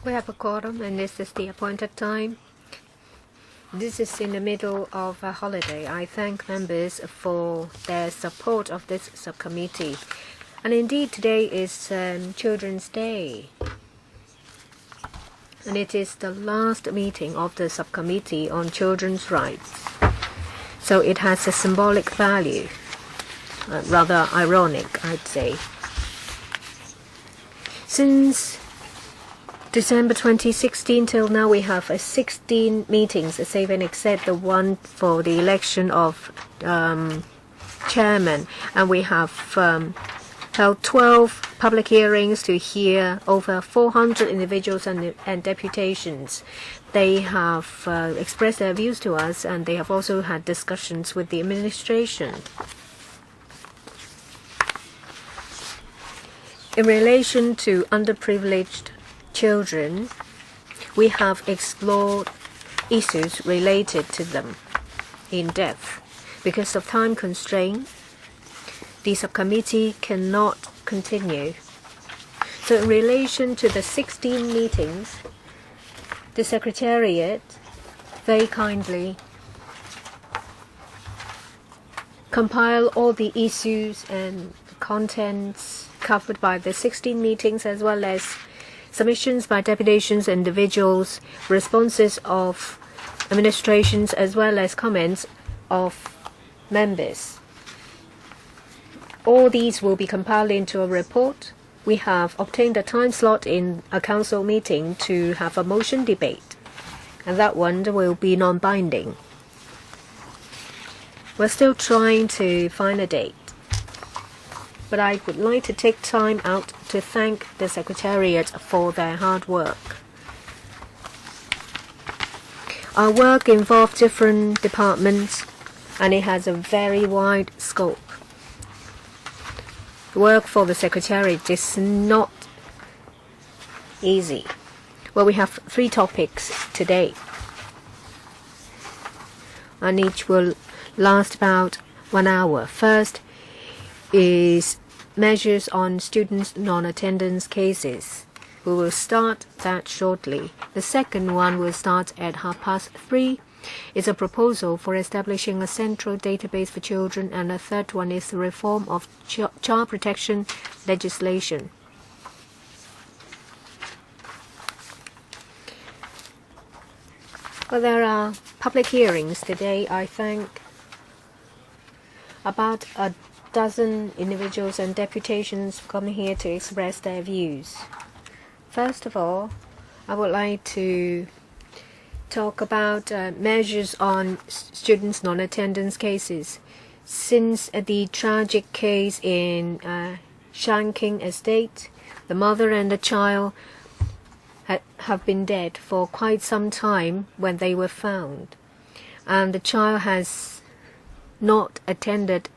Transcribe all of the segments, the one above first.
We have a quorum, and this is the appointed time. This is in the middle of a holiday. I thank members for their support of this subcommittee. And indeed, today is Children's Day. And it is the last meeting of the subcommittee on children's rights. So it has a symbolic value, rather ironic, I'd say. Since December 2016 till now, we have 16 meetings, save and except the one for the election of chairman. And we have held 12 public hearings to hear over 400 individuals and deputations. They have expressed their views to us, and they have also had discussions with the administration. In relation to underprivileged children, we have explored issues related to them in depth. Because of time constraint, the subcommittee cannot continue. So in relation to the 16 meetings, the Secretariat very kindly compile all the issues and contents covered by the 16 meetings, as well as submissions by deputations, individuals, responses of administrations, as well as comments of members. All these will be compiled into a report. We have obtained a time slot in a council meeting to have a motion debate, and that one will be non-binding. We're still trying to find a date, but I would like to take time out to thank the Secretariat for their hard work. Our work involves different departments, and it has a very wide scope. Work for the Secretariat is not easy. Well, we have 3 topics today, and each will last about 1 hour. First is measures on students' non-attendance cases. We will start that shortly. The second one will start at 3:30. It's a proposal for establishing a central database for children, and the third one is the reform of child protection legislation. Well, there are public hearings today. I thank about a dozen individuals and deputations come here to express their views. First of all, I would like to talk about measures on students' non-attendance cases. Since the tragic case in Shanking Estate, the mother and the child have been dead for quite some time when they were found, and the child has not attended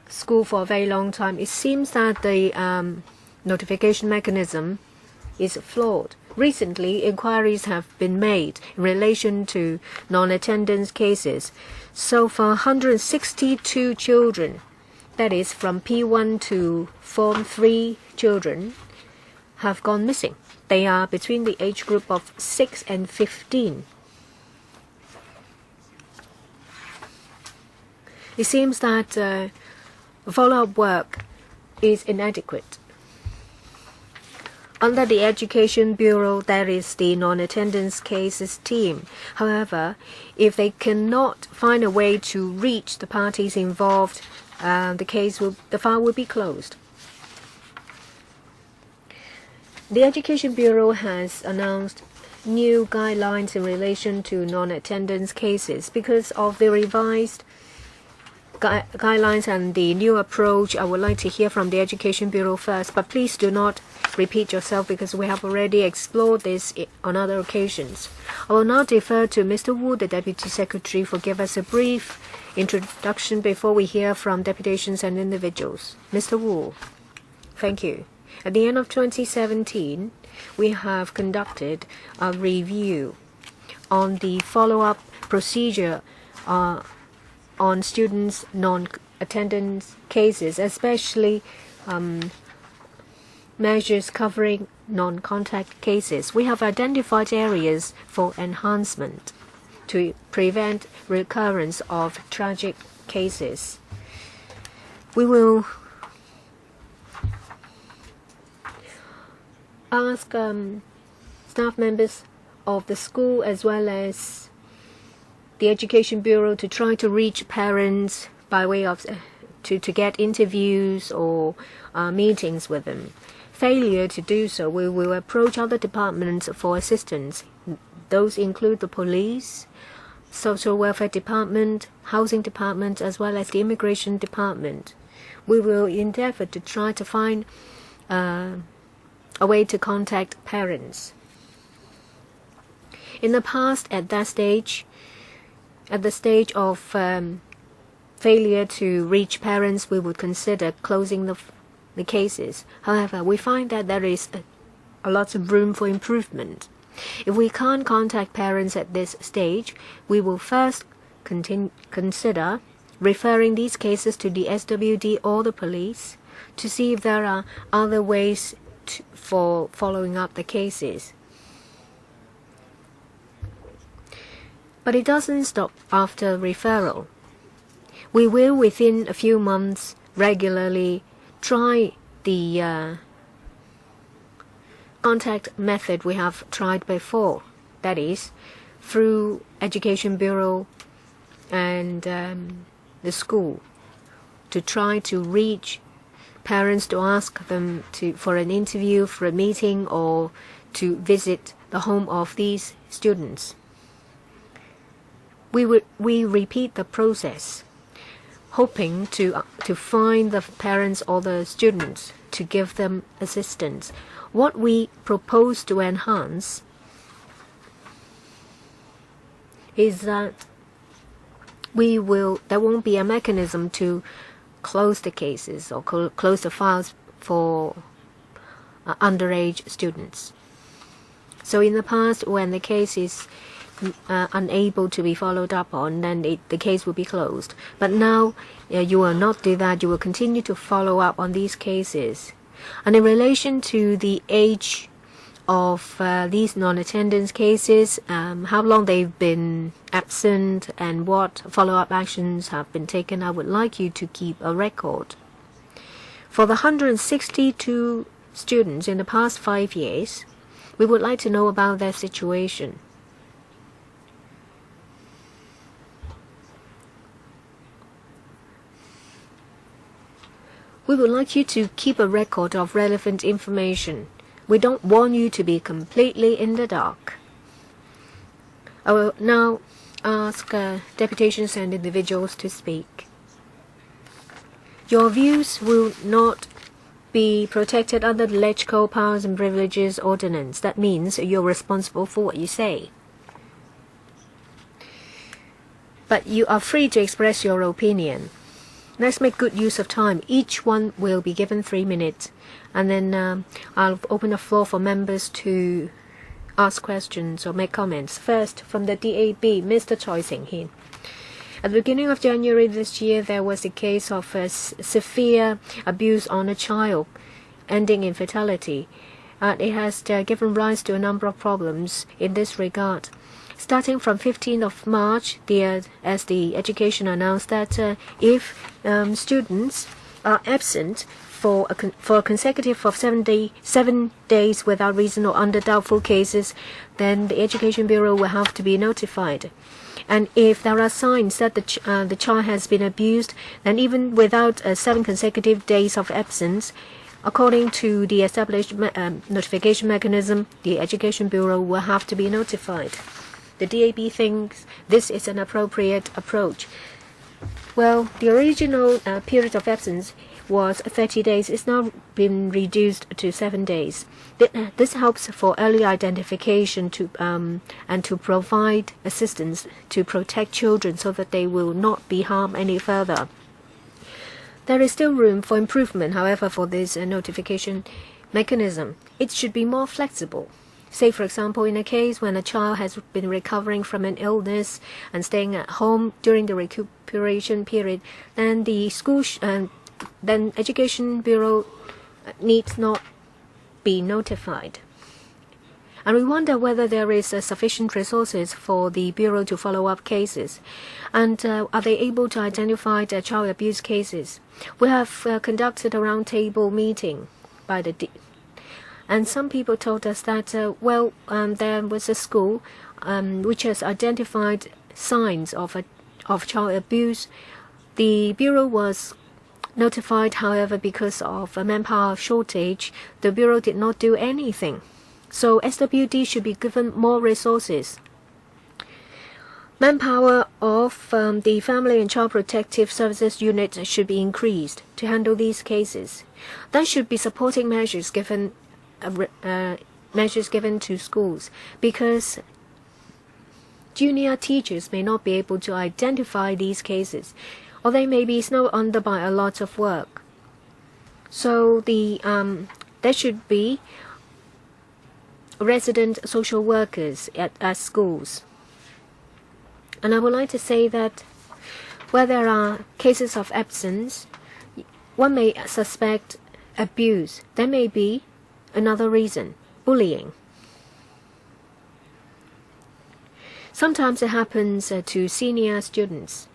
school for a very long time. It seems that the notification mechanism is flawed. Recently, inquiries have been made in relation to non-attendance cases. So far, 162 children, that is from P1 to Form 3 children, have gone missing. They are between the age group of 6 and 15. It seems that follow-up work is inadequate. Under the Education Bureau, there is the non-attendance cases team. However, if they cannot find a way to reach the parties involved, the file will be closed. The Education Bureau has announced new guidelines in relation to non-attendance cases. Because of the revised guidelines and the new approach, I would like to hear from the Education Bureau first, but please do not repeat yourself because we have already explored this on other occasions. I will now defer to Mr. Wu, the Deputy Secretary, for give us a brief introduction before we hear from deputations and individuals. Mr. Wu. Thank you. At the end of 2017, we have conducted a review on the follow-up procedure on students' non-attendance cases, especially measures covering non-contact cases. We have identified areas for enhancement to prevent recurrence of tragic cases. We will ask staff members of the school as well as the Education Bureau to try to reach parents by way of to get interviews or meetings with them. Failure to do so, we will approach other departments for assistance. Those include the police, social welfare department, housing department, as well as the immigration department. We will endeavor to try to find a way to contact parents. In the past, at the stage of failure to reach parents, we would consider closing the cases. However, we find that there is a lot of room for improvement. If we can't contact parents at this stage, we will first consider referring these cases to the SWD or the police to see if there are other ways for following up the cases. But it doesn't stop after referral. We will, within a few months, regularly try the contact method we have tried before. That is, through Education Bureau and the school, to try to reach parents, to ask them for an interview, for a meeting, or to visit the home of these students. We repeat the process, hoping to find the parents or the students to give them assistance. What we propose to enhance is that there won't be a mechanism to close the cases or close the files for underage students. So in the past, when the case is unable to be followed up on, then the case will be closed. But now you will not do that. You will continue to follow up on these cases. And in relation to the age of these non-attendance cases, how long they've been absent and what follow-up actions have been taken, I would like you to keep a record. For the 162 students in the past 5 years, we would like to know about their situation. We would like you to keep a record of relevant information. We don't want you to be completely in the dark. I will now ask deputations and individuals to speak. Your views will not be protected under the Electoral Powers and Privileges Ordinance. That means you're responsible for what you say. But you are free to express your opinion. Let's make good use of time. Each one will be given 3 minutes. And then I'll open the floor for members to ask questions or make comments. First, from the DAB, Mr. Choi Sing-hin. At the beginning of January this year, there was a case of severe abuse on a child, ending in fatality. It has given rise to a number of problems in this regard. Starting from 15th of March, as the education announced that if students are absent for a consecutive of 7 days without reason or under doubtful cases, then the Education Bureau will have to be notified. And if there are signs that the child has been abused, then even without 7 consecutive days of absence, according to the established notification mechanism, the Education Bureau will have to be notified. The DAB thinks this is an appropriate approach. Well, the original period of absence was 30 days. It's now been reduced to 7 days. This helps for early identification and to provide assistance to protect children so that they will not be harmed any further. There is still room for improvement, however, for this notification mechanism. It should be more flexible. Say, for example, in a case when a child has been recovering from an illness and staying at home during the recuperation period, then the school, then Education Bureau needs not be notified. And we wonder whether there is sufficient resources for the Bureau to follow up cases. And are they able to identify the child abuse cases? We have conducted a roundtable meeting by the and some people told us that, there was a school which has identified signs of child abuse. The Bureau was notified, however, because of a manpower shortage, the Bureau did not do anything. So SWD should be given more resources. Manpower of the Family and Child Protective Services unit should be increased to handle these cases. There should be supporting measures given to schools, because junior teachers may not be able to identify these cases, or they may be snowed under by a lot of work. So there should be resident social workers at schools. And I would like to say that where there are cases of absence, one may suspect abuse. There may be another reason, bullying. Sometimes it happens to senior students.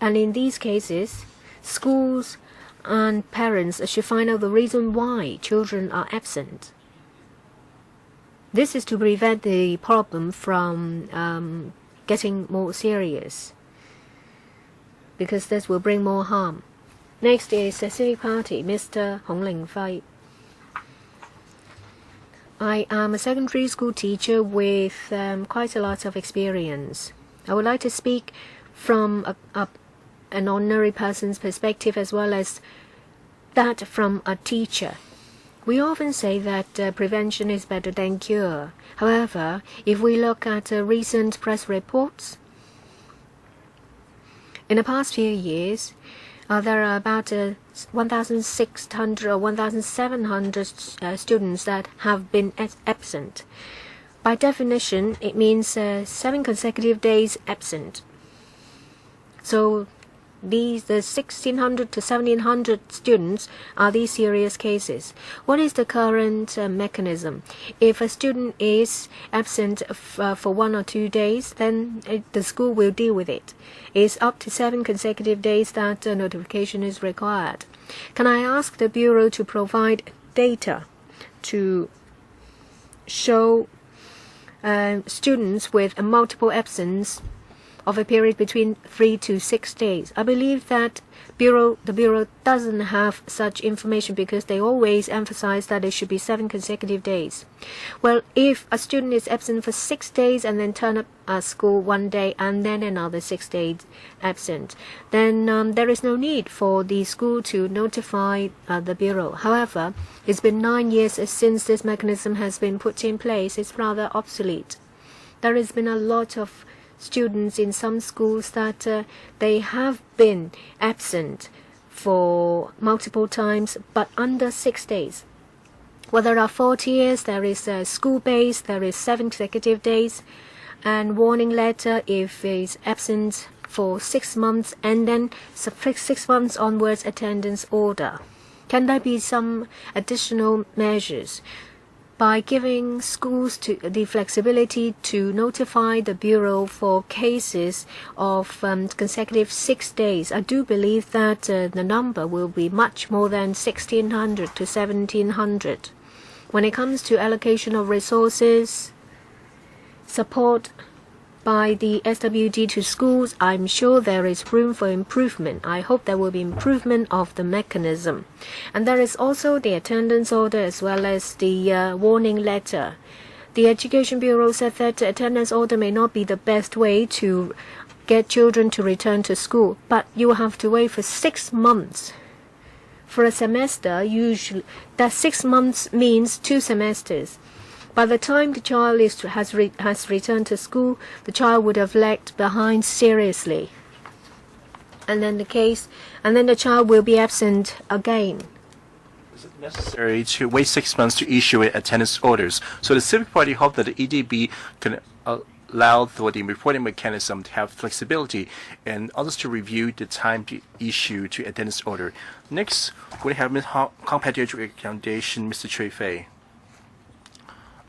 And in these cases, schools and parents should find out the reason why children are absent. This is to prevent the problem from getting more serious, because this will bring more harm. Next is the Civic Party, Mr. Hong Lingfei. I am a secondary school teacher with quite a lot of experience. I would like to speak from an ordinary person's perspective as well as that from a teacher. We often say that prevention is better than cure. However, if we look at recent press reports, in the past few years, there are about 1,600 or 1,700 students that have been absent. By definition, it means 7 consecutive days absent. So the 1,600 to 1,700 students are these serious cases. What is the current mechanism? If a student is absent for 1 or 2 days, then the school will deal with it. It's up to 7 consecutive days that notification is required. Can I ask the Bureau to provide data to show students with a multiple absence of a period between 3 to 6 days? I believe that the Bureau doesn't have such information because they always emphasize that it should be 7 consecutive days. Well, if a student is absent for 6 days and then turn up at school 1 day and then another 6 days absent, then there is no need for the school to notify the Bureau. However, it's been 9 years since this mechanism has been put in place. It's rather obsolete. There has been a lot of students in some schools that they have been absent for multiple times, but under 6 days. Well, there are 4 tiers. There is school-based, there is 7 consecutive days, and warning letter if it's absent for 6 months, and then 6 months onwards attendance order. Can there be some additional measures by giving schools the flexibility to notify the Bureau for cases of consecutive 6 days? I do believe that the number will be much more than 1,600 to 1,700. When it comes to allocation of resources, support by the SWD to schools, I'm sure there is room for improvement. I hope there will be improvement of the mechanism. And there is also the attendance order as well as the warning letter. The Education Bureau said that the attendance order may not be the best way to get children to return to school, but you will have to wait for 6 months. For a semester, usually, that 6 months means 2 semesters. By the time the child has returned to school, the child would have lagged behind seriously. And then the child will be absent again. Is it necessary to wait 6 months to issue attendance orders? So the Civic Party hope that the EDB can allow for the reporting mechanism to have flexibility and others to review the time to issue to attendance order. Next, we have Ms. Hong Kong Pediatric Foundation, Mr. Chui Fei.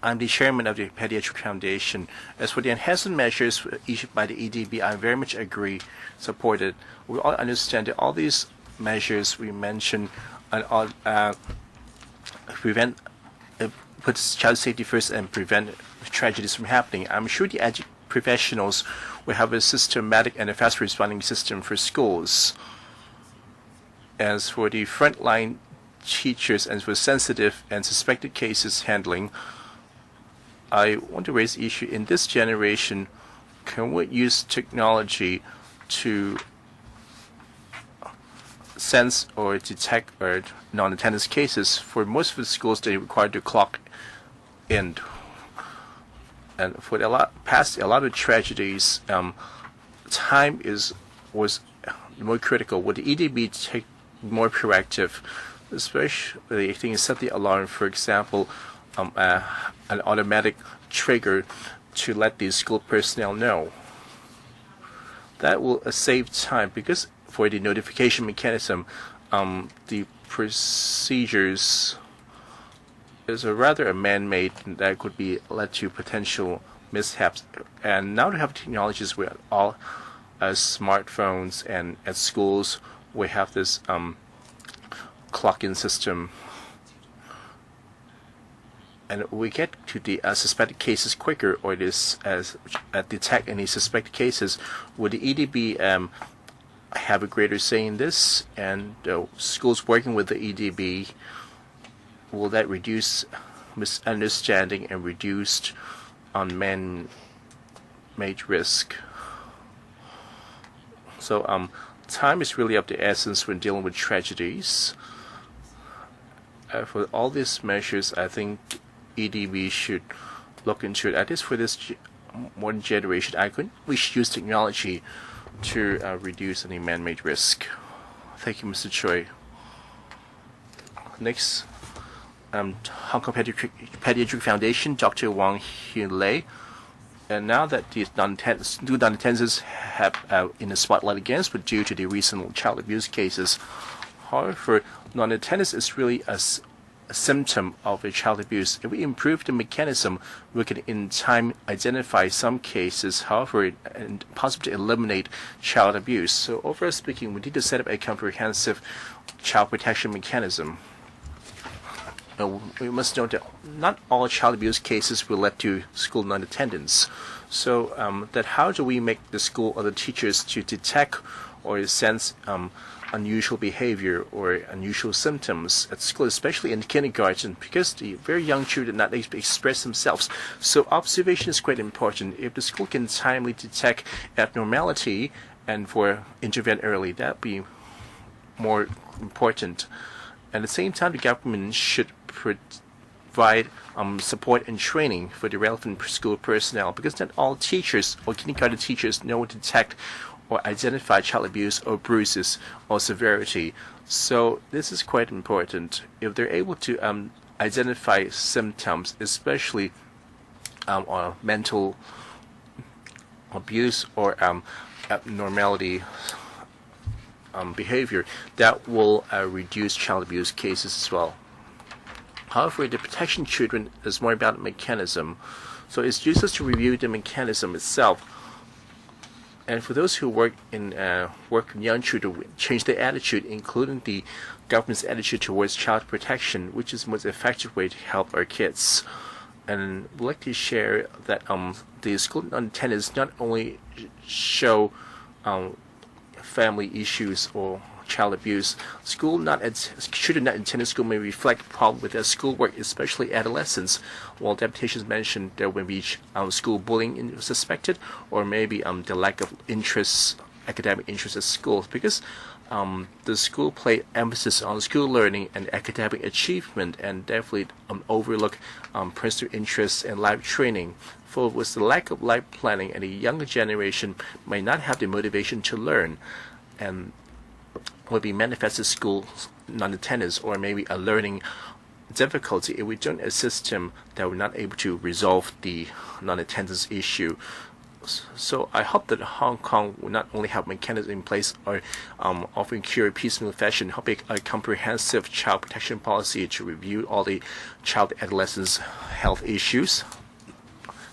I'm the chairman of the Pediatric Foundation. As for the enhancement measures issued by the EDB, I very much agree, support it. We all understand that all these measures we mentioned prevent, puts child safety first and prevent tragedies from happening. I'm sure the professionals will have a systematic and a fast responding system for schools. As for the frontline teachers and for sensitive and suspected cases handling, I want to raise the issue in this generation, can we use technology to sense or detect non-attendance cases? For most of the schools, they require to clock in. And for a lot of tragedies, time was more critical. Would the EDB take more proactive, especially if things set the alarm, for example, an automatic trigger to let the school personnel know? That will save time, because for the notification mechanism, the procedures is a man-made that could be led to potential mishaps. And now we have technologies with all smartphones, and at schools we have this clock-in system, and we get to the suspected cases quicker, or detect any suspected cases. Would the EDB have a greater say in this? And schools working with the EDB, will that reduce misunderstanding and reduced on man-made risk? So time is really of the essence when dealing with tragedies. For all these measures, I think EDB should look into it. At least for this modern generation, we should use technology to reduce any man-made risk. Thank you, Mr. Choi. Next, Hong Kong Pediatric Foundation, Dr. Wang Hyun-Lei. And now that these new non-attenders have in the spotlight again, but due to the recent child abuse cases. However, non-attendance is really a symptom of a child abuse. If we improve the mechanism, we can in time identify some cases, however, and possibly eliminate child abuse. So overall speaking, we need to set up a comprehensive child protection mechanism. We must note that not all child abuse cases will lead to school non-attendance. So that how do we make the school or the teachers to detect or sense unusual behavior or unusual symptoms at school, especially in kindergarten, because the very young children not able to express themselves. So observation is quite important. If the school can timely detect abnormality and for intervene early, that would be more important. At the same time, the government should provide support and training for the relevant school personnel, because not all teachers or kindergarten teachers know to detect or identify child abuse or bruises or severity. So this is quite important. If they're able to identify symptoms, especially mental abuse or abnormality behavior, that will reduce child abuse cases as well. However, the protection of children is more about the mechanism. So it's useless to review the mechanism itself. And for those who work with young children, change their attitude, including the government's attitude towards child protection, which is the most effective way to help our kids. And we'd like to share that the school non-attendance not only show family issues or child abuse. Children not attending school may reflect problems with their schoolwork, especially adolescents. While deputations mentioned there will be school bullying suspected, or maybe the lack of interest, academic interest at schools, because the school play emphasis on school learning and academic achievement, and definitely overlook personal interests and life training. For with the lack of life planning, and the younger generation may not have the motivation to learn, and will be manifested school non-attendance or maybe a learning difficulty. If we don't assist him, that we're not able to resolve the non-attendance issue. So I hope that Hong Kong will not only have mechanisms in place or offering cure piecemeal fashion, help a comprehensive child protection policy to review all the child adolescents health issues.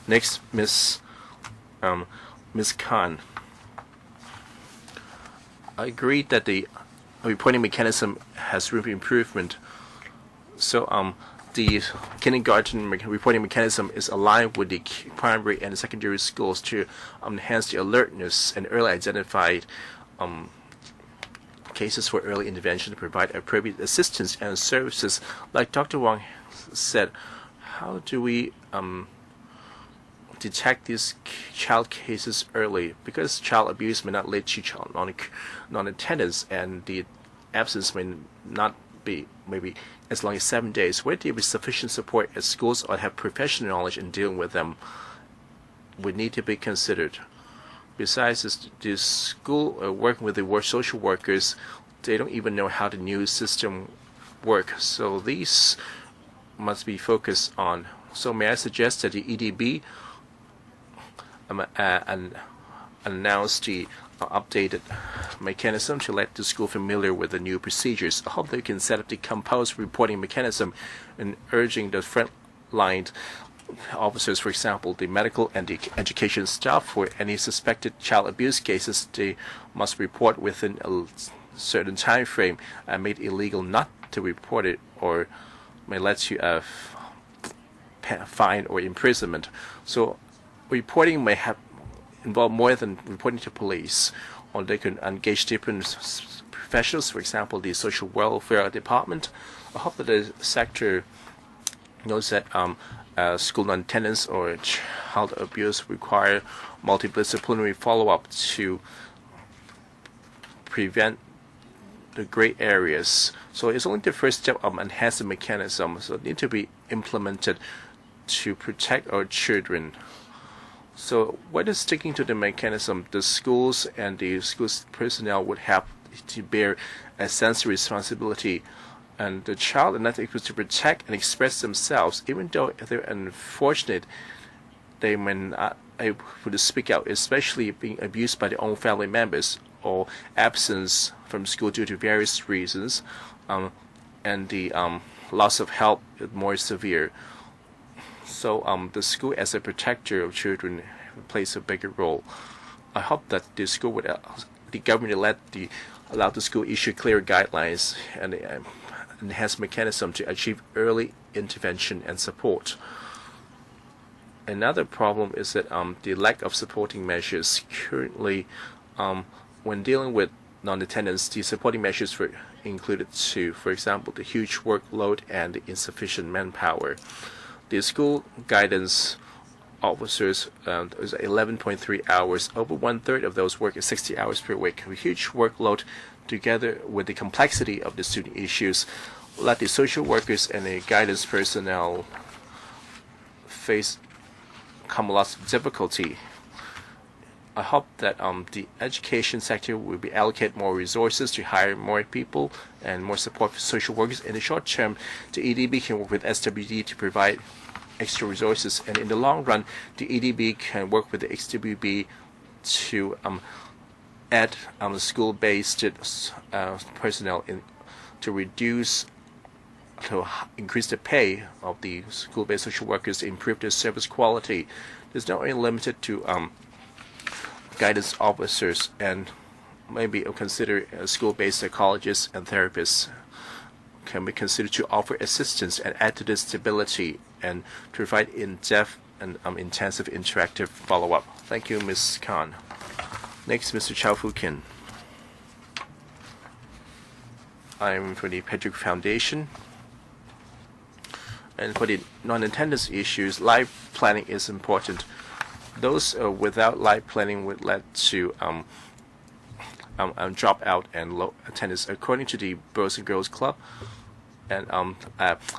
Next, Ms. Khan. I agree that the reporting mechanism has room for improvement. So the kindergarten reporting mechanism is aligned with the primary and secondary schools to enhance the alertness and early identified cases for early intervention to provide appropriate assistance and services. Like Dr. Wang said, how do we detect these child cases early? Because child abuse may not lead to child non-attendance, and the absence may not be maybe as long as 7 days. Where there is sufficient support at schools or have professional knowledge in dealing with them would need to be considered. Besides, the school working with the social workers, they don't even know how the new system works. So these must be focused on. So may I suggest that the EDB announce the updated mechanism to let the school familiar with the new procedures. I hope they can set up the compulsory reporting mechanism and urging the frontline officers, for example, the medical and the education staff, for any suspected child abuse cases, they must report within a certain time frame and made illegal not to report it, or may lead to a fine or imprisonment. So reporting may have involve more than reporting to police, or they can engage different professionals, for example, the social welfare department. I hope that the sector knows that school non-attendance or child abuse require multidisciplinary follow-up to prevent the gray areas. So it's only the first step of enhancing mechanism, so it needs to be implemented to protect our children. So whether sticking to the mechanism, the schools and the schools personnel would have to bear a sense of responsibility, and the child are not able to protect and express themselves, even though if they're unfortunate, they may not able to speak out, especially being abused by their own family members or absence from school due to various reasons, and the loss of help is more severe. So the school as a protector of children plays a bigger role. I hope that the school would, the government allow the school issue clear guidelines and enhance mechanism to achieve early intervention and support. Another problem is that the lack of supporting measures. Currently, when dealing with non-attendance, the supporting measures were included to, for example, the huge workload and the insufficient manpower. The school guidance officers is 11.3 hours. Over 1/3 of those work is 60 hours per week. A huge workload, together with the complexity of the student issues, let the social workers and the guidance personnel come a lot of difficulty. I hope that the education sector will be allocate more resources to hire more people and more support for social workers. In the short term, the EDB can work with SWD to provide extra resources, and in the long run, the EDB can work with the XWB to add school-based personnel to increase the pay of the school-based social workers, to improve their service quality. It's not only limited to guidance officers, and maybe consider school-based psychologists and therapists can be considered to offer assistance and add to the stability and provide in-depth and intensive interactive follow-up. Thank you, Ms. Khan. Next, Mr. Chow Fu Kin. I'm for the Pedrick Foundation. And for the non-attendance issues, life planning is important. Those without life planning would lead to drop out and low attendance. According to the Boys and Girls Club, and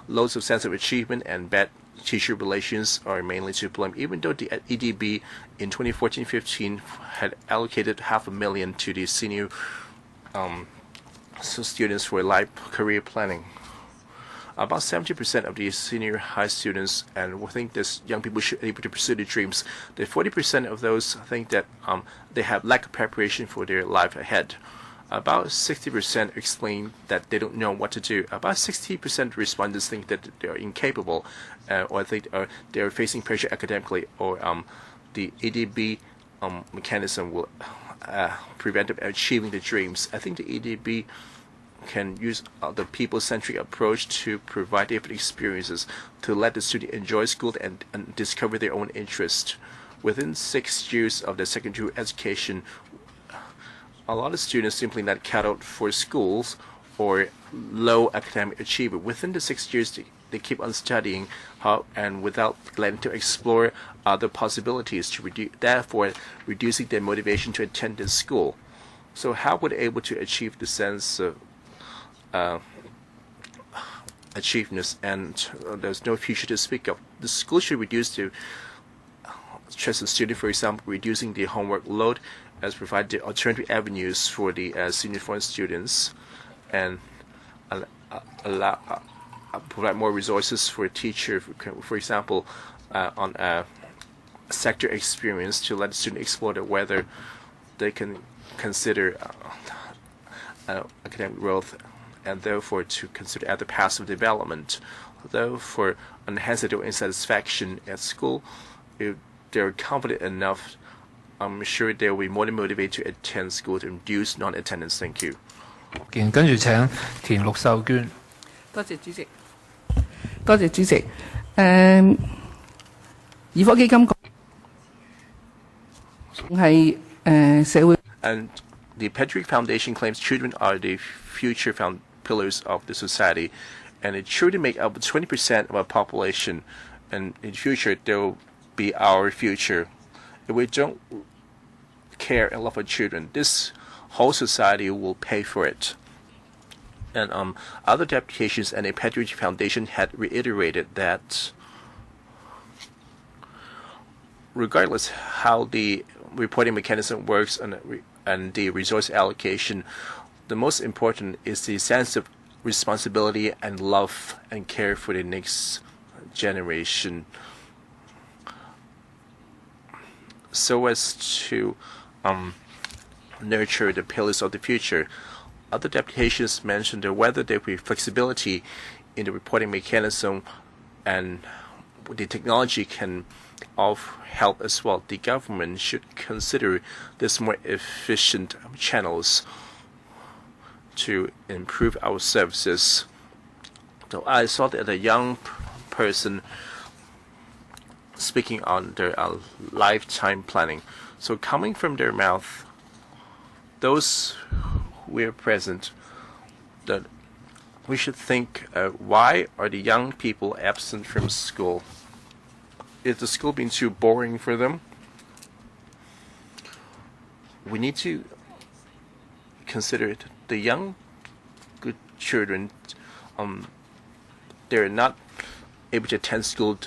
loads of sense of achievement and bad teacher relations are mainly to blame. Even though the EDB in 2014-15 had allocated $500,000 to the senior students for life career planning. About 70% of the senior high students and we think this young people should be able to pursue their dreams. The 40% of those think that they have lack of preparation for their life ahead. About 60% explain that they don't know what to do. About 60% of respondents think that they are incapable or think they are facing pressure academically or the ADB mechanism will prevent them achieving their dreams. I think the ADB can use the people-centric approach to provide different experiences to let the student enjoy school and discover their own interest. Within 6 years of their secondary education, a lot of students simply not cut out for schools or low academic achievement. Within the 6 years, they keep on studying and without letting to explore other possibilities to therefore reducing their motivation to attend this school. So how were they able to achieve the sense of achievements and there's no future to speak of? The school should reduce the stress of student, for example, reducing the homework load as provide the alternative avenues for the senior foreign students and provide more resources for a teacher, for example, on a sector experience to let the student explore whether they can consider academic growth and therefore to consider other paths of development. Though for enhance their insatisfaction at school, if they're confident enough, I'm sure they will be more motivated to attend school to reduce non-attendance. Thank you. 跟住請田陸秀娟。多謝主席。多謝主席。兒科基金係社會。And the Patrick Foundation claims children are the future pillars of the society, and the children make up 20% of our population, and in the future they will be our future. If we don't care and love our children, this whole society will pay for it. And other deputations and the Patrick Foundation had reiterated that regardless how the reporting mechanism works and the resource allocation, the most important is the sense of responsibility and love and care for the next generation, so as to nurture the pillars of the future. Other deputations mentioned whether there will be flexibility in the reporting mechanism and the technology can help as well. The government should consider this more efficient channels to improve our services. So I saw that a young person speaking on their lifetime planning. So coming from their mouth, those who are present, that we should think, why are the young people absent from school? Is the school being too boring for them? We need to consider it. The young good children, they're not able to attend school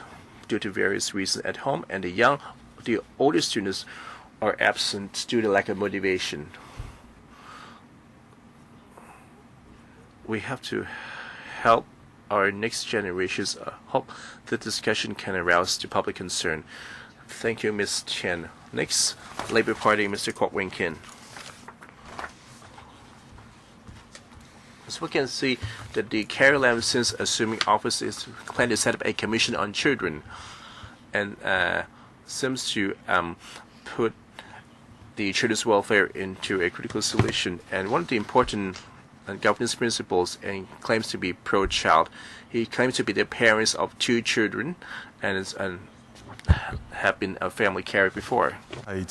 due to various reasons at home, and the older students are absent due to lack of motivation. We have to help our next generations. Hope the discussion can arouse the public concern. Thank you, Ms. Chen. Next, Labour Party, Mr. Kwok Wing Kin. As we can see that the Carrie Lam, since assuming office, is planning to set up a commission on children, and seems to put the children's welfare into a critical solution. And one of the important governance principles and claims to be pro-child. He claims to be the parents of 2 children and have been a family carer before. Well,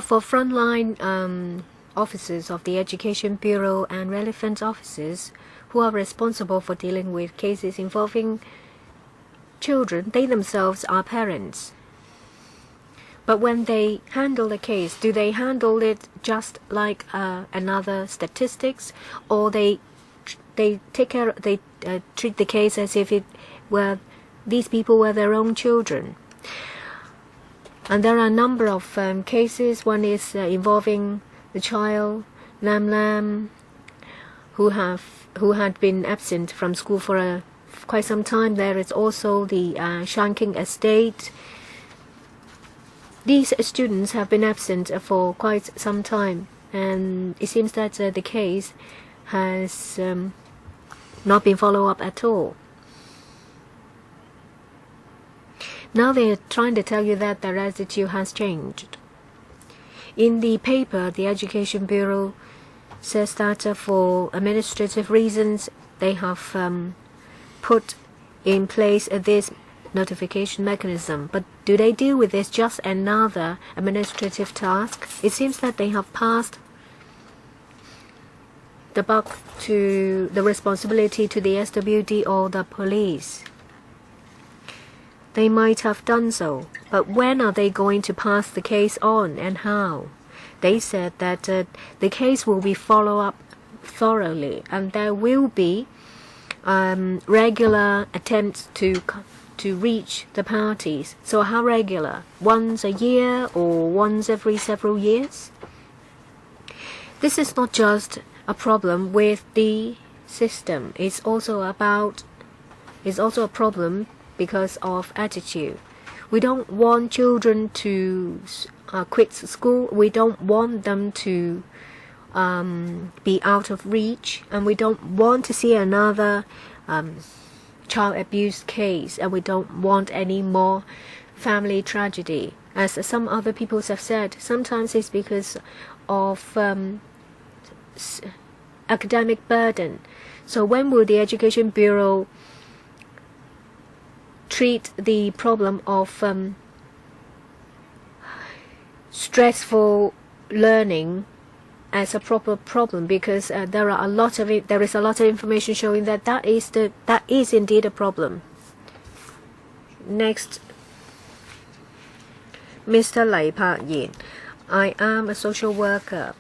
for frontline officers of the Education Bureau and relevant officers who are responsible for dealing with cases involving children, they themselves are parents. But when they handle the case, do they handle it just like another statistics, or they treat the case as if these people were their own children? And there are a number of cases. One is involving the child Lam Lam, who had been absent from school for quite some time. There is also the Shanking estate. These students have been absent for quite some time, and it seems that the case has not been followed up at all. Now they're trying to tell you that their attitude has changed. In the paper, the Education Bureau says that for administrative reasons, they have put in place this notification mechanism. But do they deal with this just another administrative task? It seems that they have passed the buck to the responsibility to the SWD or the police. They might have done so, but when are they going to pass the case on and how? They said that the case will be followed up thoroughly, and there will be regular attempts to reach the parties. So how regular? Once a year or once every several years? This is not just a problem with the system. It's also a problem because of attitude. We don't want children to quit school. We don't want them to be out of reach, and we don't want to see another child abuse case, and we don't want any more family tragedy. As some other people have said, sometimes it's because of academic burden. So when will the Education Bureau treat the problem of stressful learning as a proper problem? Because there is a lot of information showing that that is indeed a problem. Next, Mr. Lai Pak Yin. I am a social worker.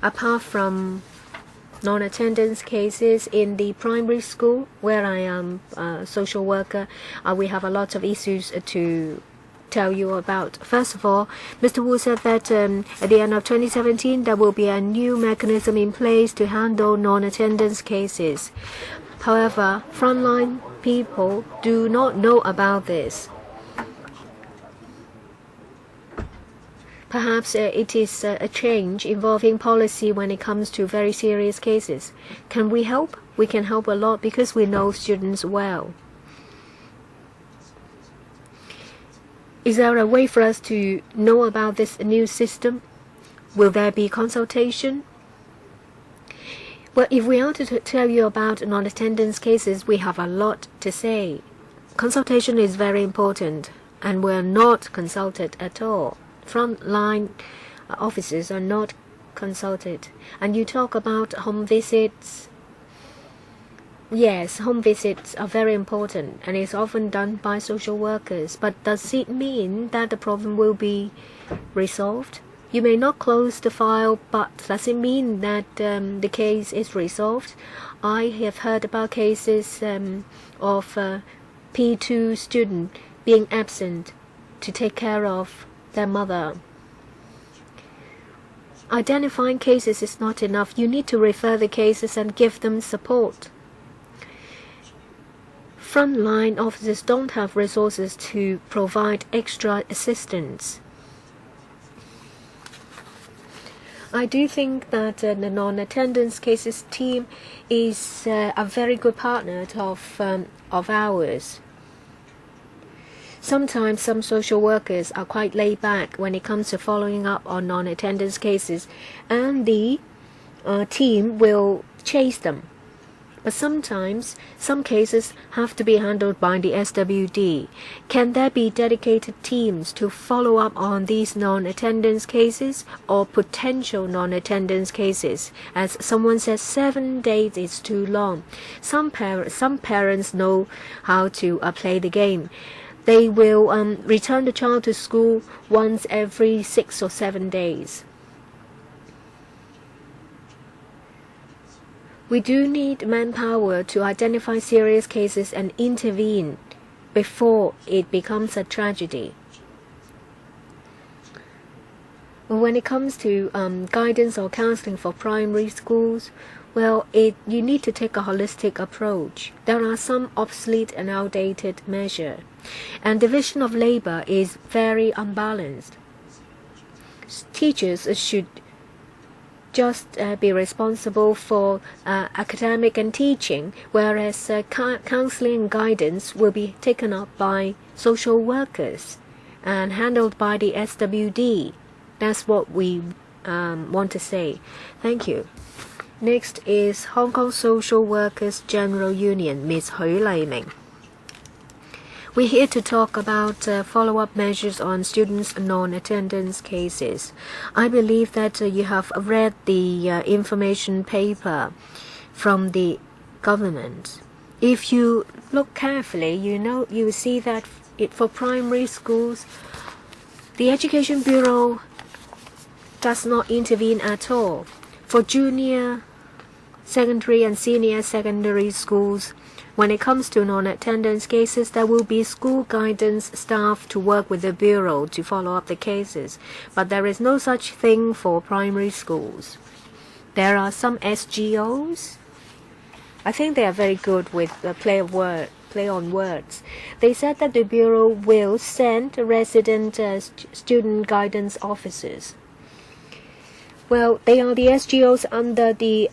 Apart from non-attendance cases in the primary school where I am a social worker, we have a lot of issues to tell you about. First of all, Mr. Wu said that at the end of 2017 there will be a new mechanism in place to handle non-attendance cases. However, frontline people do not know about this. Perhaps it is a change involving policy when it comes to very serious cases. Can we help? We can help a lot because we know students well. Is there a way for us to know about this new system? Will there be consultation? Well, if we are to tell you about non-attendance cases, we have a lot to say. Consultation is very important, and we're not consulted at all. Frontline officers are not consulted. And you talk about home visits. Yes, home visits are very important, and it's often done by social workers. But does it mean that the problem will be resolved? You may not close the file, but does it mean that the case is resolved? I have heard about cases of P2 student being absent to take care of their mother. Identifying cases is not enough. You need to refer the cases and give them support. Frontline officers don't have resources to provide extra assistance. I do think that the non-attendance cases team is a very good partner of ours. Sometimes some social workers are quite laid back when it comes to following up on non-attendance cases, and the team will chase them. But sometimes some cases have to be handled by the SWD. Can there be dedicated teams to follow up on these non-attendance cases or potential non-attendance cases? As someone says, 7 days is too long. Some parents know how to play the game. They will return the child to school once every 6 or 7 days. We do need manpower to identify serious cases and intervene before it becomes a tragedy. When it comes to guidance or counseling for primary schools, Well, you need to take a holistic approach. There are some obsolete and outdated measures, and division of labor is very unbalanced. Teachers should just be responsible for academic and teaching, whereas counseling and guidance will be taken up by social workers and handled by the SWD. That's what we want to say. Thank you. Next is Hong Kong Social Workers General Union, Ms. Hui Leiming. We're here to talk about follow-up measures on students' non-attendance cases. I believe that you have read the information paper from the government. If you look carefully, you will see that for primary schools, the Education Bureau does not intervene at all. For junior secondary and senior secondary schools, when it comes to non-attendance cases, there will be school guidance staff to work with the Bureau to follow up the cases. But there is no such thing for primary schools. There are some SGOs. I think they are very good with the play on words. They said that the Bureau will send resident student guidance officers. Well, they are the SGOs under the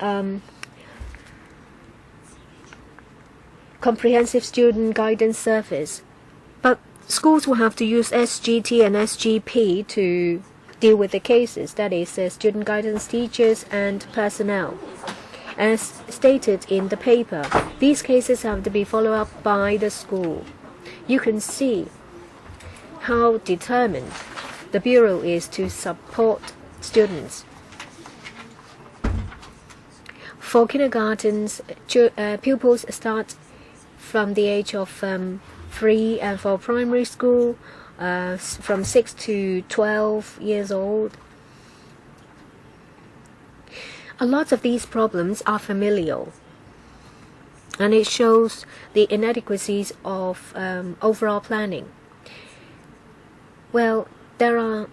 Comprehensive Student Guidance Service. But schools will have to use SGT and SGP to deal with the cases, that is, student guidance teachers and personnel. As stated in the paper, these cases have to be followed up by the school. You can see how determined the Bureau is to support students. For kindergartens, pupils start from the age of 3, and for primary school, from 6 to 12 years old. A lot of these problems are familial, and it shows the inadequacies of overall planning. Well, there are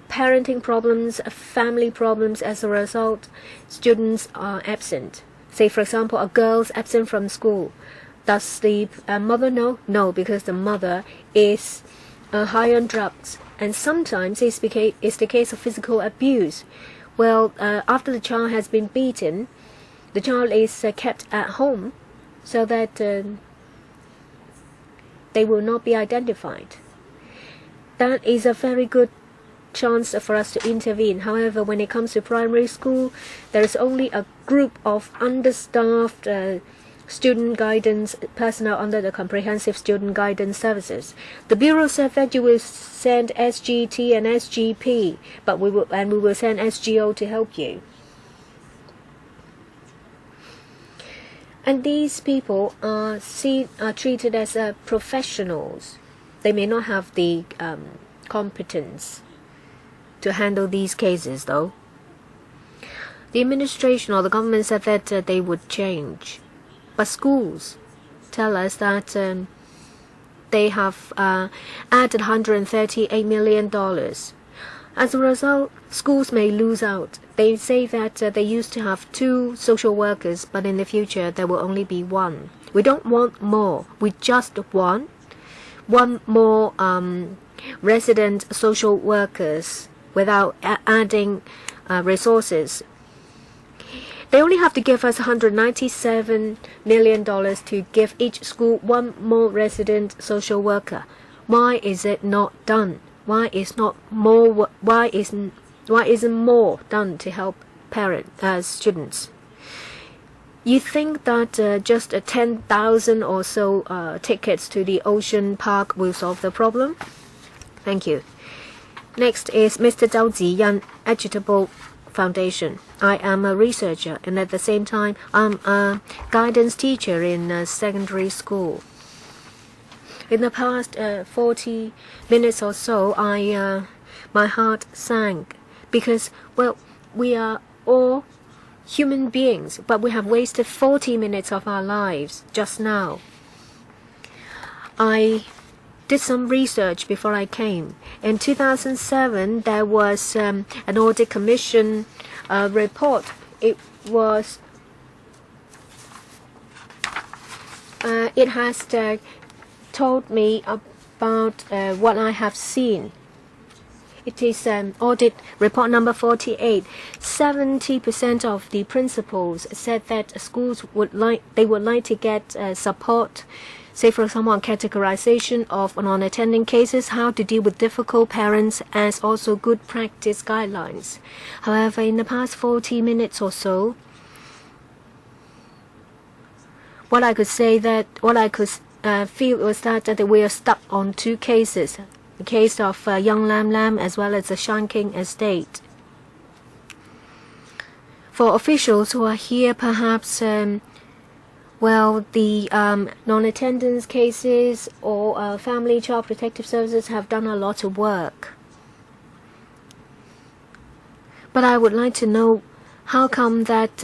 parenting problems, family problems. As a result, students are absent. Say, for example, a girl's absent from school. Does the mother know? No, because the mother is high on drugs. And sometimes it's the case of physical abuse. Well, after the child has been beaten, the child is kept at home so that they will not be identified. That is a very good chance for us to intervene. However, when it comes to primary school, there is only a group of understaffed student guidance personnel under the Comprehensive Student Guidance Services. The Bureau said that you will send SGT and SGP, but we will send SGO to help you. And these people are treated as professionals. They may not have the competence to handle these cases, though. The administration or the government said that they would change. But schools tell us that they have added $138 million. As a result, schools may lose out. They say that they used to have 2 social workers, but in the future there will only be 1. We don't want more. We just want 1 more resident social workers without adding resources. They only have to give us $197 million to give each school 1 more resident social worker. Why is it not done? Why isn't more done to help students? You think that just 10,000 or so tickets to the Ocean Park will solve the problem? Thank you. Next is Mr. Zhao Ziyan, Equitable Foundation. I am a researcher, and at the same time, I'm a guidance teacher in a secondary school. In the past 40 minutes or so, my heart sank because, well, we are all human beings, but we have wasted 40 minutes of our lives just now. I did some research before I came. In 2007, there was an audit commission report. It was it has told me about what I have seen. It is audit report number 48. 70% of the principals said that schools would like to get support, say for example on categorization of non-attending cases, how to deal with difficult parents, as also good practice guidelines. However, in the past 40 minutes or so, what I could feel was that we are stuck on two cases. The case of Young Lam Lam as well as the Shanking estate. For officials who are here, perhaps, the non-attendance cases or family child protective services have done a lot of work. But I would like to know how come that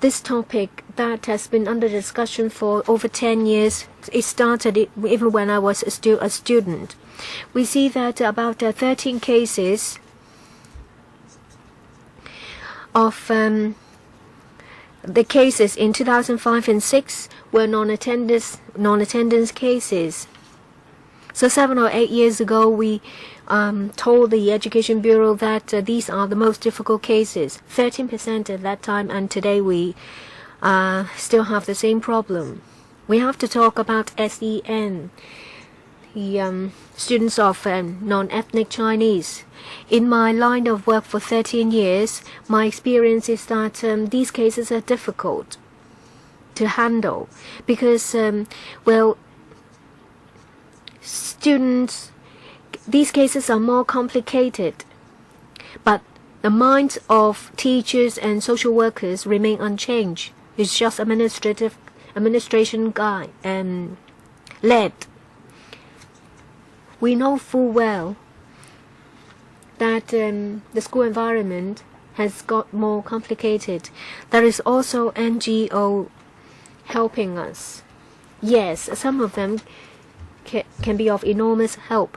this topic that has been under discussion for over 10 years, it started even when I was still a student. We see that about 13 cases of the cases in 2005 and 6 were non-attendance cases. So 7 or 8 years ago, we told the Education Bureau that these are the most difficult cases, 13% at that time, and today we still have the same problem. We have to talk about SEN, the students of non-ethnic Chinese. In my line of work for 13 years, my experience is that these cases are difficult to handle because, these cases are more complicated, but the minds of teachers and social workers remain unchanged. It's just administration led. We know full well that the school environment has got more complicated. There is also NGO helping us. Yes, some of them can be of enormous help.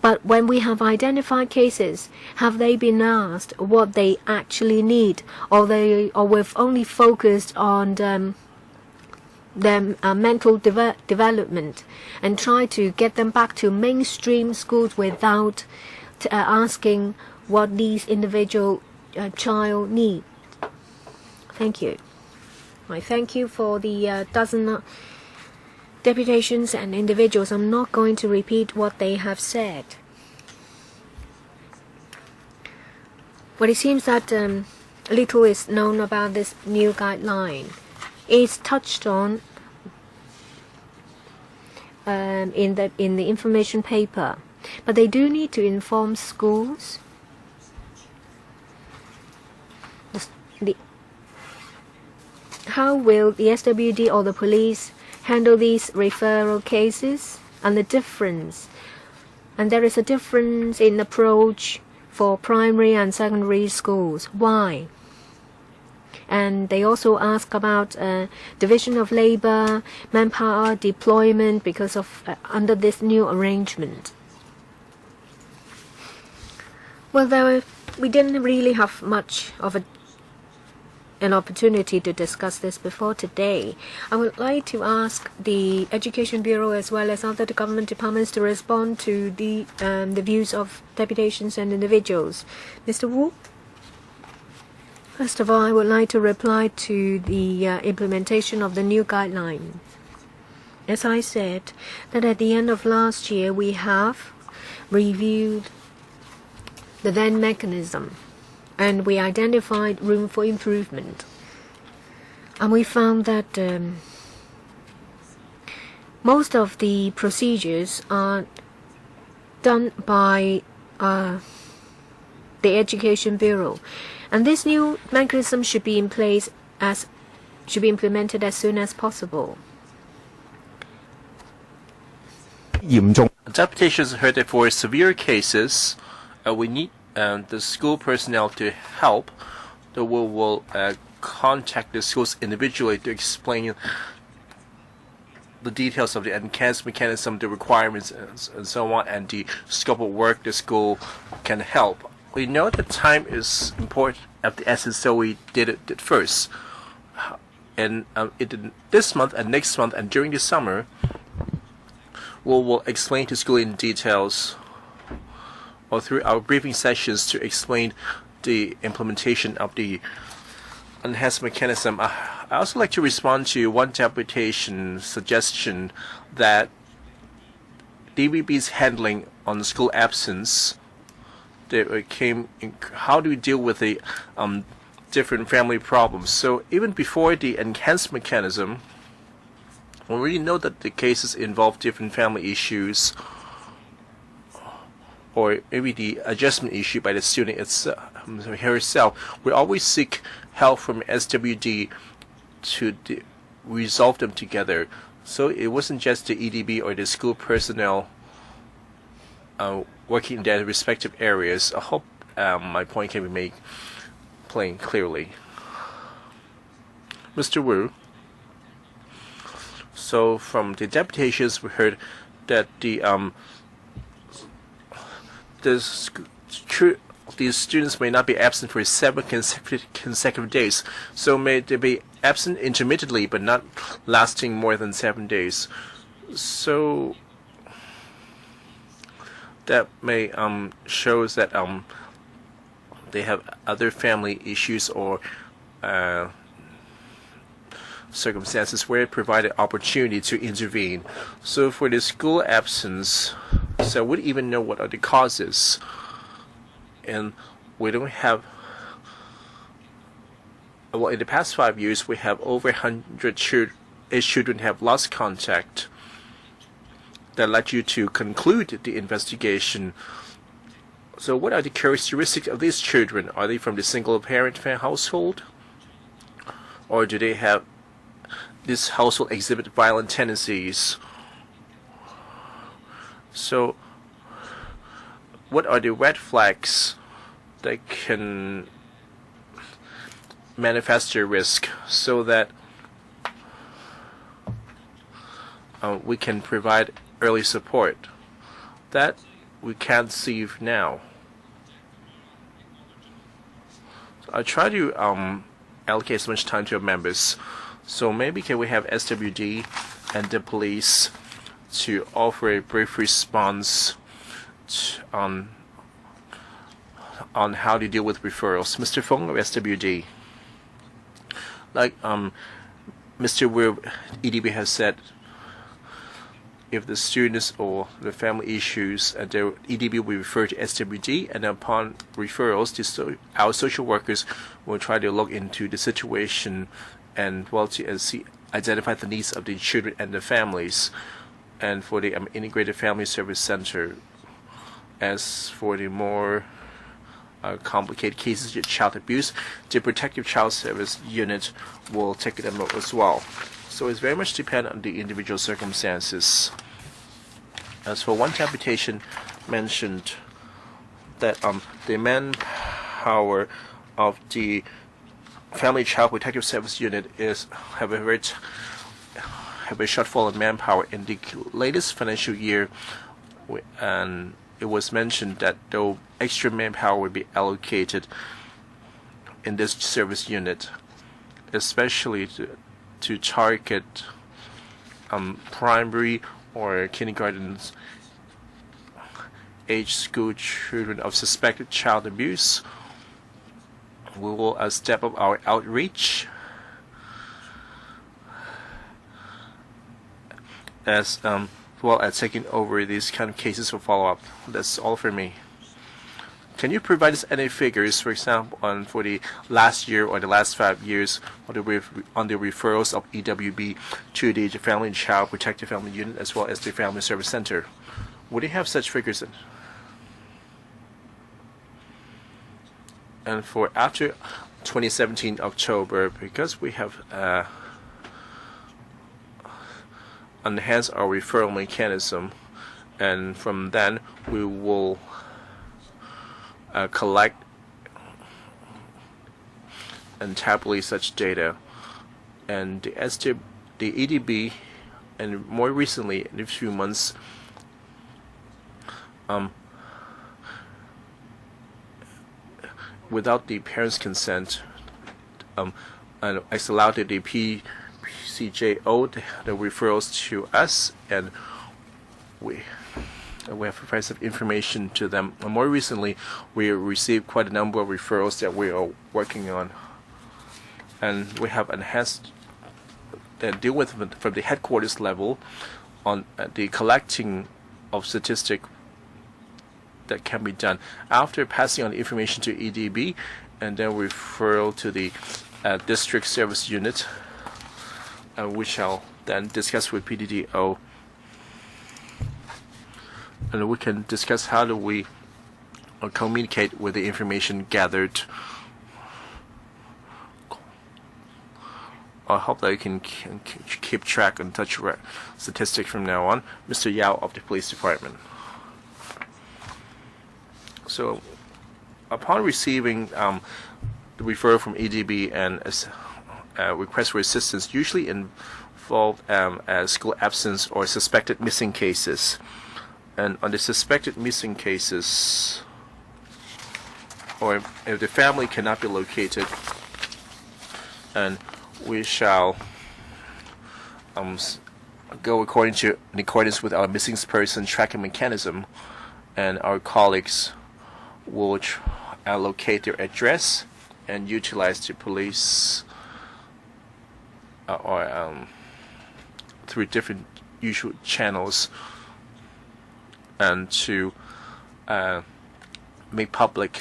But when we have identified cases, have they been asked what they actually need, or we've only focused on their mental development and try to get them back to mainstream schools without asking what these individual child need? Thank you. I thank you for the dozen deputations and individuals. I'm not going to repeat what they have said. But it seems that little is known about this new guideline. It's touched on in the information paper, but they do need to inform schools. How will the SWD or the police handle these referral cases, and the difference? And there is a difference in approach for primary and secondary schools. Why? And they also ask about division of labor, manpower deployment because of under this new arrangement. Well, we didn't really have much of an opportunity to discuss this before today. I would like to ask the Education Bureau as well as other government departments to respond to the views of deputations and individuals. Mr. Wu? First of all, I would like to reply to the implementation of the new guideline. As I said, that at the end of last year, we have reviewed the then mechanism, and we identified room for improvement. And we found that most of the procedures are done by the Education Bureau. And this new mechanism should be implemented as soon as possible. Deputations heard that for severe cases, we need the school personnel to help. We will contact the schools individually to explain the details of the enhanced mechanism, the requirements, and so on, and the scope of work the school can help. We know that time is important of the essence, so we did it first. And this month and next month and during the summer, we'll explain to school in details or through our briefing sessions to explain the implementation of the enhanced mechanism. I also like to respond to one deputation suggestion that DVB's handling on school absence. How do we deal with the different family problems? So even before the enhanced mechanism, we already know that the cases involve different family issues, or maybe the adjustment issue by the student herself. We always seek help from SWD to resolve them together. So it wasn't just the EDB or the school personnel working in their respective areas. I hope my point can be made plain clearly. Mr. Wu. So from the deputations, we heard that these students may not be absent for 7 consecutive days. So may they be absent intermittently, but not lasting more than 7 days. So that may shows that they have other family issues or circumstances where it provided opportunity to intervene. So for the school absence, so we don't even know what are the causes, and we don't have. Well, in the past 5 years, we have over 100 children have lost contact. That led you to conclude the investigation. So what are the characteristics of these children? Are they from the single-parent household? Or do they have this household exhibit violent tendencies? So what are the red flags that can manifest their risk so that we can provide early support? That we can't see now. So I try to allocate as much time to our members. So maybe can we have SWD and the police to offer a brief response on how to deal with referrals. Mr. Feng of SWD. Like Mr. Wu, EDB has said, if the students or the family issues, the EDB will refer to SWD, and upon referrals, our social workers will try to look into the situation and identify the needs of the children and the families. And for the Integrated Family Service Center, as for the more complicated cases of child abuse, the Protective Child Service Unit will take them up as well. So it's very much dependent on the individual circumstances. As for one deputation mentioned that the manpower of the Family Child Protective Service Unit have a shortfall in manpower in the latest financial year, and it was mentioned that though extra manpower would be allocated in this service unit, especially to target primary or kindergarten age school children of suspected child abuse. We will step up our outreach as well as taking over these kind of cases for follow-up. That's all for me. Can you provide us any figures, for example, for the last year or the last 5 years on the referrals of EWB to the Family and Child Protective Family Unit as well as the Family Service Center? Would you have such figures? And for after 2017 October, because we have enhanced our referral mechanism, and from then we will collect and tabulate such data, and the EDB, and more recently in a few months, without the parents' consent, and it's allowed the PCJO the referrals to us, and we have provided information to them. And more recently, we received quite a number of referrals that we are working on, and we have enhanced and deal with from the headquarters level on the collecting of statistics that can be done after passing on the information to EDB, and then referral to the district service unit, we shall then discuss with PDDO, and we can discuss how do we communicate with the information gathered. I hope that you can keep track and touch statistics from now on. Mr. Yao of the Police Department. So, upon receiving the referral from EDB and request for assistance, usually involve school absence or suspected missing cases. And on the suspected missing cases, or if the family cannot be located, and we shall go in accordance with our missing person tracking mechanism, and our colleagues will locate their address and utilize the police through different usual channels, and to make public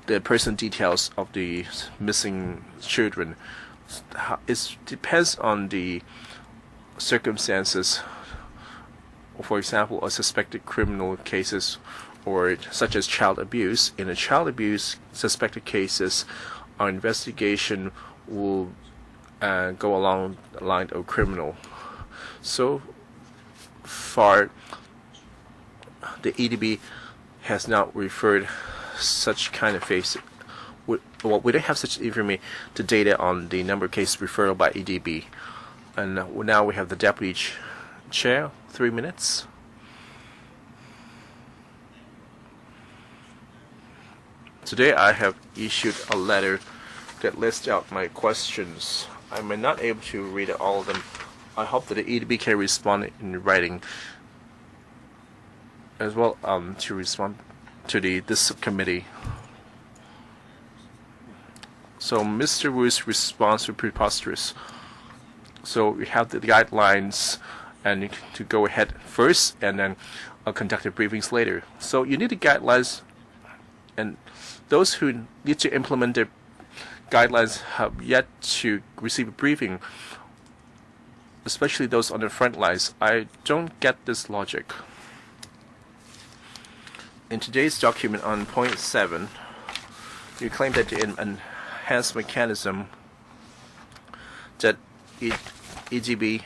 the person details of the missing children. It depends on the circumstances. For example, a suspected criminal cases, or such as child abuse. In a child abuse suspected cases, our investigation will go along the line of criminal. So far, the EDB has not referred such kind of cases. We don't have such information to data on the number of cases referred by EDB. And now we have the Deputy Chair, 3 minutes. Today I have issued a letter that lists out my questions. I may not able to read all of them. I hope that the EDB can respond in writing as well, to respond to this subcommittee. So Mr. Wu's response was preposterous. So we have the guidelines, and to go ahead first, and then conduct the briefings later. So you need the guidelines, and those who need to implement the guidelines have yet to receive a briefing, especially those on the front lines. I don't get this logic. In today's document on point 7, you claim that the enhanced mechanism that EDB,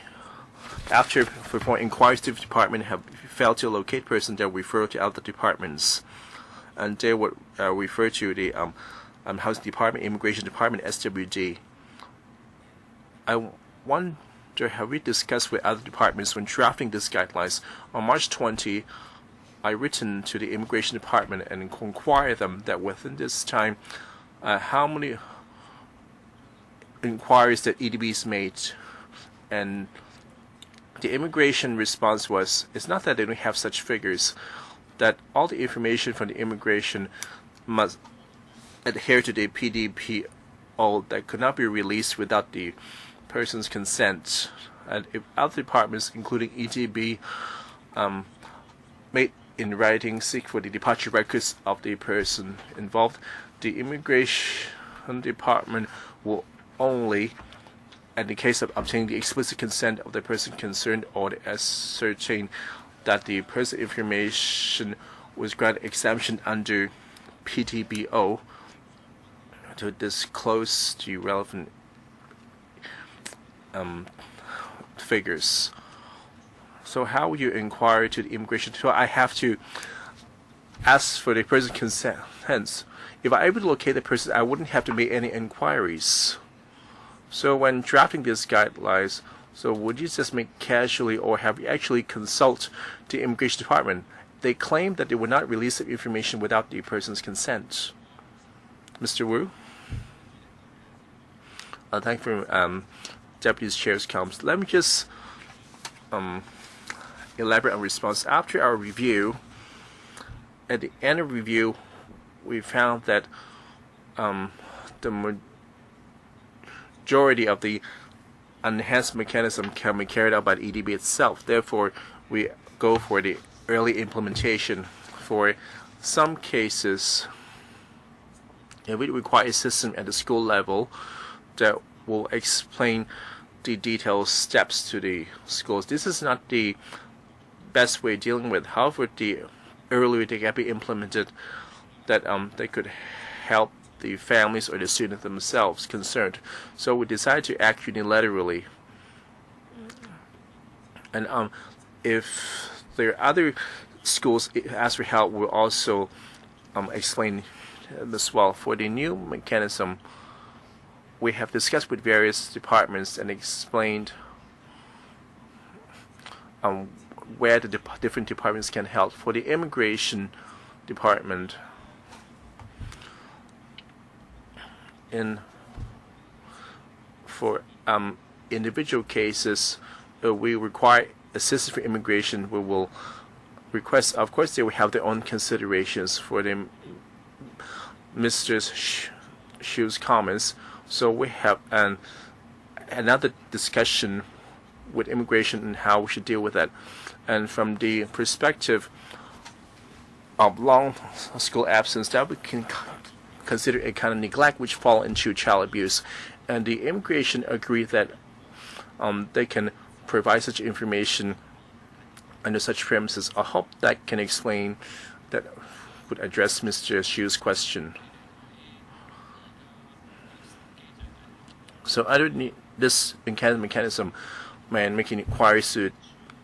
after performing inquiries to the department, have failed to locate persons that refer to other departments, and they would refer to the Housing Department, Immigration Department, SWD. I wonder, have we discussed with other departments when drafting these guidelines? On March 20, I written to the Immigration Department and inquired them that within this time, how many inquiries that EDB's made, and the immigration response was, it's not that they don't have such figures, that all the information from the immigration must adhere to the PDPO that could not be released without the person's consent. And if other departments, including EDB, made in writing seek for the departure records of the person involved, the immigration department will only, in the case of obtaining the explicit consent of the person concerned, or ascertain that the person information was granted exemption under PTBO, to disclose the relevant figures. So how will you inquire to the immigration? So I have to ask for the person's consent. Hence, if I'm able to locate the person, I wouldn't have to make any inquiries. So when drafting these guidelines, so would you just make casually, or have you actually consult the immigration department? They claim that they would not release the information without the person's consent. Mr. Wu. Thank you for Deputy Chair's comments. Let me just elaborate on response. After our review, at the end of review, we found that the majority of the enhanced mechanism can be carried out by the EDB itself. Therefore, we go for the early implementation. For some cases, we require a system at the school level that will explain the detailed steps to the schools. This is not the best way of dealing with. However, the earlier they can be implemented, that they could help the families or the students themselves concerned. So we decided to act unilaterally. And if there are other schools ask for help, we'll also explain as well. For the new mechanism, we have discussed with various departments and explained where the different departments can help. For the immigration department, for individual cases, we require assistance for immigration. We will request, of course, they will have their own considerations for the Mr. Xu's comments. So we have another discussion with immigration and how we should deal with that. And from the perspective of long school absence, that we can consider a kind of neglect which fall into child abuse. And the immigration agreed that they can provide such information under such premises. I hope that can explain, that would address Mr. Xu's question. So under this mechanism, when making inquiries to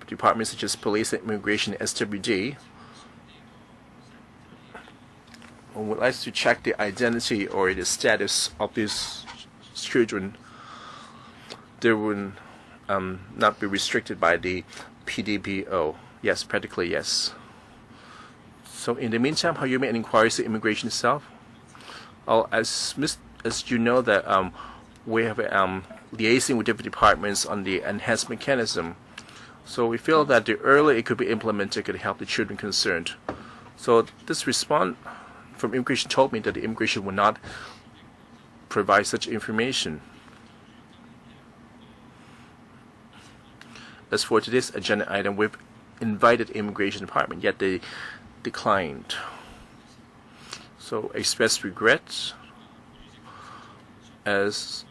departments such as police and immigration, SWD, one would like to check the identity or the status of these children. They would not be restricted by the PDPO. Yes, practically yes. So in the meantime, how you make an inquiry to immigration itself? As you know that we have liaising with different departments on the enhanced mechanism. So we feel that the earlier it could be implemented could help the children concerned. So this response from immigration told me that the immigration would not provide such information. As for today's agenda item, we've invited the immigration department, yet they declined. So express regrets. As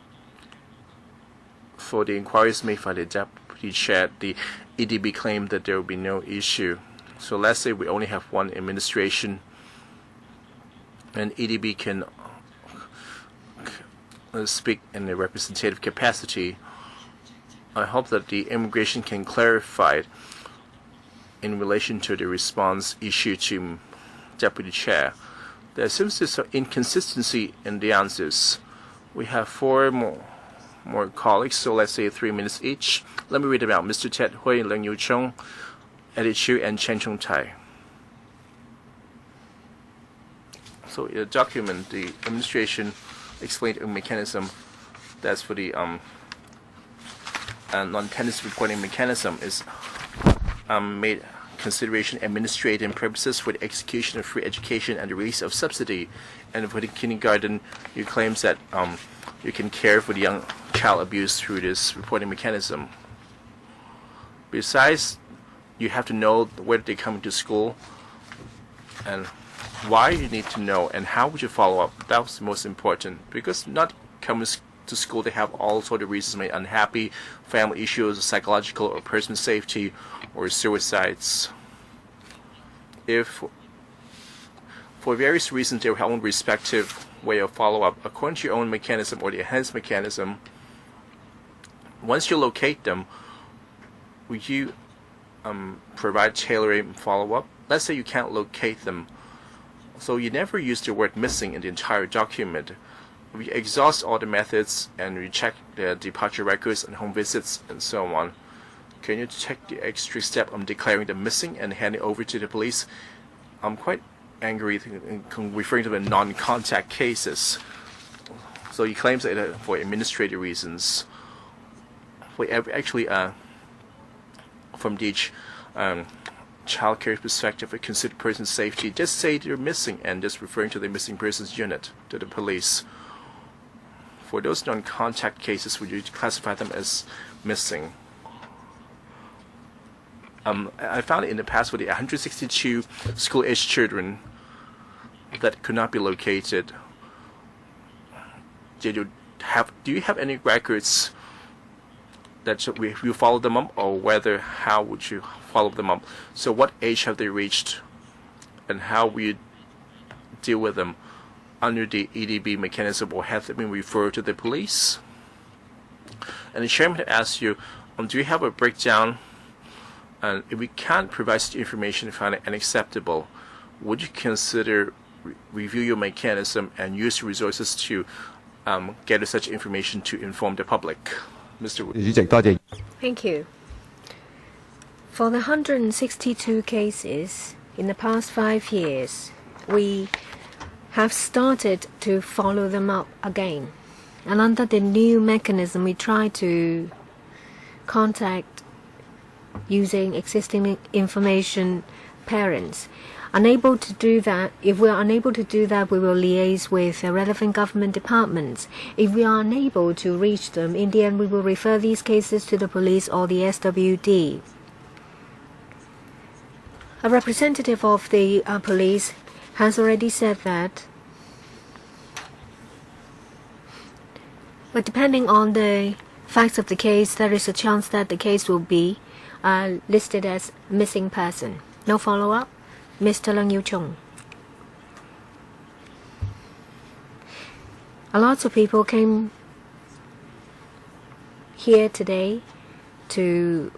for the inquiries made by the deputy chair, the EDB claimed that there will be no issue. So let's say we only have one administration, and EDB can speak in a representative capacity. I hope that the immigration can clarify in relation to the response issued to deputy chair. There seems to be some inconsistency in the answers. We have four more colleagues, so let's say 3 minutes each. Let me read about Mr. Ted Hui, Leung Yu Chung, Eddie Chu, and Chen Chung Tai. So in the document, the administration explained a mechanism that's for the non-attendance reporting mechanism is made consideration administrative purposes for the execution of free education and the release of subsidy. And for the kindergarten, you claims that you can care for the young child abuse through this reporting mechanism. Besides, you have to know where they come to school and why you need to know and how would you follow up. That was the most important, because not coming to school, they have all sorts of reasons, maybe unhappy, family issues, psychological or personal safety, or suicides. If for various reasons they have their own respective way of follow-up, according to your own mechanism or the enhanced mechanism, once you locate them, will you provide tailored follow-up? Let's say you can't locate them, so you never use the word missing in the entire document. We exhaust all the methods and we check the departure records and home visits and so on. Can you take the extra step of declaring them missing and hand it over to the police? Quite angry, referring to the non-contact cases. So he claims that for administrative reasons, actually from the child care perspective, it consider person safety, just say they're missing and just referring to the missing persons unit to the police. For those non-contact cases, would you classify them as missing? I found in the past for the 162 school-aged children that could not be located. Do you have any records that you follow them up, or how would you follow them up? So what age have they reached, and how will you deal with them under the EDB mechanism, or have they been referred to the police? And the chairman asked you, do you have a breakdown? And if we can't provide such information and find it unacceptable, would you consider review your mechanism and use resources to gather such information to inform the public? Mr. Wu. Thank you. For the 162 cases in the past 5 years, we have started to follow them up again. And under the new mechanism, we try to contact using existing information parents. Unable to do that, if we are unable to do that, we will liaise with the relevant government departments. If we are unable to reach them, in the end we will refer these cases to the police or the SWD. A representative of the police has already said that. But depending on the facts of the case, there is a chance that the case will be listed as missing person. No follow-up? Mr. Leung Yu Chung. A lot of people came here today to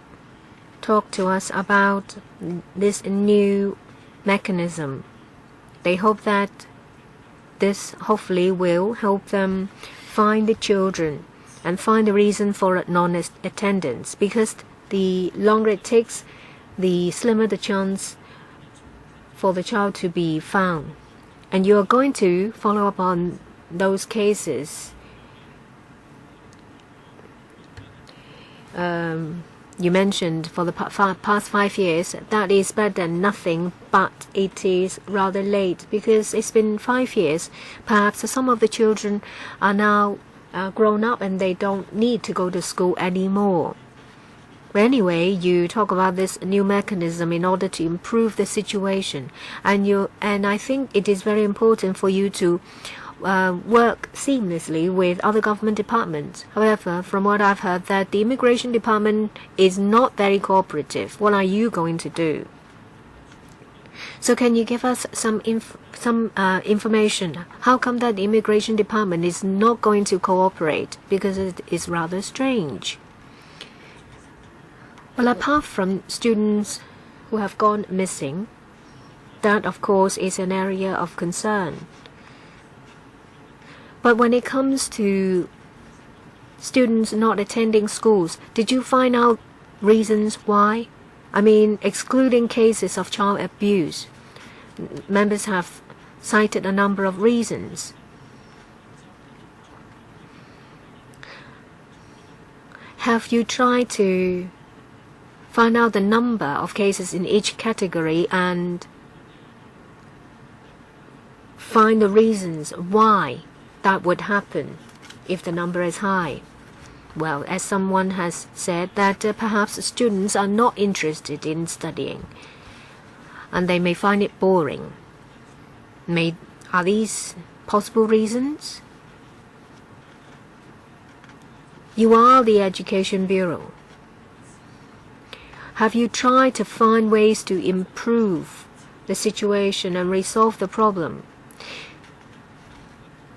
talk to us about this new mechanism. They hope that this hopefully will help them find the children and find the reason for non-attendance, because the longer it takes, the slimmer the chance for the child to be found. And you are going to follow up on those cases. You mentioned for the past 5 years, that is better than nothing, but it is rather late because it's been 5 years. Perhaps some of the children are now grown up and they don't need to go to school anymore. But anyway, you talk about this new mechanism in order to improve the situation, and I think it is very important for you to work seamlessly with other government departments. However, from what I've heard, that the immigration department is not very cooperative. What are you going to do? So can you give us some information? How come that the immigration department is not going to cooperate? Because it is rather strange. Well, apart from students who have gone missing, that of course is an area of concern. But when it comes to students not attending schools, did you find out reasons why? I mean, excluding cases of child abuse, members have cited a number of reasons. Have you tried to find out the number of cases in each category and find the reasons why that would happen if the number is high? Well, as someone has said, that perhaps students are not interested in studying and they may find it boring. Are these possible reasons? You are the Education Bureau. Have you tried to find ways to improve the situation and resolve the problem?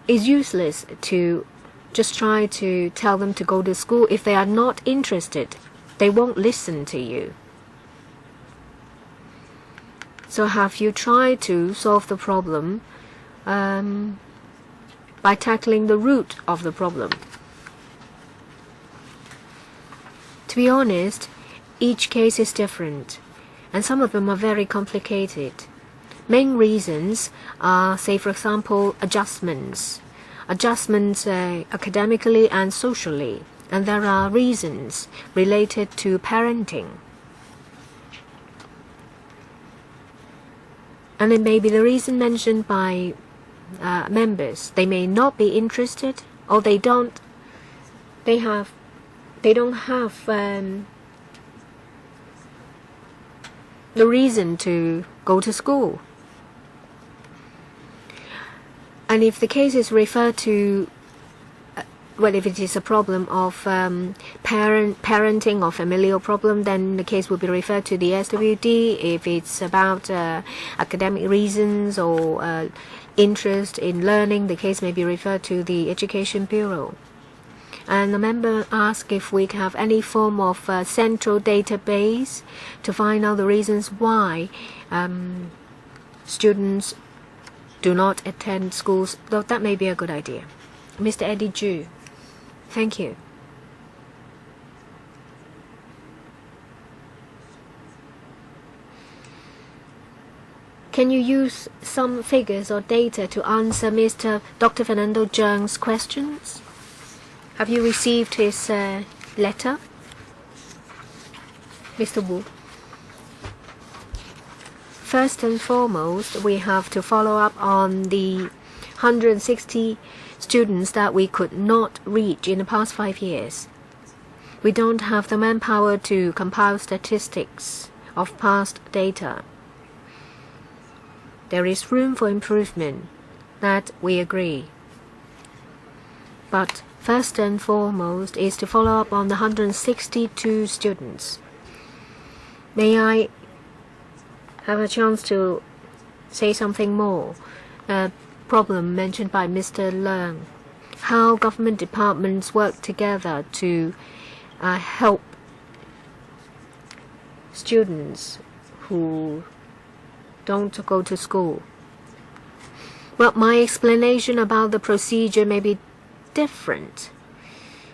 It's useless to just try to tell them to go to school. If they are not interested, they won't listen to you. So have you tried to solve the problem by tackling the root of the problem? To be honest, each case is different, and some of them are very complicated. main reasons are, say for example, adjustments academically and socially, and there are reasons related to parenting. And it may be the reason mentioned by members. They may not be interested, or they don't have the reason to go to school. And if the case is referred to, well, if it is a problem of parenting or familial problem, then the case will be referred to the SWD. If it's about academic reasons or interest in learning, the case may be referred to the Education Bureau. And the member asked if we have any form of central database to find out the reasons why students do not attend schools. Though that may be a good idea. Mr. Eddie Ju, thank you. Can you use some figures or data to answer Dr. Fernando Zheng's questions? Have you received his letter? Mr. Wu. First and foremost, we have to follow up on the 160 students that we could not reach in the past 5 years. We don't have the manpower to compile statistics of past data. There is room for improvement, that we agree. But first and foremost is to follow up on the 162 students. May I have a chance to say something more? A problem mentioned by Mr. Leung. How government departments work together to help students who don't go to school. Well, my explanation about the procedure may be different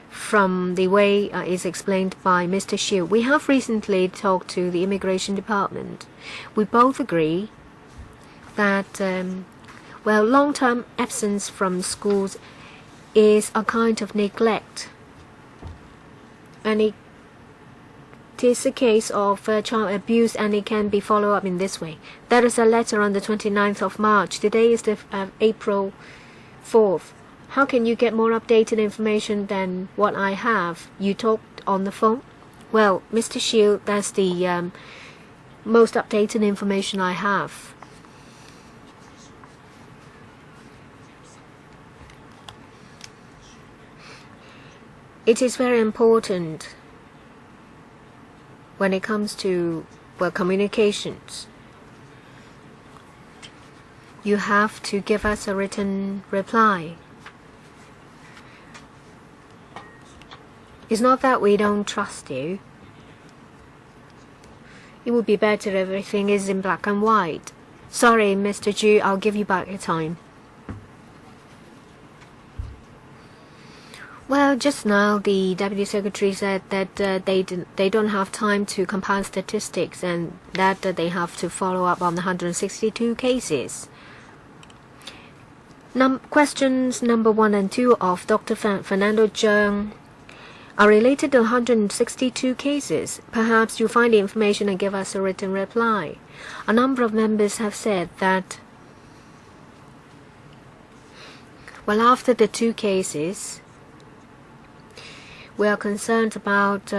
from the way it's explained by Mr. Xiu. We have recently talked to the Immigration Department. We both agree that, long-term absence from schools is a kind of neglect. And it is a case of child abuse, and it can be followed up in this way. There is a letter on the 29th of March. Today is the April 4th. How can you get more updated information than what I have? You talked on the phone? Well, Mr. Xiu, that's the most updated information I have. It is very important when it comes to communications. You have to give us a written reply. It's not that we don't trust you. It would be better if everything is in black and white. Sorry, Mr. Ju, I'll give you back your time. Well, just now the Deputy Secretary said that they don't have time to compile statistics, and that they have to follow up on the 162 cases. Questions number 1 and 2 of Dr. Fernando Zheng are related to 162 cases. Perhaps you find the information and give us a written reply. A number of members have said that, well, after the 2 cases, we are concerned about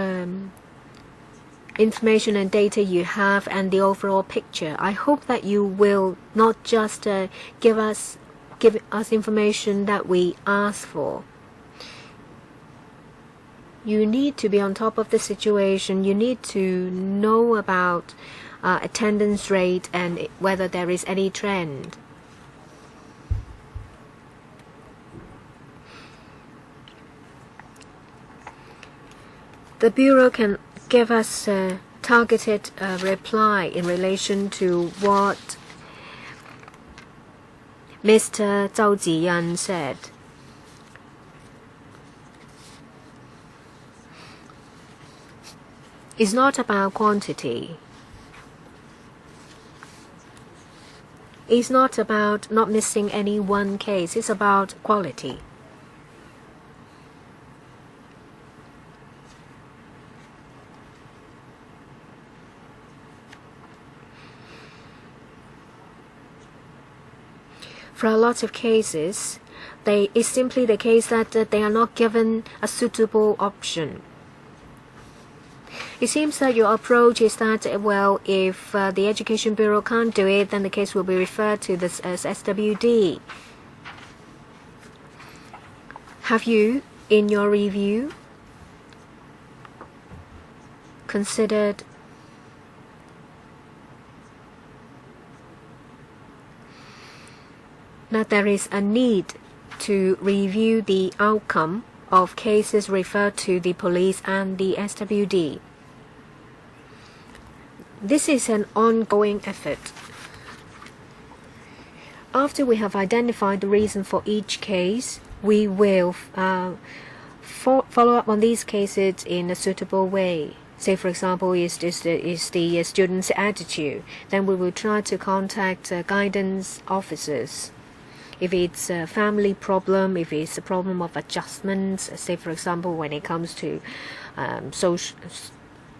information and data you have and the overall picture. I hope that you will not just give us information that we ask for. You need to be on top of the situation. You need to know about attendance rate and whether there is any trend. The Bureau can give us a targeted reply in relation to what Mr. Zhao Ziyan said. It's not about quantity. It's not about not missing any one case. It's about quality. For a lot of cases, it's simply the case that they are not given a suitable option. It seems that your approach is that, well, if the Education Bureau can't do it, then the case will be referred to this as SWD. Have you, in your review, considered that there is a need to review the outcome of cases referred to the police and the SWD? This is an ongoing effort. After we have identified the reason for each case, we will follow up on these cases in a suitable way. Say, for example, is the student's attitude. Then we will try to contact guidance officers. If it's a family problem, if it's a problem of adjustments, say, for example, when it comes to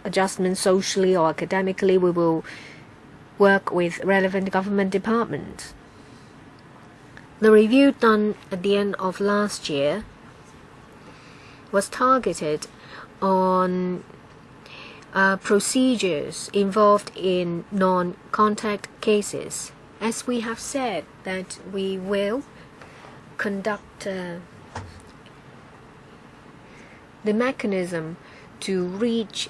adjustments socially or academically, we will work with relevant government departments. The review done at the end of last year was targeted on procedures involved in non-contact cases. As we have said that we will conduct the mechanism to reach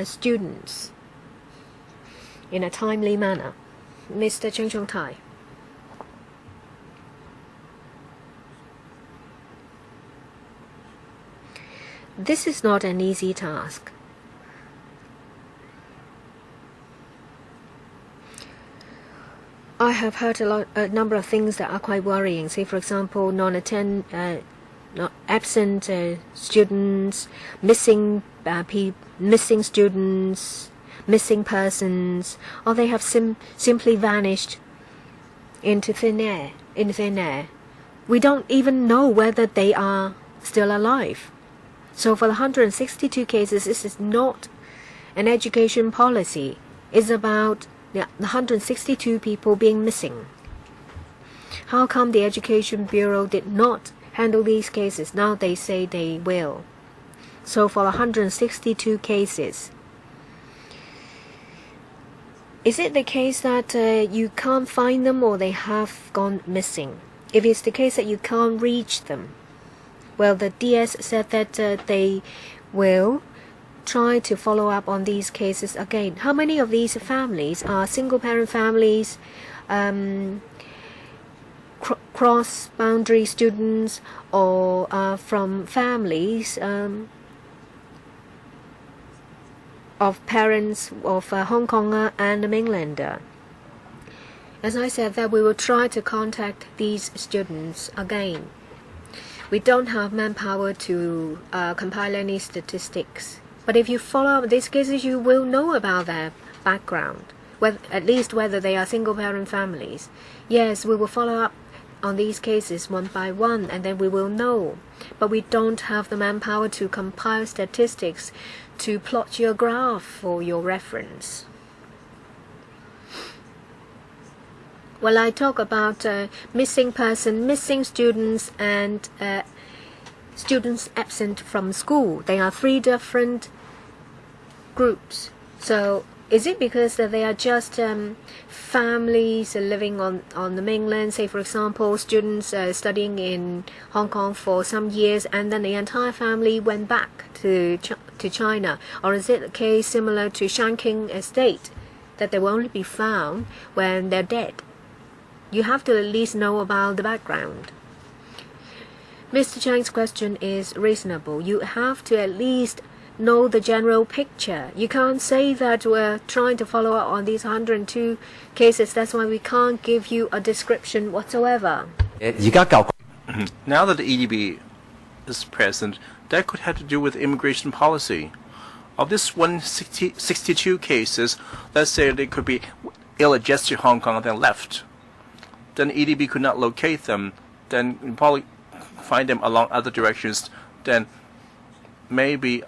students in a timely manner. Mr. Cheng Chung Tai. This is not an easy task. I have heard a number of things that are quite worrying. Say, for example, absent students, missing students, missing persons, or they have simply vanished into thin air. We don't even know whether they are still alive. So for the 162 cases, this is not an education policy. It's about the 162 people being missing. How come the Education Bureau did not handle these cases? Now they say they will. So for 162 cases, is it the case that you can't find them or they have gone missing? If it's the case that you can't reach them, well, the DS said that they will try to follow up on these cases again. How many of these families are single-parent families, cross-boundary students, or from families of parents of Hong Konger and a mainlander? As I said, that we will try to contact these students again. We don't have manpower to compile any statistics. But if you follow up these cases, you will know about their background, at least whether they are single-parent families. Yes, we will follow up on these cases one by one, and then we will know. But we don't have the manpower to compile statistics to plot your graph for your reference. Well, I talk about missing person, missing students, and students absent from school. They are three different groups. So is it because that they are just families living on the mainland? Say, for example, students studying in Hong Kong for some years, and then the entire family went back to China? Or is it a case similar to Shanking Estate, that they will only be found when they're dead? You have to at least know about the background. Mr. Chang's question is reasonable. You have to at least know the general picture. You can't say that we're trying to follow up on these 102 cases. That's why we can't give you a description whatsoever. Now that the EDB is present, that could have to do with immigration policy. Of this 162 cases, let's say they could be ill-adjusted Hong Kong and then left. then EDB could not locate them, then you probably find them along other directions, then maybe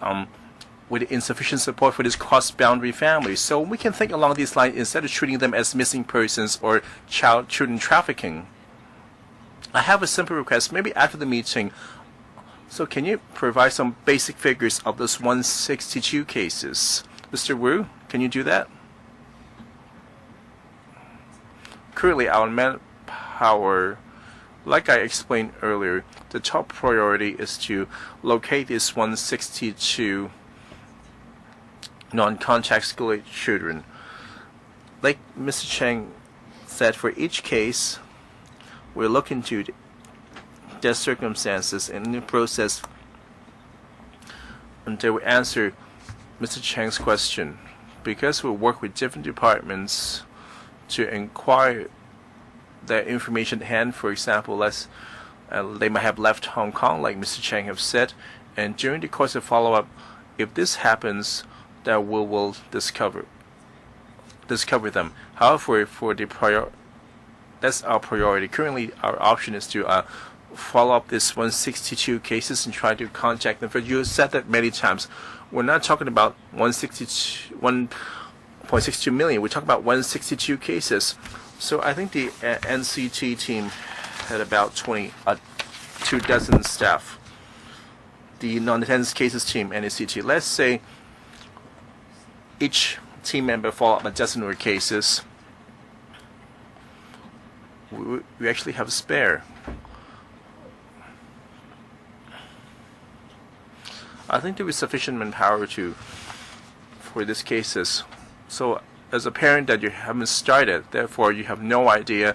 with insufficient support for this cross-boundary family. So we can think along these lines instead of treating them as missing persons or children trafficking. I have a simple request, maybe after the meeting. So can you provide some basic figures of those 162 cases? Mr. Wu, can you do that? Currently, our manpower, like I explained earlier, the top priority is to locate these 162 non-contact school-age children. Like Mr. Cheng said, for each case, we'll look into their circumstances and in the process until we answer Mr. Cheng's question. Because we work with different departments to inquire their information at hand, for example, they might have left Hong Kong, like Mr. Cheng have said, and during the course of follow-up, if this happens, then we will discover them. However, for the that's our priority. Currently, our option is to follow up this 162 cases and try to contact them. But you said that many times. We're not talking about 1.62 million. We're talking about 162 cases. So I think the NCT team had about 2 dozen staff. The non-attendance cases team, NCT, let's say each team member follow up a dozen or cases. We actually have a spare. I think there is sufficient manpower for these cases. So as a parent that you haven't started, therefore you have no idea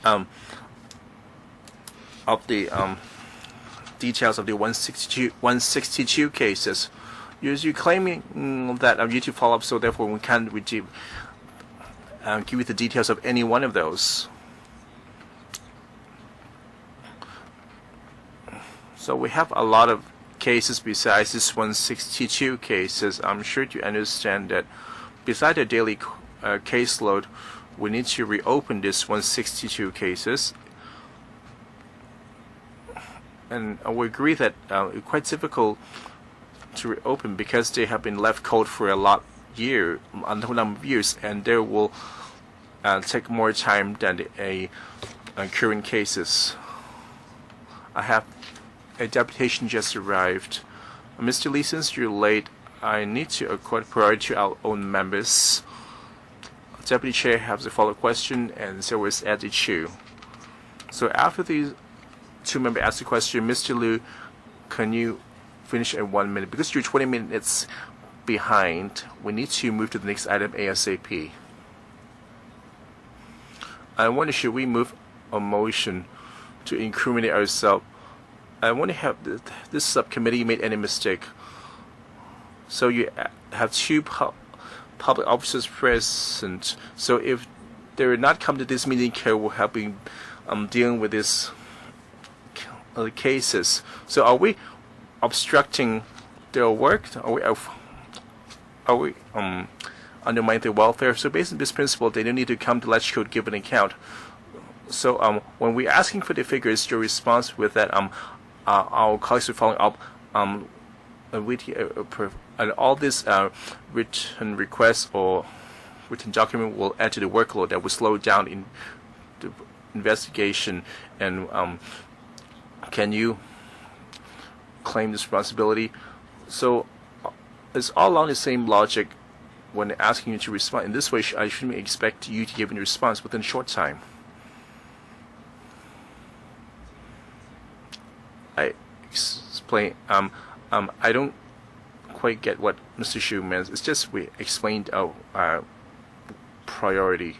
of the details of the 162 cases. You're claiming that you to follow up, so therefore we can't give you the details of any one of those. So we have a lot of cases besides this 162 cases. I'm sure you understand that besides the daily caseload, we need to reopen this 162 cases. And we agree that it's quite difficult to reopen because they have been left cold for a number of years, and they will take more time than the current cases. I have a deputation just arrived. Mr. Lee, since you're late, I need to accord priority to our own members. Deputy Chair has a follow-up question, and so is Eddie Chu. So after these two members ask the question, Mr. Liu, can you finish in 1 minute? Because you're 20 minutes behind, we need to move to the next item ASAP. I wonder, should we move a motion to incriminate ourselves? I wonder, have this subcommittee made any mistake? So you have two public officers present. So if they did not come to this meeting, we'll have been dealing with these cases. So are we obstructing their work? Are we undermining their welfare? So based on this principle, they don't need to come to Ledge Code give an account. So when we're asking for the figures, your response with that, our colleagues are following up, and all this written requests or written document will add to the workload that will slow down in the investigation. And can you claim this responsibility? So it's all along the same logic when asking you to respond. In this way, I shouldn't expect you to give a response within a short time. I explain. I don't quite get what Mr. Xu meant. It's just we explained our priority.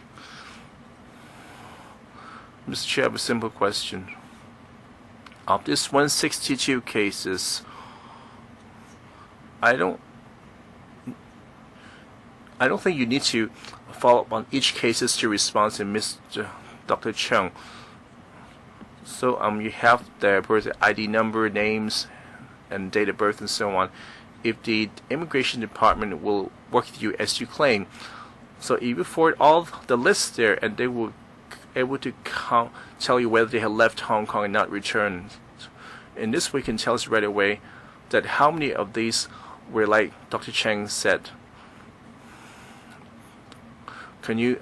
Mr. Chair, I have a simple question. Of this 162 cases, I don't think you need to follow up on each cases to respond to Mr. Dr. Chung. So you have the birth ID number, names, and date of birth, and so on. If the immigration department will work with you as you claim, so if you forward all the lists there, and they will able to tell you whether they have left Hong Kong and not returned. And this way can tell us right away that how many of these were like Dr. Cheng said. Can you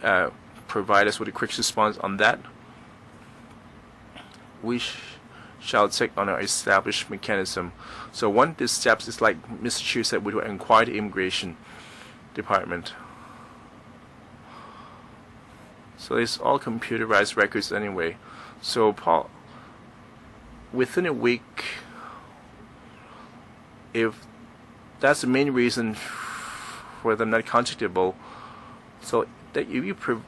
provide us with a quick response on that? We shall take on our established mechanism. So one of these steps is like Mr. Chu said, we will inquire the immigration department. So it's all computerized records anyway. So Paul, within a week, if that's the main reason for them not contactable, so that if you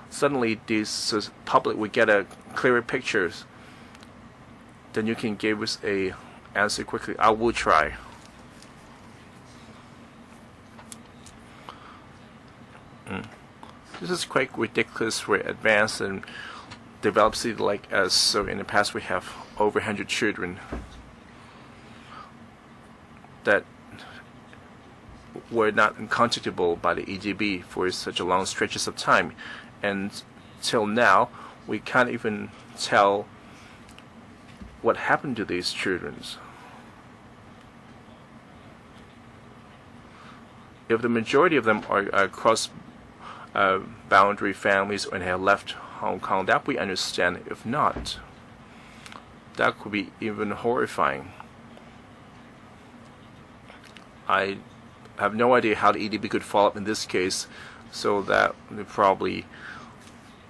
suddenly this public would get a clearer pictures, then you can give us a answer quickly. I will try. This is quite ridiculous for advanced and developed city like us. So in the past we have over 100 children that were not contactable by the EDB for such a long stretches of time, and till now we can't even tell what happened to these children. If the majority of them are cross boundary families and have left Hong Kong, that we understand. If not, that could be even horrifying. I have no idea how the EDB could follow up in this case, so that they probably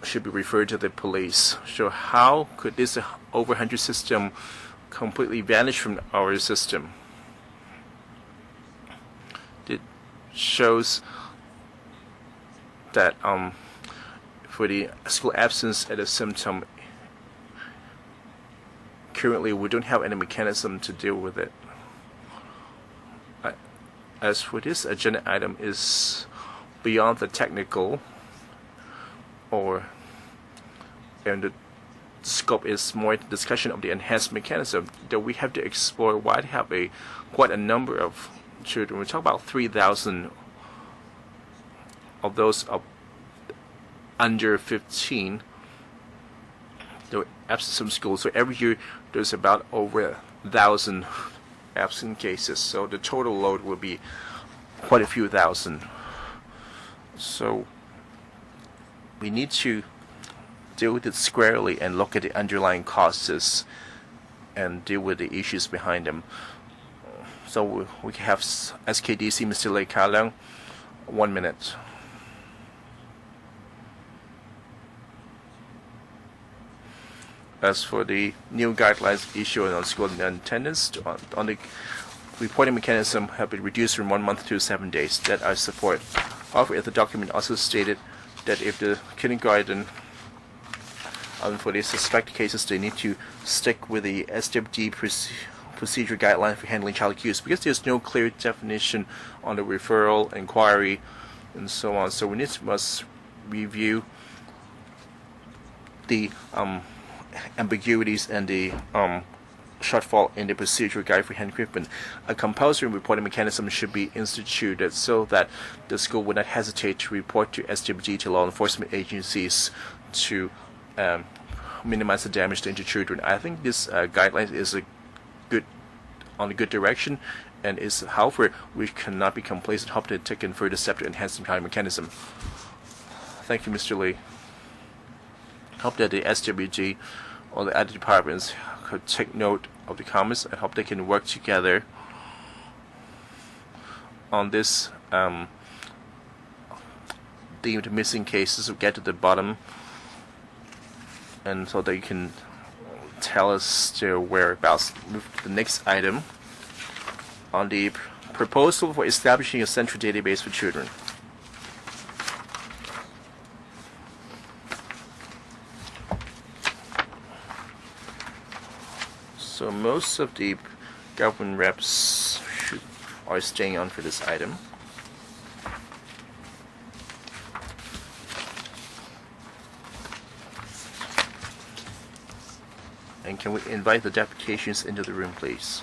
should be referred to the police. So how could this over 100 system completely vanish from our system? It shows that for the school absence as a symptom, currently we don't have any mechanism to deal with it. As for this agenda item is beyond the technical, and the scope is more discussion of the enhanced mechanism, that we have to explore why they have quite a number of children. We talk about 3,000 of those under 15 that were absent from school. So every year there's about over 1,000 absent cases. So the total load will be quite a few thousand. So we need to deal with it squarely and look at the underlying causes and deal with the issues behind them. So we have SKDC, Mr. Lei Ka Leung, 1 minute. As for the new guidelines issued on school attendance, on the reporting mechanism have been reduced from 1 month to 7 days. That I support. However, the document also stated that if the kindergarten, for the suspected cases, they need to stick with the SWD procedure guideline for handling child abuse, because there's no clear definition on the referral, inquiry, and so on. So we must review the ambiguities and the shortfall in the procedure guide for hand equipment. A compulsory reporting mechanism should be instituted so that the school would not hesitate to report to SWG, to law enforcement agencies, to minimize the damage to injured children. I think this guideline is on a good direction, and is, however, we cannot be complacent. Hope to take in further steps to enhance the kind of mechanism. Thank you, Mr. Lee. Hope that the SWG or the other departments could take note of the comments. I hope they can work together on this deemed missing cases, to get to the bottom, and so they can tell us their whereabouts. Move to the next item on the proposal for establishing a central database for children. So most of the government reps are staying on for this item. And can we invite the deputations into the room, please?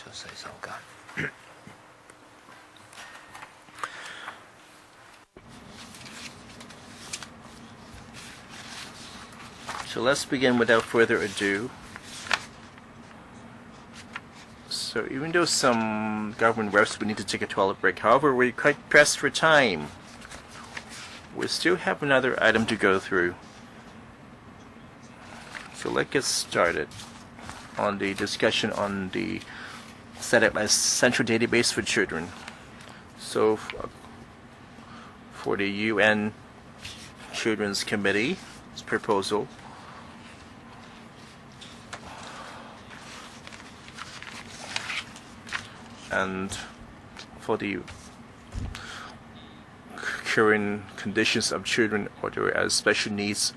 出洗手間。So let's begin without further ado. So even though some government reps we need to take a toilet break, however, we're quite pressed for time. We still have another item to go through. So let's get started on the discussion on the setup as central database for children. So for the UN Children's Committee's proposal, and for the current conditions of children or their special needs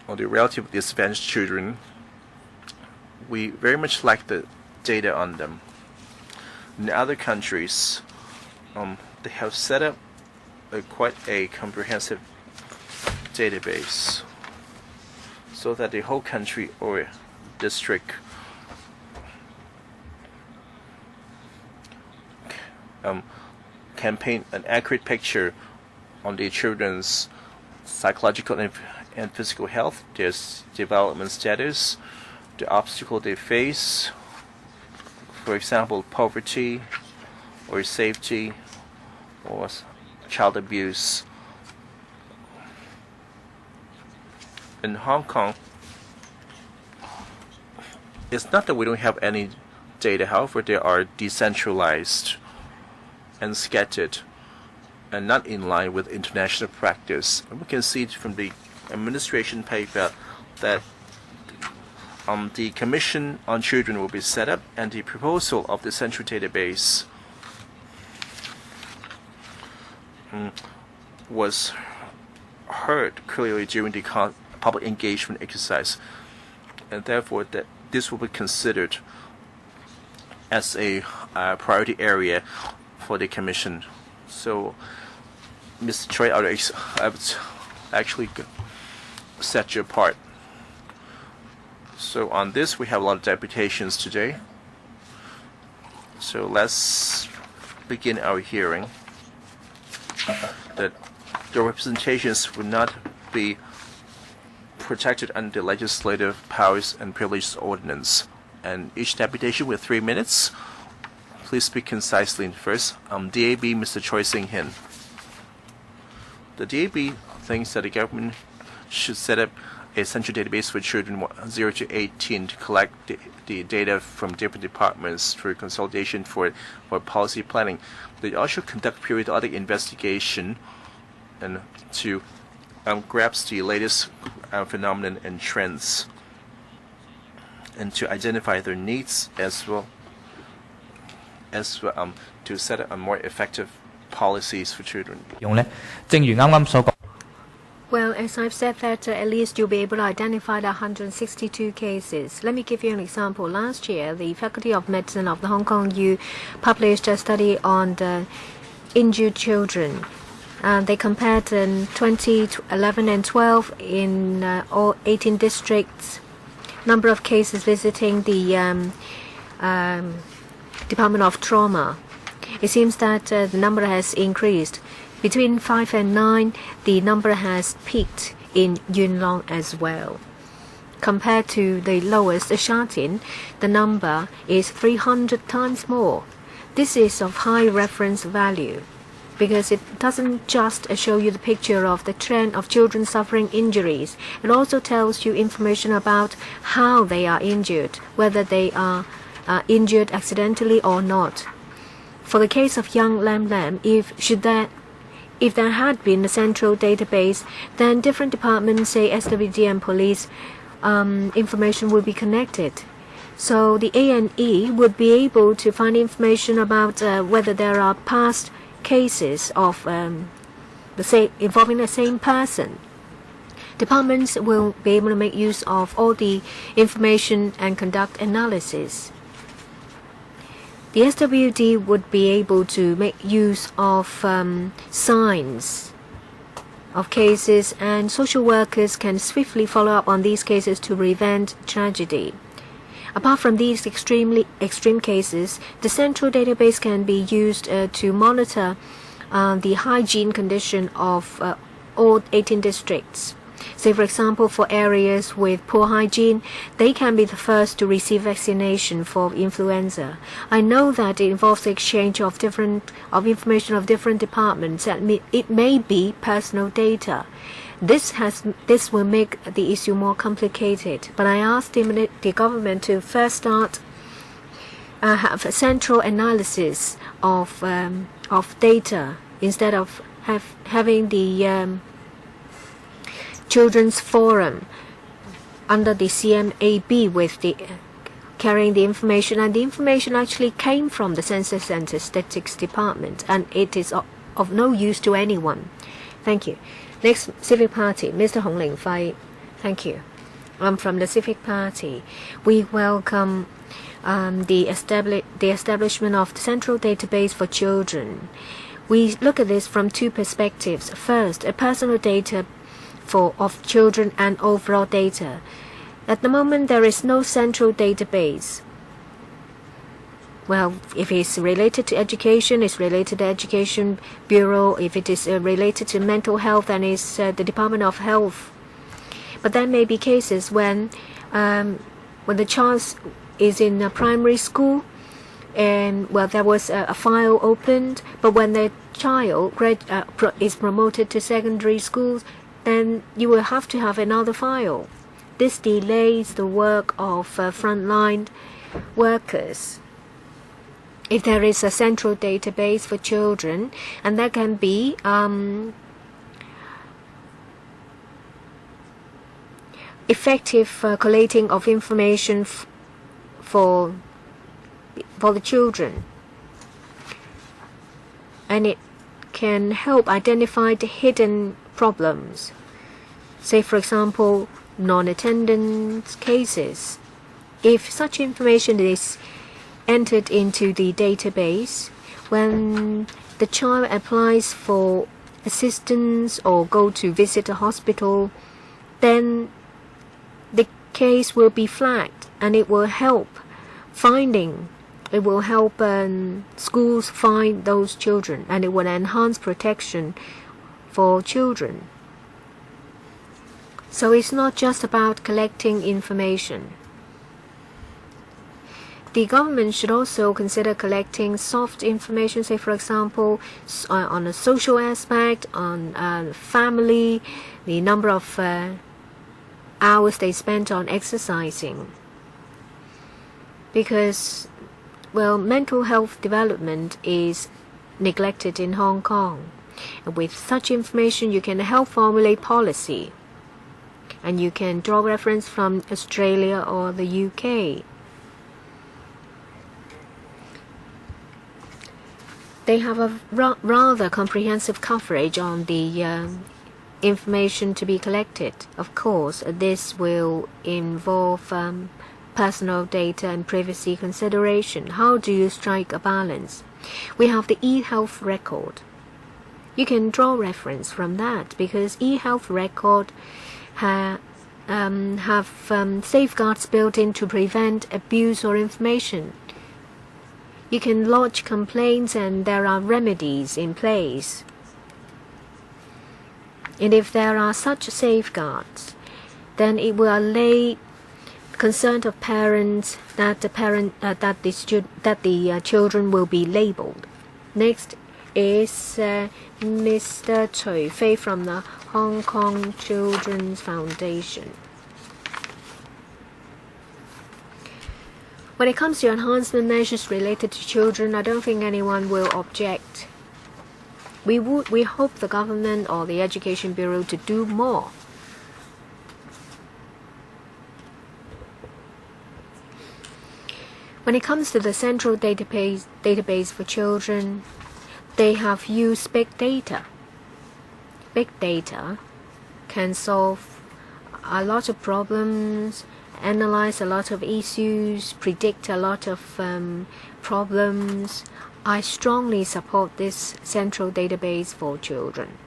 or the relatively disadvantaged children, we very much like the data on them. In other countries, they have set up quite a comprehensive database so that the whole country or district can paint an accurate picture on the children's psychological and physical health, their development status, the obstacle they face, for example, poverty or safety or child abuse. In Hong Kong, it's not that we don't have any data, however, they are decentralized and scattered and not in line with international practice. And we can see from the administration paper that the Commission on Children will be set up, and the proposal of the central database was heard clearly during the public engagement exercise, and therefore that this will be considered as a priority area for the Commission. So, Mr. Choi, I would actually set your part. So on this, we have a lot of deputations today. So let's begin our hearing. That the representations will not be protected under the Legislative Powers and Privileges Ordinance. And each deputation with 3 minutes. Please speak concisely. First, DAB, Mr. Choi Sing-hin. The DAB thinks that the government should set up a central database for children 0 to 18 to collect the data from different departments for consultation for policy planning. They also conduct periodic investigation and to grasp the latest phenomenon and trends, and to identify their needs as well as to set up more effective policies for children. 用呢，正如啱啱所講。 Well, as I've said that at least you'll be able to identify the 162 cases. Let me give you an example. Last year, the Faculty of Medicine of the Hong Kong U published a study on the injured children. They compared 2011 and 12 in all 18 districts, number of cases visiting the Department of Trauma. It seems that the number has increased. Between 5 and 9, the number has peaked in Yuen Long as well. Compared to the lowest, Sha Tin, the number is 300 times more. This is of high reference value because it doesn't just show you the picture of the trend of children suffering injuries. It also tells you information about how they are injured, whether they are injured accidentally or not. For the case of young Lam Lam, if there had been a central database, then different departments, say SWD and police, information would be connected. So the A&E would be able to find information about whether there are past cases of involving the same person. Departments will be able to make use of all the information and conduct analysis. The SWD would be able to make use of signs of cases, and social workers can swiftly follow up on these cases to prevent tragedy. Apart from these extreme cases, the central database can be used to monitor the hygiene condition of all 18 districts. Say, for example, for areas with poor hygiene, they can be the first to receive vaccination for influenza. I know that it involves the exchange of information of different departments, and it may be personal data. This will make the issue more complicated. But I asked the government to first start have a central analysis of data instead of having the Children's Forum under the CMAB with the carrying the information, and the information actually came from the Census and Statistics Department, and it is of no use to anyone. Thank you. Next, Civic Party, Mr. Hong Ling Fai. Thank you. I'm from the Civic Party. We welcome the establishment of the Central Database for Children. We look at this from two perspectives. First, a personal data of children and overall data. At the moment, there is no central database. Well, if it's related to education, it's related to the Education Bureau. If it is related to mental health, then it's the Department of Health. But there may be cases when the child is in a primary school, and there was a file opened, but when the child is promoted to secondary schools, then you will have to have another file. This delays the work of frontline workers. If there is a central database for children, and that can be effective collating of information for the children, and it can help identify the hidden problems. Say, for example, non-attendance cases. If such information is entered into the database, when the child applies for assistance or go to visit a hospital, then the case will be flagged, and it will help schools find those children, and it will enhance protection for children. So it's not just about collecting information. The government should also consider collecting soft information, say, for example, on a social aspect, on family, the number of hours they spent on exercising. Because, mental health development is neglected in Hong Kong. And with such information, you can help formulate policy. And you can draw reference from Australia or the UK. They have a rather comprehensive coverage on the information to be collected. Of course, this will involve personal data and privacy consideration. How do you strike a balance? We have the e-health record. You can draw reference from that, because e-health record have safeguards built in to prevent abuse or information. You can lodge complaints, and there are remedies in place. And if there are such safeguards, then it will allay concern of parents that the children will be labeled. Next is Mr. Cui Fei from the Hong Kong Children's Foundation. When it comes to enhancement measures related to children, I don't think anyone will object. We hope the government or the Education Bureau to do more. When it comes to the central database for children, they have used big data. Big data can solve a lot of problems, analyze a lot of issues, predict a lot of problems. I strongly support this central database for children.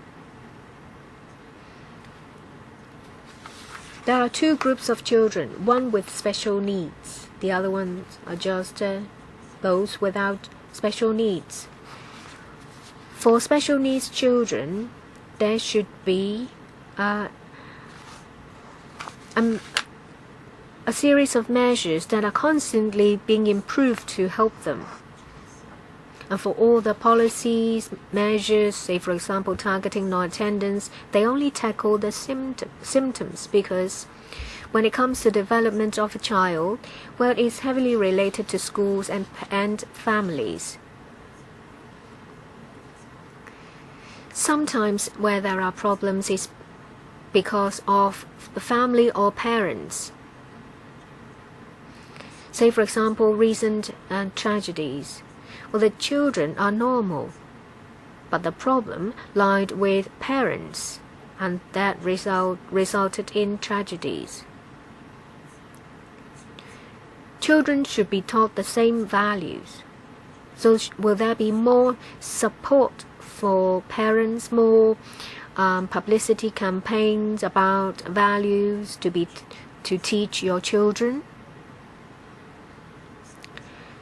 There are two groups of children, one with special needs, The other ones are just those without special needs. For special needs children, there should be a series of measures that are constantly being improved to help them. And for all the policies, measures, say for example targeting non-attendance, they only tackle the symptoms, because when it comes to development of a child, well, it's heavily related to schools and families. Sometimes where there are problems is because of the family or parents. Say for example recent tragedies. Well, the children are normal, but the problem lied with parents, and that resulted in tragedies. Children should be taught the same values. So will there be more support for parents, more publicity campaigns about values to teach your children?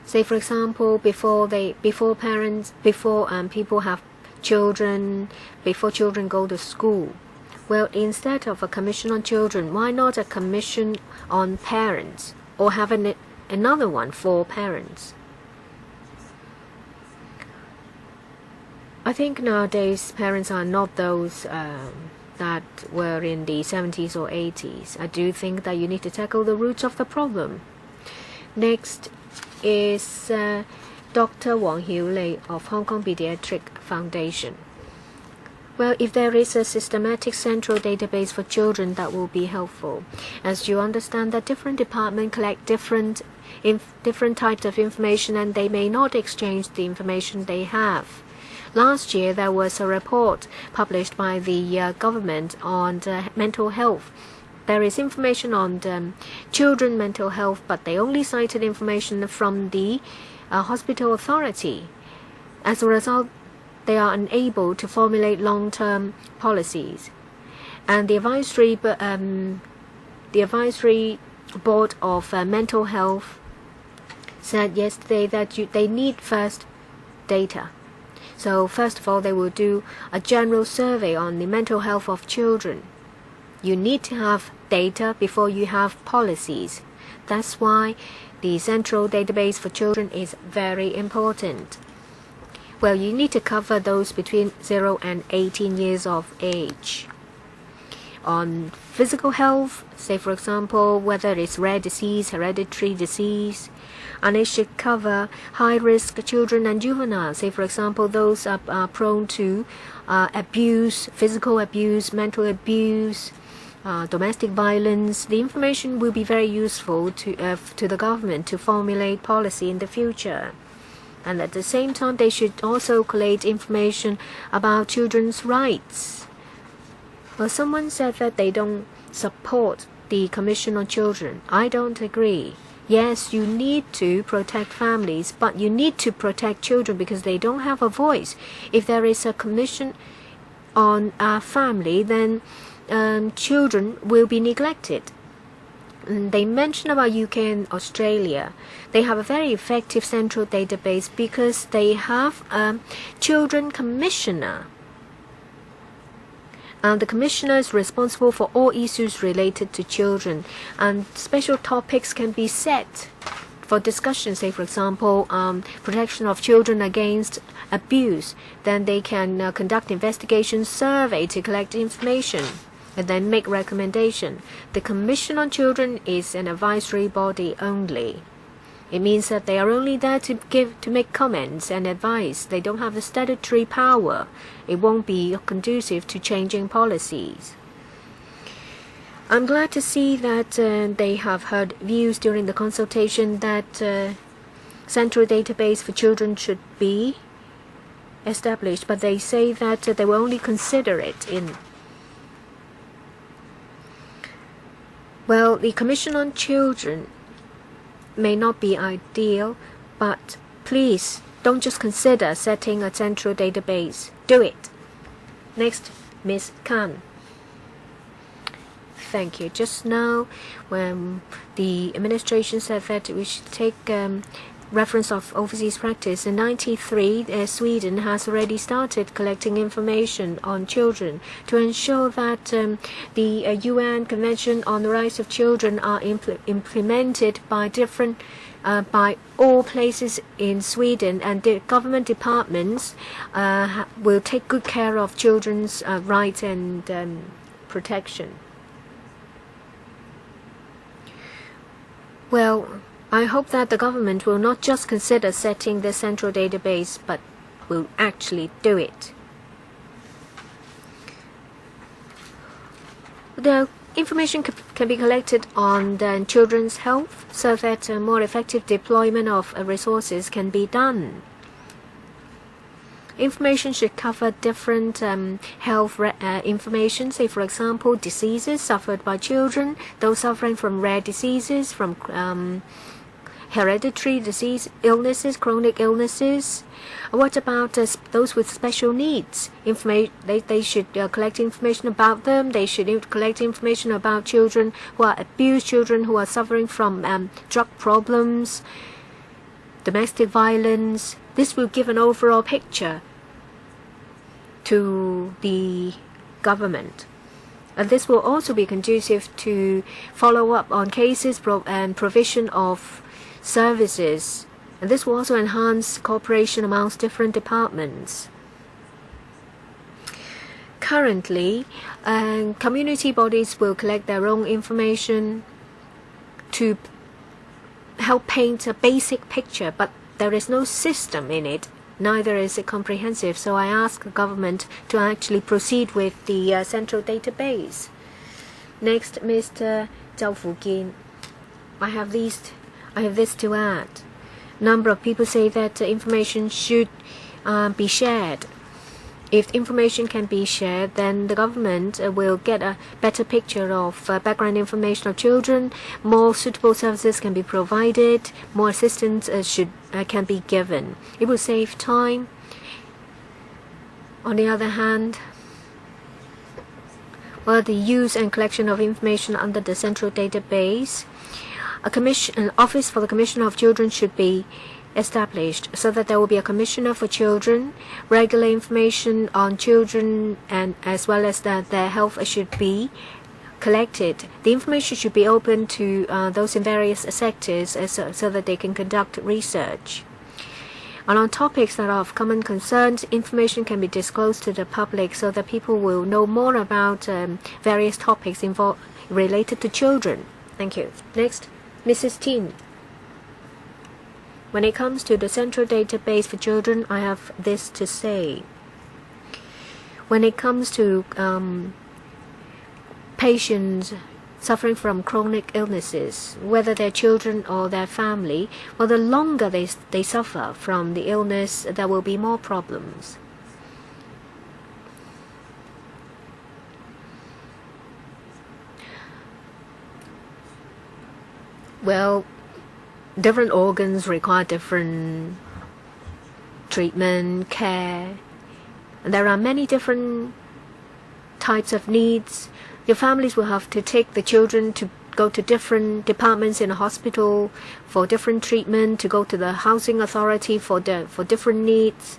Say for example, before people have children, before children go to school. Well, instead of a commission on children, why not a commission on parents, or have another one for parents? I think nowadays parents are not those that were in the 70s or 80s. I do think that you need to tackle the roots of the problem. Next is Dr. Wang Hiu-lei of Hong Kong Pediatric Foundation. Well, if there is a systematic central database for children, that will be helpful. As you understand that different departments collect different types of information, and they may not exchange the information they have. Last year, there was a report published by the government on mental health. There is information on children mental health, but they only cited information from the hospital authority. As a result, they are unable to formulate long-term policies. And the advisory board of mental health said yesterday that they need first data. So first of all, they will do a general survey on the mental health of children. You need to have data before you have policies. That's why the central database for children is very important. Well, you need to cover those between 0 and 18 years of age. On physical health, say for example, whether it's rare disease, hereditary disease, and it should cover high-risk children and juveniles. Say for example, those are prone to abuse, physical abuse, mental abuse, domestic violence. The information will be very useful to the government to formulate policy in the future. And at the same time, they should also collate information about children's rights. Well, someone said that they don't support the Commission on Children. I don't agree. Yes, you need to protect families, but you need to protect children because they don't have a voice. If there is a commission on a family, then children will be neglected. They mention about UK and Australia. They have a very effective central database because they have a children commissioner. The commissioner is responsible for all issues related to children, and special topics can be set for discussion. Say, for example, protection of children against abuse. Then they can conduct investigation survey to collect information and then make recommendation. The Commission on Children is an advisory body only. It means that they are only there to make comments and advice. They don't have the statutory power. It won't be conducive to changing policies. I'm glad to see that they have heard views during the consultation that central database for children should be established, but they say that they will only consider it in. Well, the Commission on Children may not be ideal, but please don't just consider setting a central database. Do it. Next, Ms. Khan. Thank you. Just now, when the administration said that we should take reference of overseas practice, in 1993, Sweden has already started collecting information on children to ensure that the UN Convention on the Rights of Children are implemented by by all places in Sweden, and the government departments will take good care of children's rights and protection. Well, I hope that the government will not just consider setting the central database, but will actually do it. The information can be collected on the children's health so that a more effective deployment of resources can be done. Information should cover different health information, say for example diseases suffered by children, those suffering from rare diseases, from hereditary disease, illnesses, chronic illnesses. What about those with special needs? They should collect information about them. They should collect information about children who are abused, children who are suffering from drug problems, domestic violence. This will give an overall picture to the government. And this will also be conducive to follow up on cases and provision of services. And this will also enhance cooperation amongst different departments. Currently, community bodies will collect their own information to help paint a basic picture, but there is no system in it. Neither is it comprehensive. So I ask the government to actually proceed with the central database. Next, Mr. Zhao Fuqin. I have this to add. Number of people say that information should be shared. If information can be shared, then the government will get a better picture of background information of children. More suitable services can be provided. More assistance can be given. It will save time. On the other hand, the use and collection of information under the central database, an office for the Commissioner of Children should be established so that there will be a commissioner for children. Regular information on children and as well as their health should be collected. The information should be open to those in various sectors so that they can conduct research. And on topics that are of common concern, information can be disclosed to the public so that people will know more about various topics related to children. Thank you. Next, Mrs. Tin. When it comes to the central database for children, I have this to say. When it comes to patients suffering from chronic illnesses, whether they're children or their family, the longer they suffer from the illness, there will be more problems. Well, different organs require different treatment, care, and there are many different types of needs. Your families will have to take the children to go to different departments in a hospital for different treatment, to go to the housing authority for different needs.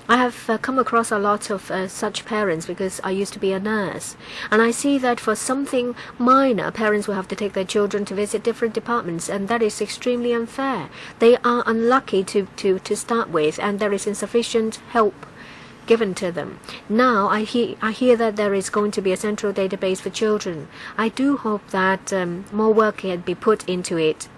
I have come across a lot of such parents because I used to be a nurse, and I see that for something minor, parents will have to take their children to visit different departments, and that is extremely unfair. They are unlucky to start with, and there is insufficient help given to them. Now I hear that there is going to be a central database for children. I do hope that more work can be put into it.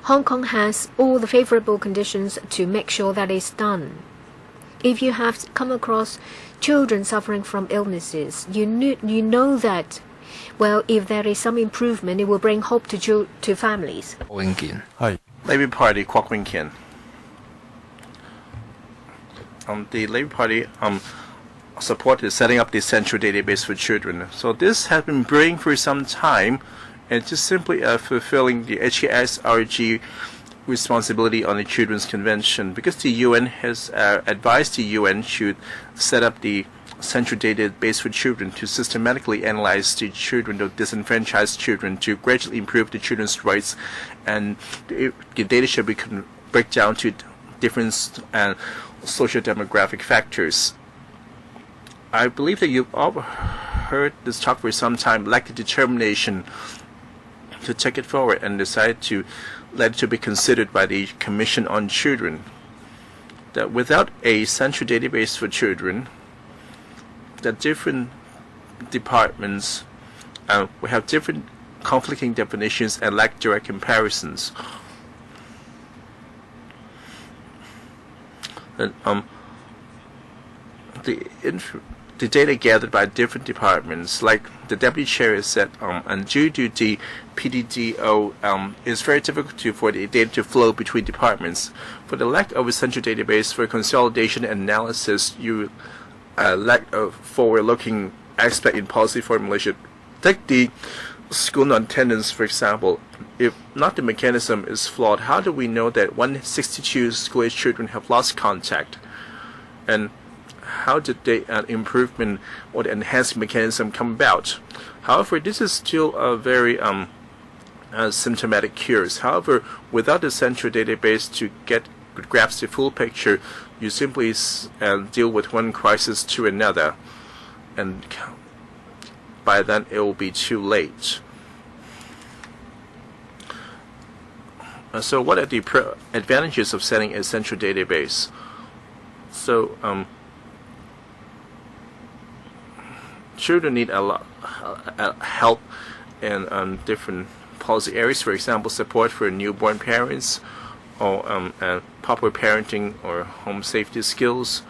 Hong Kong has all the favorable conditions to make sure that is done. If you have come across children suffering from illnesses, you know that, if there is some improvement, it will bring hope to families. Labour Party, Kwok Wing Kien. The Labour Party supported setting up the central database for children. So this has been brewing for some time, and just simply fulfilling the HKSRG responsibility on the Children's Convention, because the UN has advised the UN should set up the central database for children to systematically analyze the children of disenfranchised children to gradually improve the children's rights, and the data should be break down to different social demographic factors. I believe that you've all heard this talk for some time, lack the determination to take it forward and decide to let it to be considered by the Commission on Children. That without a central database for children, that different departments will have different conflicting definitions and lack direct comparisons. And the data gathered by different departments, like the deputy chair has said, and due to the PDDO, it's very difficult for the data to flow between departments. For the lack of a central database for consolidation and analysis, you lack of forward-looking aspect in policy formulation. Take the school non-attendance, for example. If not the mechanism is flawed, how do we know that 162 school-age children have lost contact? And how did the improvement or the enhanced mechanism come about? However, this is still a very symptomatic cures. However, without the central database to grasp the full picture, you simply deal with one crisis to another, and by then it will be too late. So what are the advantages of setting a central database? So children need a lot help in different policy areas. For example, support for newborn parents, or proper parenting or home safety skills,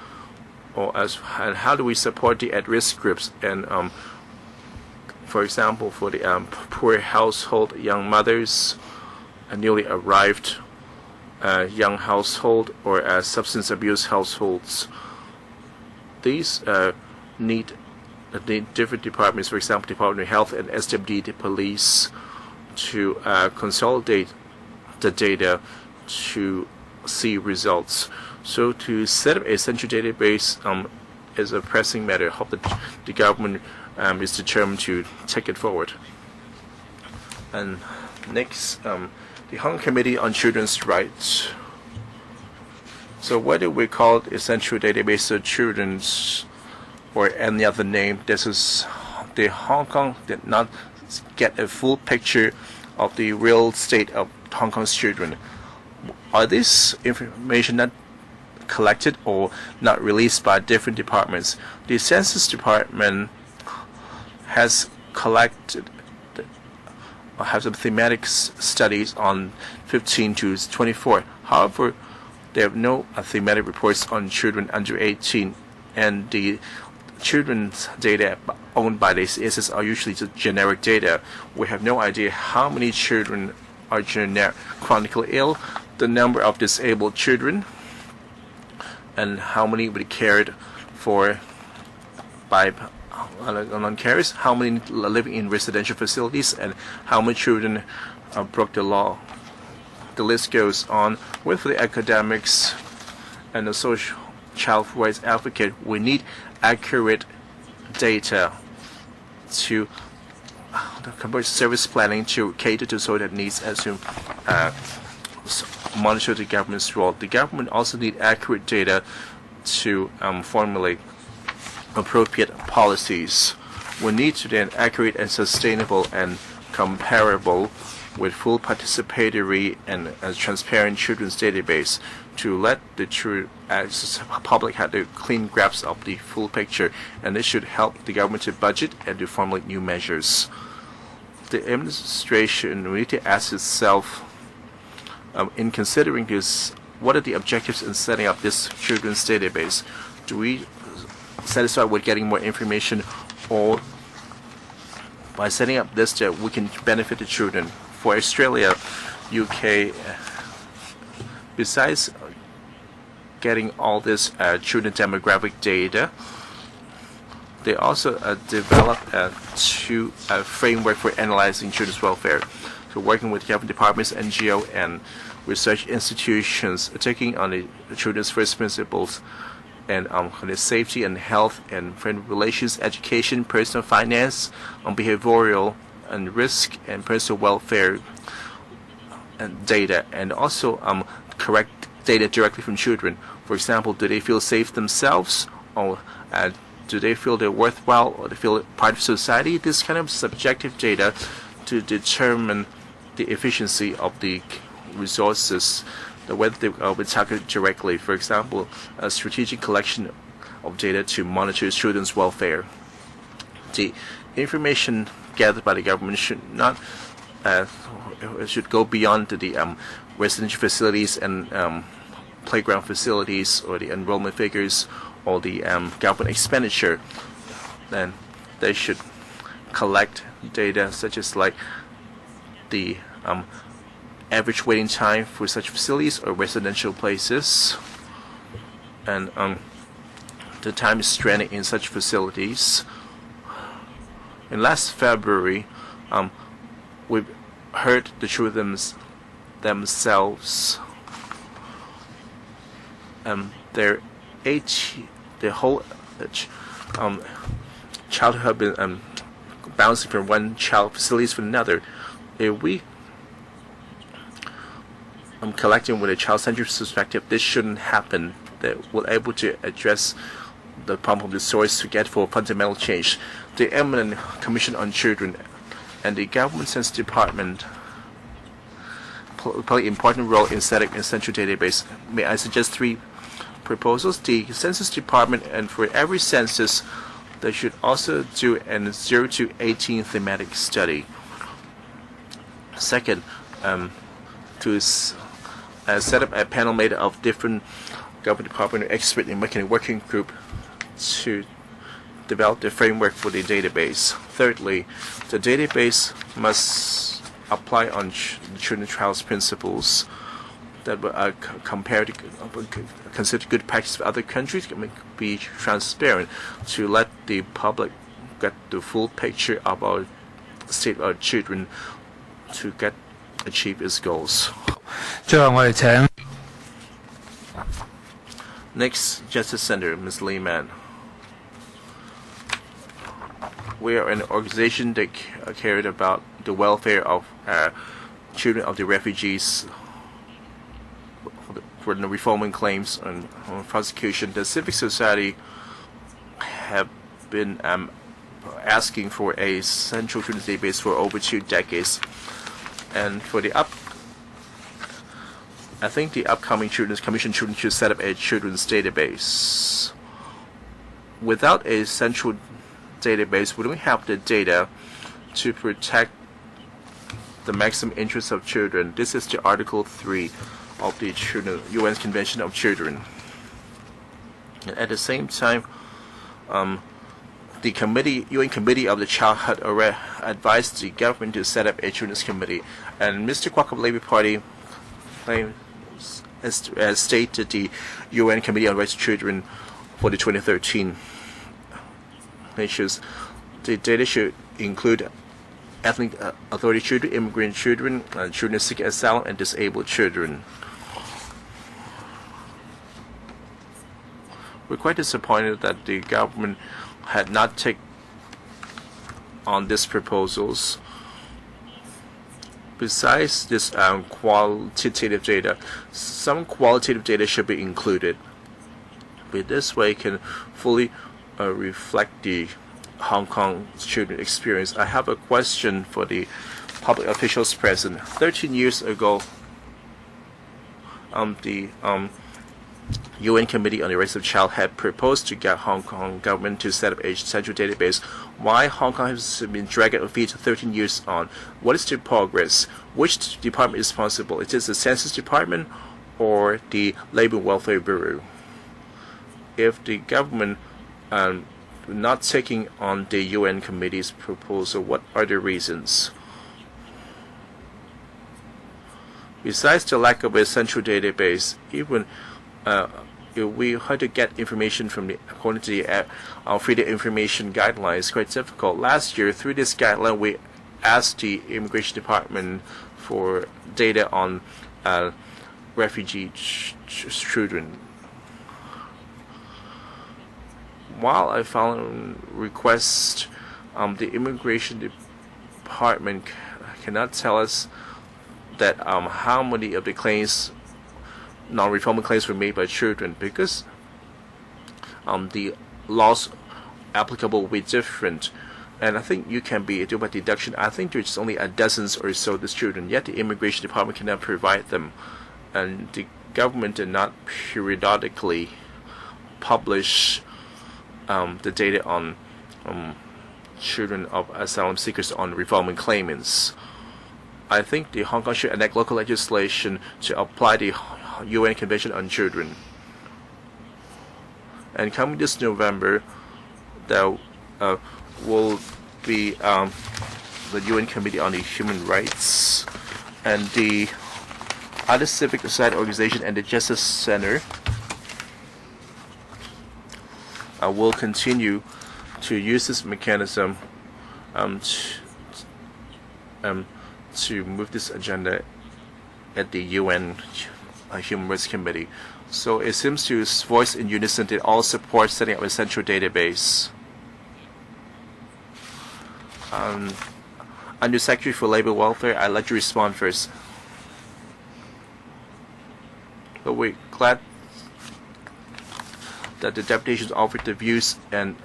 and how do we support the at-risk groups, and for example, for the poor household, young mothers, newly arrived young household, or substance abuse households. These need the different departments, for example, Department of Health and SWD, the police, to consolidate the data to see results. So to set up a central database is a pressing matter. I hope that the government is determined to take it forward. And next, the Hong Kong Committee on Children's Rights. So whether we call it a central database of children's or any other name, this is the Hong Kong did not get a full picture of the real state of Hong Kong's children. Are this information not collected or not released by different departments? The Census Department has collected, have some thematic studies on 15 to 24. However, they have no thematic reports on children under 18, and the children's data owned by the CSS are usually just generic data. We have no idea how many children are chronically ill, the number of disabled children, and how many were cared for by non-carers, how many living in residential facilities, and how many children broke the law. The list goes on. With the academics and the social child rights advocate, we need accurate data to convert service planning to cater to social needs as to monitor the government's role. The government also needs accurate data to formulate appropriate policies. We need to then accurate and sustainable and comparable with full participatory and transparent children's database to let the public have a clean grasp of the full picture, and this should help the government to budget and to formulate new measures. The administration will need to ask itself, in considering this, what are the objectives in setting up this children's database? Do we satisfied with getting more information, or by setting up this that we can benefit the children? For Australia, UK, besides getting all this children demographic data, they also developed a framework for analyzing children's welfare. So working with government departments, NGO, and research institutions, taking on the children's first principles, and the safety and health and friend relations, education, personal finance, behavioral and risk and personal welfare and data, and also correct data directly from children. For example, do they feel safe themselves, or do they feel they're worthwhile, or they feel part of society? This kind of subjective data to determine the efficiency of the resources, whether they will be targeted directly. For example, a strategic collection of data to monitor children's welfare. The information gathered by the government should not should go beyond the residential facilities and playground facilities, or the enrollment figures, or the government expenditure. Then they should collect data such as like the average waiting time for such facilities or residential places, and the time spent in such facilities. In last February, we heard the children themselves. Their whole childhood have been bouncing from one child facilities to another. If we collecting with a child-centered perspective, this shouldn't happen. That we're able to address the problem of the source to get for fundamental change. The Eminent Commission on Children and the Government Census Department play an important role in setting a central database. May I suggest 3 proposals? The Census Department, and for every census, they should also do a 0 to 18 thematic study. Second, to set up a panel made of different government department experts in making a working group to develop the framework for the database. Thirdly, the database must apply on children's trials principles that were compared, considered good practice of other countries, can be transparent to let the public get the full picture of our state of our children to achieve its goals. 最後我哋請 Next, Justice Center, Ms. Lehman. We are an organization that cared about the welfare of children of the refugees for the reforming claims on prosecution. The civic society have been asking for a central children's database for over 2 decades, and for the I think the upcoming Children's Commission should set up a children's database. Without a central database, we don't have the data to protect the maximum interests of children. This is the Article 3 of the UN Convention of Children. And at the same time, the UN Committee of the Child had already advised the government to set up a children's committee, and Mr. Kwok of the Labour Party has stated the UN Committee on Rights of Children for the 2013 issues. The data should include ethnic authority children, immigrant children, children seeking asylum, and disabled children. We're quite disappointed that the government had not taken on these proposals. Besides this quantitative data, some qualitative data should be included. But this way can fully reflect the Hong Kong children experience. I have a question for the public officials present. 13 years ago, the UN Committee on the Rights of the Child had proposed to get Hong Kong government to set up a central database. Why Hong Kong has been dragging its feet 13 years on? What is the progress? Which department is responsible? Is it the Census Department or the Labor and Welfare Bureau? If the government not taking on the UN Committee's proposal, what are the reasons? Besides the lack of a central database, even if we had to get information from according to the Freedom of Information guidelines, quite difficult. Last year, through this guideline, we asked the Immigration Department for data on refugee children. while I found request, the immigration department cannot tell us that how many of the claims, non-refoulement claims, were made by children, because the laws applicable will be different. And I think you can be do by deduction. I think there's only a dozens or so of the children, yet the immigration department cannot provide them, and the government did not periodically publish the data on children of asylum seekers on refoulement claimants. I think the Hong Kong should enact local legislation to apply the UN Convention on Children. And coming this November, there will be the UN Committee on the Human Rights and the other civic society organization and the Justice Center will continue to use this mechanism to move this agenda at the UN Human Rights Committee. So it seems to voice in unison that all support setting up a central database. Under Secretary for Labor Welfare, I'd like to respond first. But we're glad that the deputations offered the views, and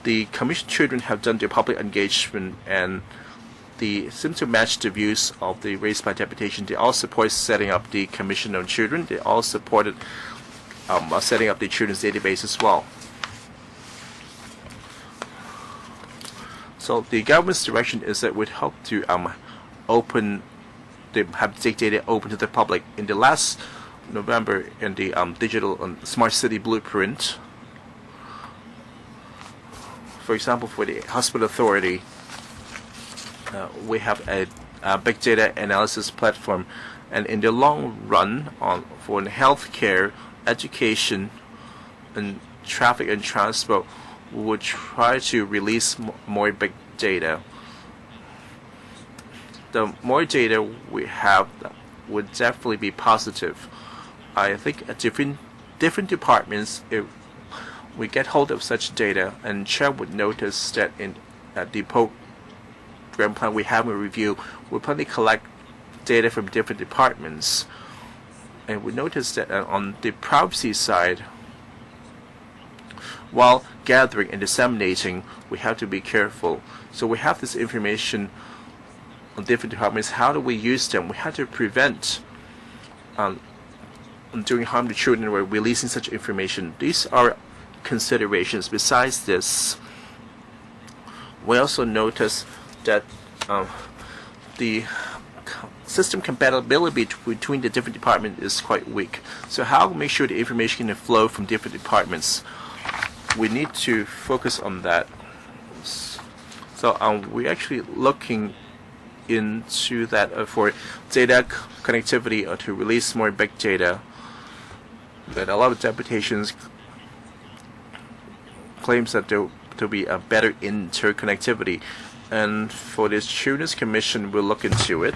the Commission Children have done their public engagement, and they seem to match the views of the raised by deputation. They all support setting up the Commission on Children. They all supported setting up the children's database as well. So the government's direction is that we'd hope to have data open to the public. In the last November, in the digital smart city blueprint, for example, for the hospital authority, we have a big data analysis platform, and in the long run, for healthcare, education, and traffic and transport, we would try to release more big data. The more data we have would definitely be positive. I think at different departments, if we get hold of such data, and Chair would notice that in the program plan we have a review, we probably collect data from different departments, and we notice that on the privacy side, while gathering and disseminating, we have to be careful. So we have this information on different departments. How do we use them? We have to prevent doing harm to children or releasing such information. These are considerations. Besides this, we also notice that the system compatibility between the different departments is quite weak. So how to make sure the information can flow from different departments? We need to focus on that. So we're actually looking into that for data connectivity or to release more big data. But a lot of deputations claims that there will be a better interconnectivity, and for this Children's Commission, we'll look into it.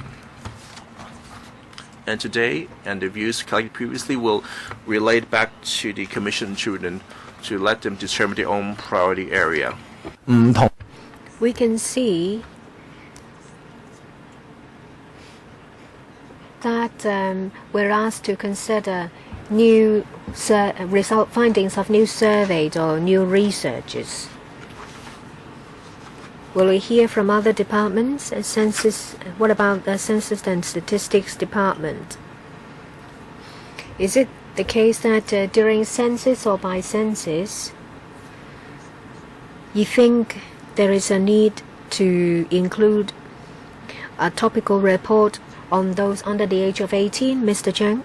And today, and the views collected previously will relate back to the Commission on Children to let them determine their own priority area. We can see that we're asked to consider new findings of new surveys or new researches. Will we hear from other departments? Census. What about the Census and Statistics Department? Is it the case that during census or by census, you think there is a need to include a topical report on those under the age of 18, Mr. Chang?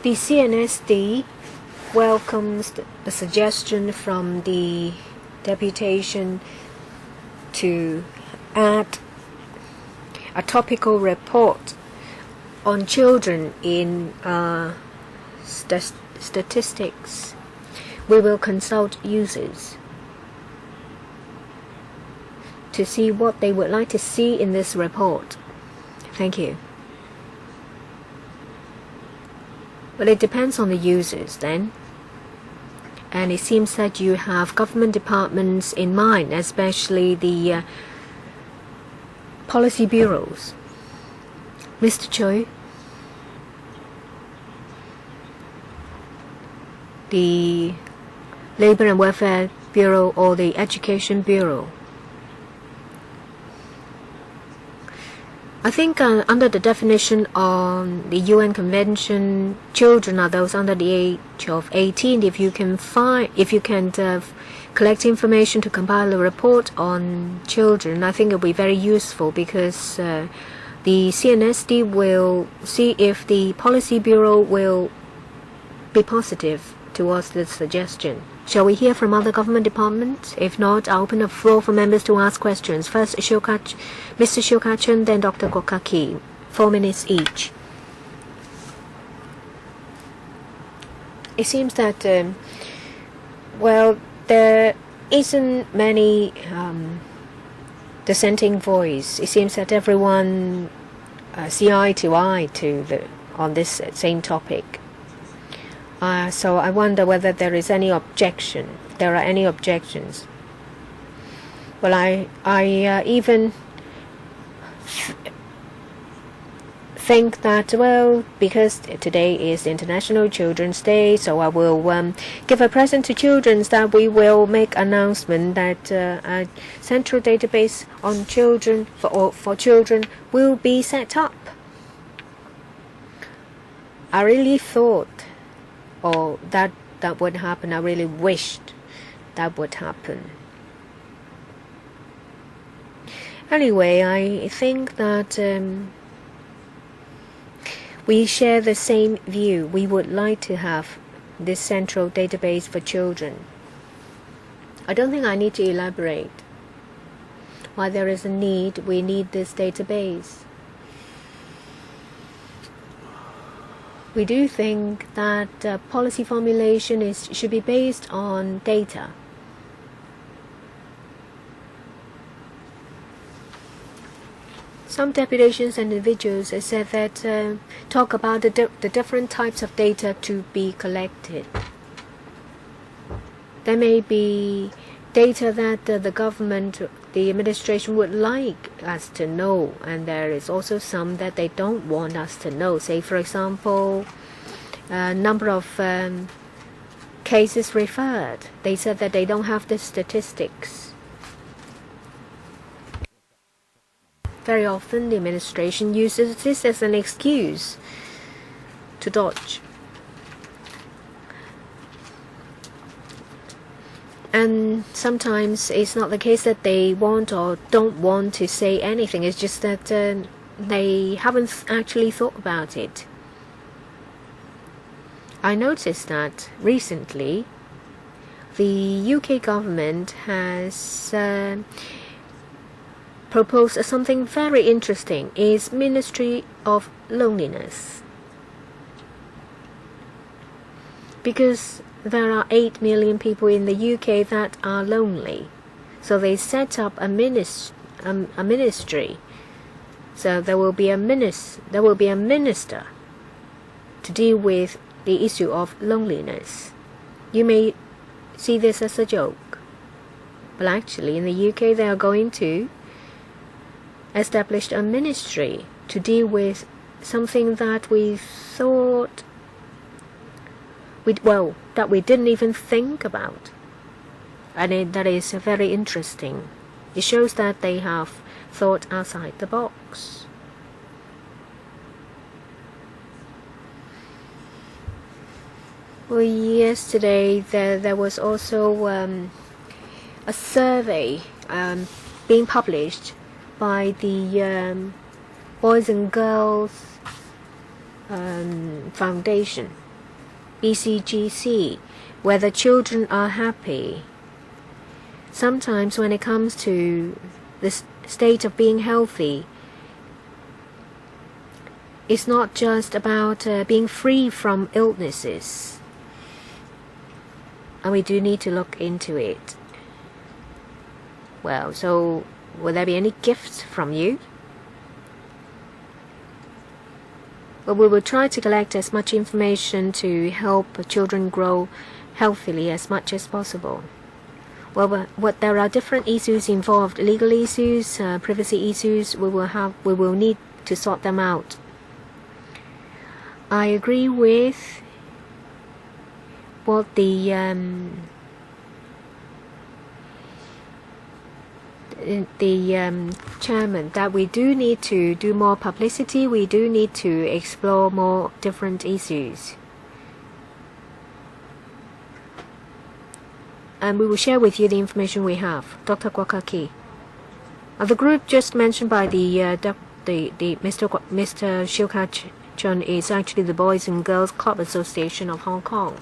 The CNSD welcomes the suggestion from the deputation to add a topical report on children in statistics. We will consult users to see what they would like to see in this report. Thank you. Well, it depends on the users then. And it seems that you have government departments in mind, especially the policy bureaus. Mr. Choi, the Labor and Welfare Bureau or the Education Bureau. I think under the definition on the UN Convention, children are those under the age of 18. If you can collect information to compile a report on children, I think it will be very useful, because the CNSD will see if the Policy Bureau will be positive towards this suggestion. Shall we hear from other government departments? If not, I'll open the floor for members to ask questions. First, Mr. Shokachun, then Dr. Kokaki. 4 minutes each. It seems that, there isn't many dissenting voice. It seems that everyone see eye to eye on this same topic. So I wonder whether there is any objection. There are any objections. Well, I even think that, well, because today is International Children's Day, so I will give a present to children, that we will make announcement that a central database on children for children will be set up. I really thought that would happen. I really wished that would happen. Anyway, I think that we share the same view. We would like to have this central database for children. I don't think I need to elaborate why there is a need. We need this database. We do think that policy formulation should be based on data. Some deputations and individuals have said that talk about the different types of data to be collected. There may be data that the government, the administration would like us to know, and there is also some that they don't want us to know. Say, for example, number of cases referred. They said that they don't have the statistics. Very often the administration uses this as an excuse to dodge. And sometimes it's not the case that they want or don't want to say anything. It's just that they haven't actually thought about it. I noticed that recently the UK government has proposed something very interesting. It's Ministry of Loneliness. Because there are 8 million people in the UK that are lonely. So they set up a ministry. So there will be a minister to deal with the issue of loneliness. You may see this as a joke, but actually in the UK they are going to establish a ministry to deal with something that we thought that we didn't even think about, and that is very interesting. It shows that they have thought outside the box. Well, yesterday there was also a survey being published by the Boys and Girls Foundation, BCGC, whether children are happy. Sometimes when it comes to the state of being healthy, it's not just about being free from illnesses. And we do need to look into it. Well, so will there be any gifts from you? But we will try to collect as much information to help children grow healthily as much as possible. Well, there are different issues involved, legal issues, privacy issues. We will need to sort them out. I agree with what the chairman, that we do need to do more publicity. We do need to explore more different issues. And we will share with you the information we have. Dr. Kwakaki. The group just mentioned by the Mr. Shilka-chun is actually the Boys and Girls Club Association of Hong Kong.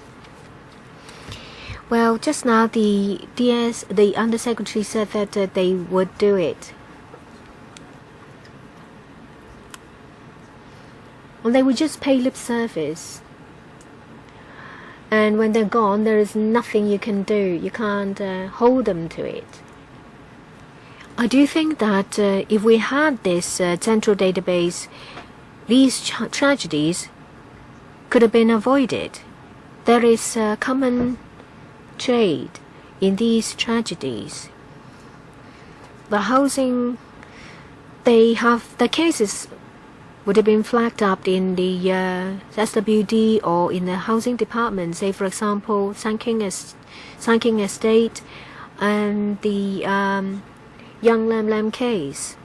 Well, just now the Undersecretary said that they would do it. And they would just pay lip service. And when they're gone, there is nothing you can do. You can't hold them to it. I do think that if we had this central database, these tragedies could have been avoided. There is common trade in these tragedies. The housing, the cases would have been flagged up in the SWD or in the housing department, say for example Sanking Estate and the Young Lam Lam case.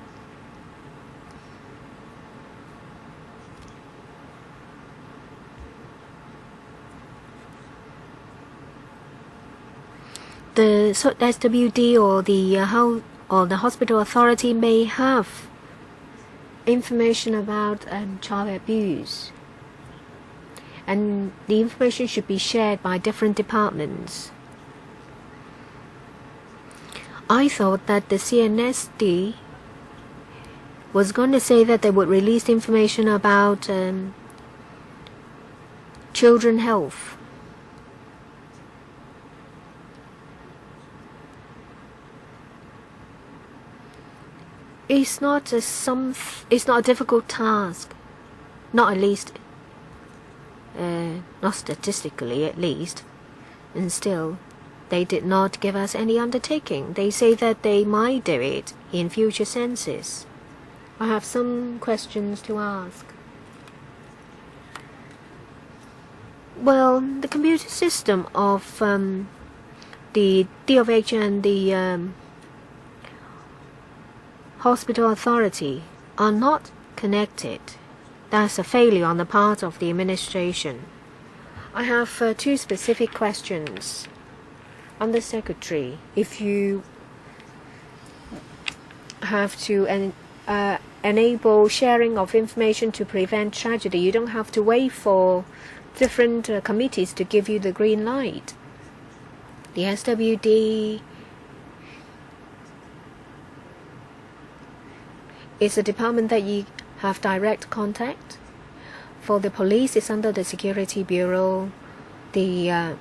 The SWD or the hospital authority may have information about child abuse, and the information should be shared by different departments. I thought that the CNSD was going to say that they would release information about children health. It's not a difficult task, not statistically at least, and still they did not give us any undertaking. They say that they might do it in future census. I have some questions to ask. Well, the computer system of the DOH and the hospital authority are not connected. That's a failure on the part of the administration. I have two specific questions. Undersecretary, if you have to enable sharing of information to prevent tragedy, you don't have to wait for different committees to give you the green light. The SWD is a department that you have direct contact. For the police, it's under the Security Bureau. The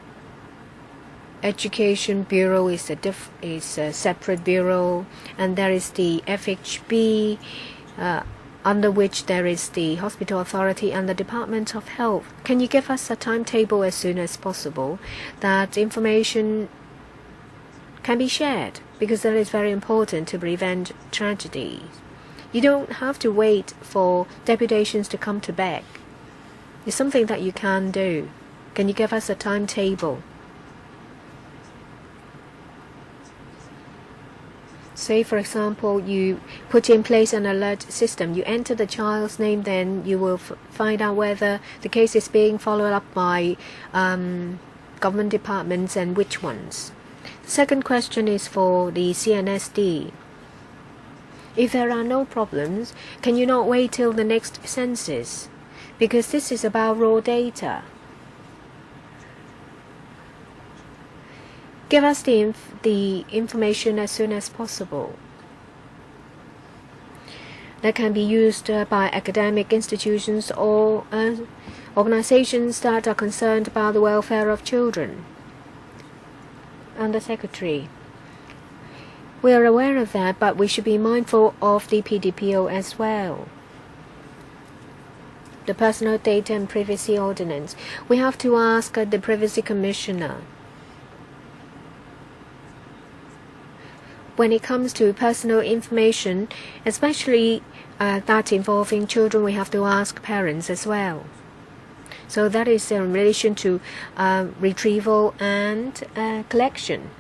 Education Bureau is a separate bureau, and there is the FHB, under which there is the Hospital Authority and the Department of Health. Can you give us a timetable as soon as possible that information can be shared? Because that is very important to prevent tragedies. You don't have to wait for deputations to come to beg. It's something that you can do. Can you give us a timetable? Say, for example, you put in place an alert system. You enter the child's name, then you will find out whether the case is being followed up by government departments and which ones. The second question is for the CNSD. If there are no problems, can you not wait till the next census? Because this is about raw data. Give us the information as soon as possible. That can be used by academic institutions or organizations that are concerned about the welfare of children. Undersecretary, we are aware of that, but we should be mindful of the PDPO as well. the Personal Data and Privacy Ordinance, we have to ask the Privacy Commissioner. When it comes to personal information, especially that involving children, we have to ask parents as well. So that is in relation to retrieval and collection.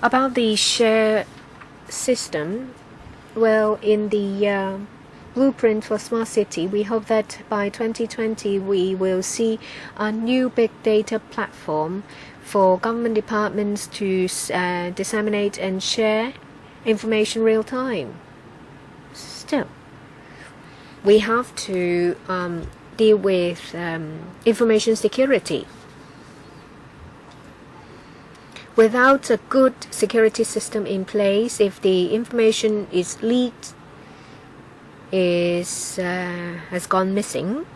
About the share system, well, in the blueprint for smart city, we hope that by 2020 we will see a new big data platform for government departments to disseminate and share information real time. Still, we have to deal with information security. Without a good security system in place, if the information is leaked, has gone missing,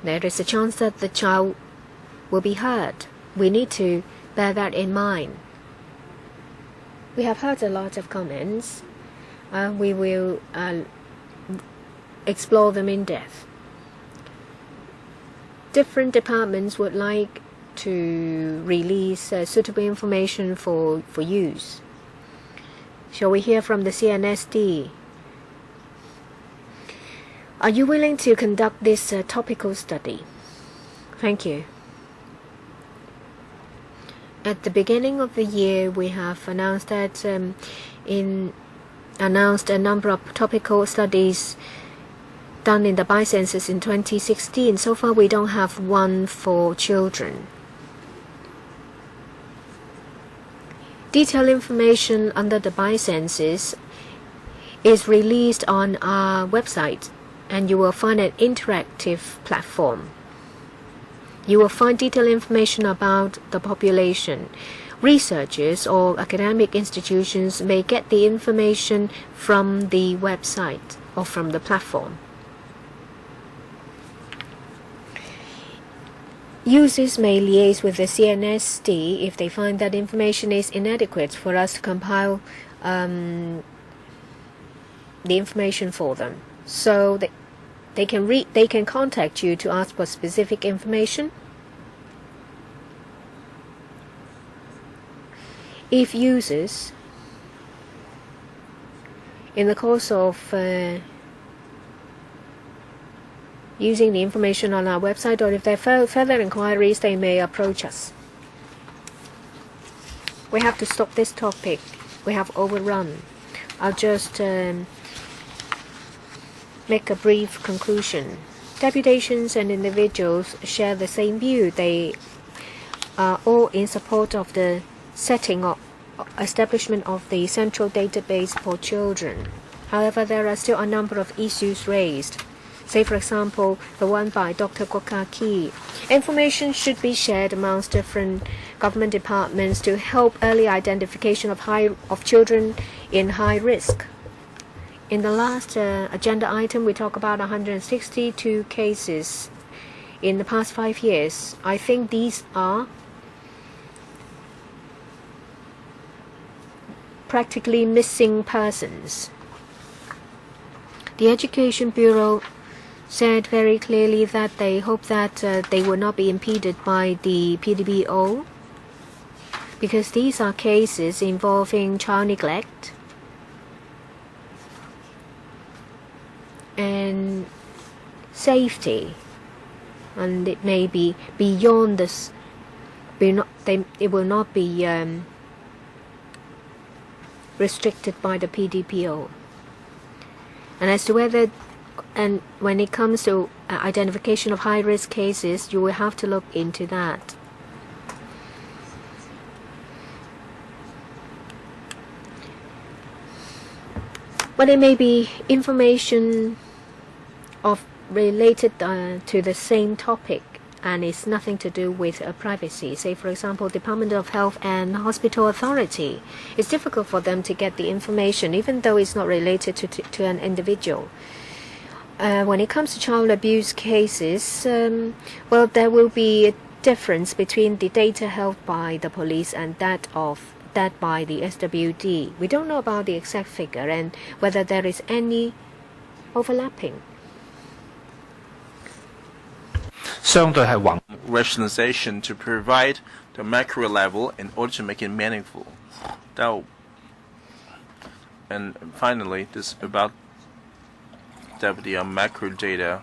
there is a chance that the child will be hurt. We need to bear that in mind. We have heard a lot of comments. We will explore them in depth. Different departments would like to release suitable information for use. Shall we hear from the CNSD? Are you willing to conduct this topical study? Thank you. At the beginning of the year, we have announced that announced a number of topical studies done in the bi-census in 2016. So far, we don't have one for children. Detailed information under the bi-census is released on our website, and you will find an interactive platform. You will find detailed information about the population. Researchers or academic institutions may get the information from the website or from the platform. Users may liaise with the CNSD if they find that information is inadequate for us to compile the information for them. So they can contact you to ask for specific information. If users, in the course of using the information on our website, or if they have further inquiries, they may approach us. We have to stop this topic. We have overrun. I'll just make a brief conclusion. Deputations and individuals share the same view. They are all in support of the establishment of the central database for children. However, there are still a number of issues raised. Say, for example, the one by Dr. Gokaki. Information should be shared amongst different government departments to help early identification of children in high risk. In the last agenda item, we talk about 162 cases in the past 5 years. I think these are practically missing persons. The Education Bureau said very clearly that they hope that they will not be impeded by the PDPO, because these are cases involving child neglect and safety, and it may be beyond this. It will not be restricted by the PDPO. And as to whether, and when it comes to identification of high-risk cases, you will have to look into that. But it may be information related to the same topic, and it's nothing to do with privacy. Say, for example, Department of Health and Hospital Authority. It's difficult for them to get the information, even though it's not related to an individual. When it comes to child abuse cases, well, there will be a difference between the data held by the police and that by the SWD. We don't know about the exact figure and whether there is any overlapping. 相對係宏。Rationalization to provide the macro level in order to make it meaningful. And finally, this about the macro data.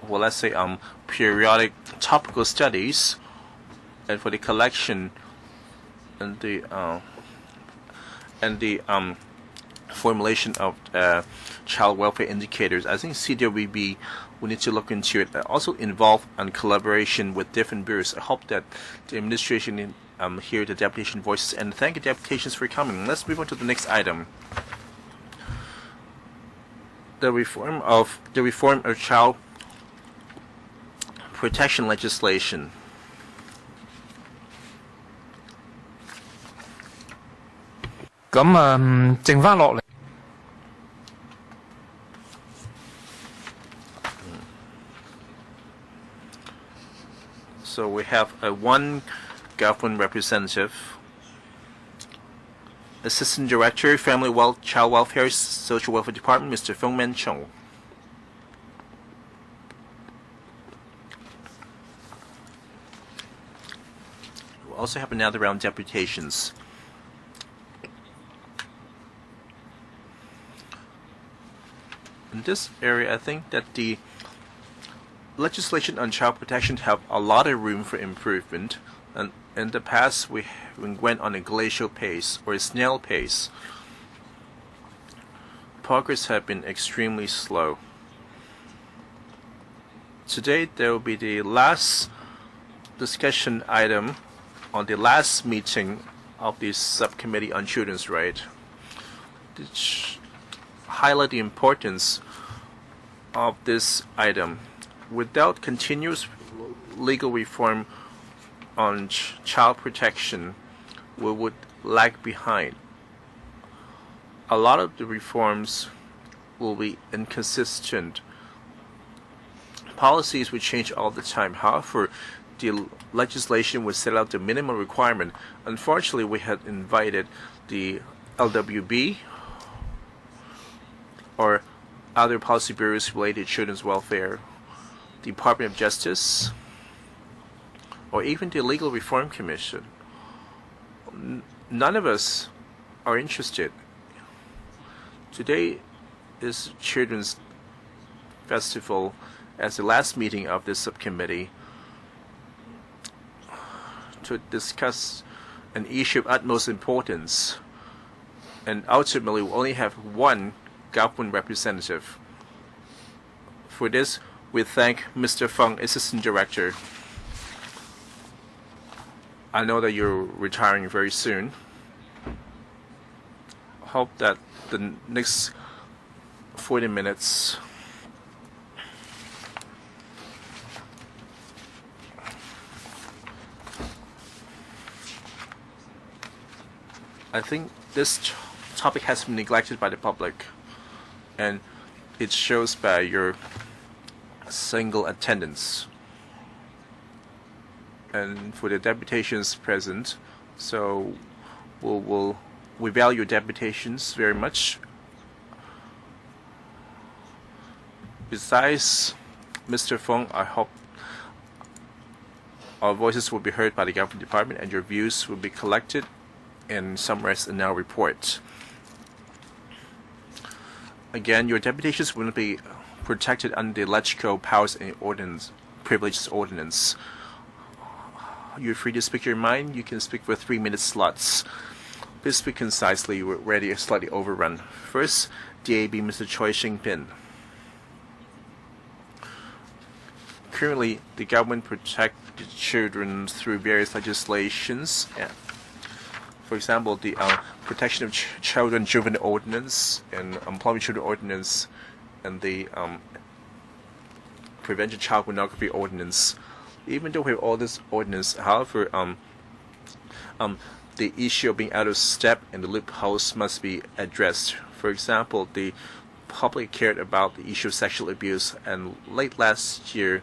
Well, let's say periodic topical studies, and for the collection and the formulation of child welfare indicators. I think CWB, we need to look into it. Also involve collaboration with different bureaus. I hope that the administration hear the deputation voices, and thank you deputations for coming. Let's move on to the next item. The reform of child protection legislation.剩翻落嚟。So we have one government representative, Assistant Director, Child Welfare, Social Welfare Department, Mr. Feng Menchong. We also have another round of deputations. In this area, I think that the legislation on child protection have a lot of room for improvement, and in the past we went on a glacial pace or a snail pace. Progress has been extremely slow. Today there will be the last discussion item on the last meeting of the Subcommittee on Children's Rights, which highlight the importance of this item. Without continuous legal reform on child protection, we would lag behind. A lot of the reforms will be inconsistent. Policies will change all the time. However, the legislation would set out the minimum requirement. Unfortunately, we had invited the LWB or other policy bureaus related to children's welfare, Department of Justice, or even the Legal Reform Commission. None of us are interested. Today is Children's Festival as the last meeting of this subcommittee to discuss an issue of utmost importance, and ultimately we only have one government representative. For this, we thank Mr. Feng, Assistant Director. I know that you're retiring very soon. Hope that the next 40 minutes I think this topic has been neglected by the public, and it shows by your single attendance. And for the deputations present, so we value deputations very much. Besides Mr. Feng, I hope our voices will be heard by the government department and your views will be collected and summarized in our report. Again, your deputations will be protected under the Electrical Powers and Privileges Ordinance. You're free to speak your mind. You can speak for 3-minute slots. Please speak concisely. We're already slightly overrun. First, DAB Mr. Choi Shing-pin. Currently, the government protects the children through various legislations. For example, the Protection of Children Juvenile Ordinance and Employment Children Ordinance and the Prevention of Child Pornography Ordinance. Even though we have all this ordinance, however, the issue of being out of step and the loopholes must be addressed. For example, the public cared about the issue of sexual abuse, and late last year,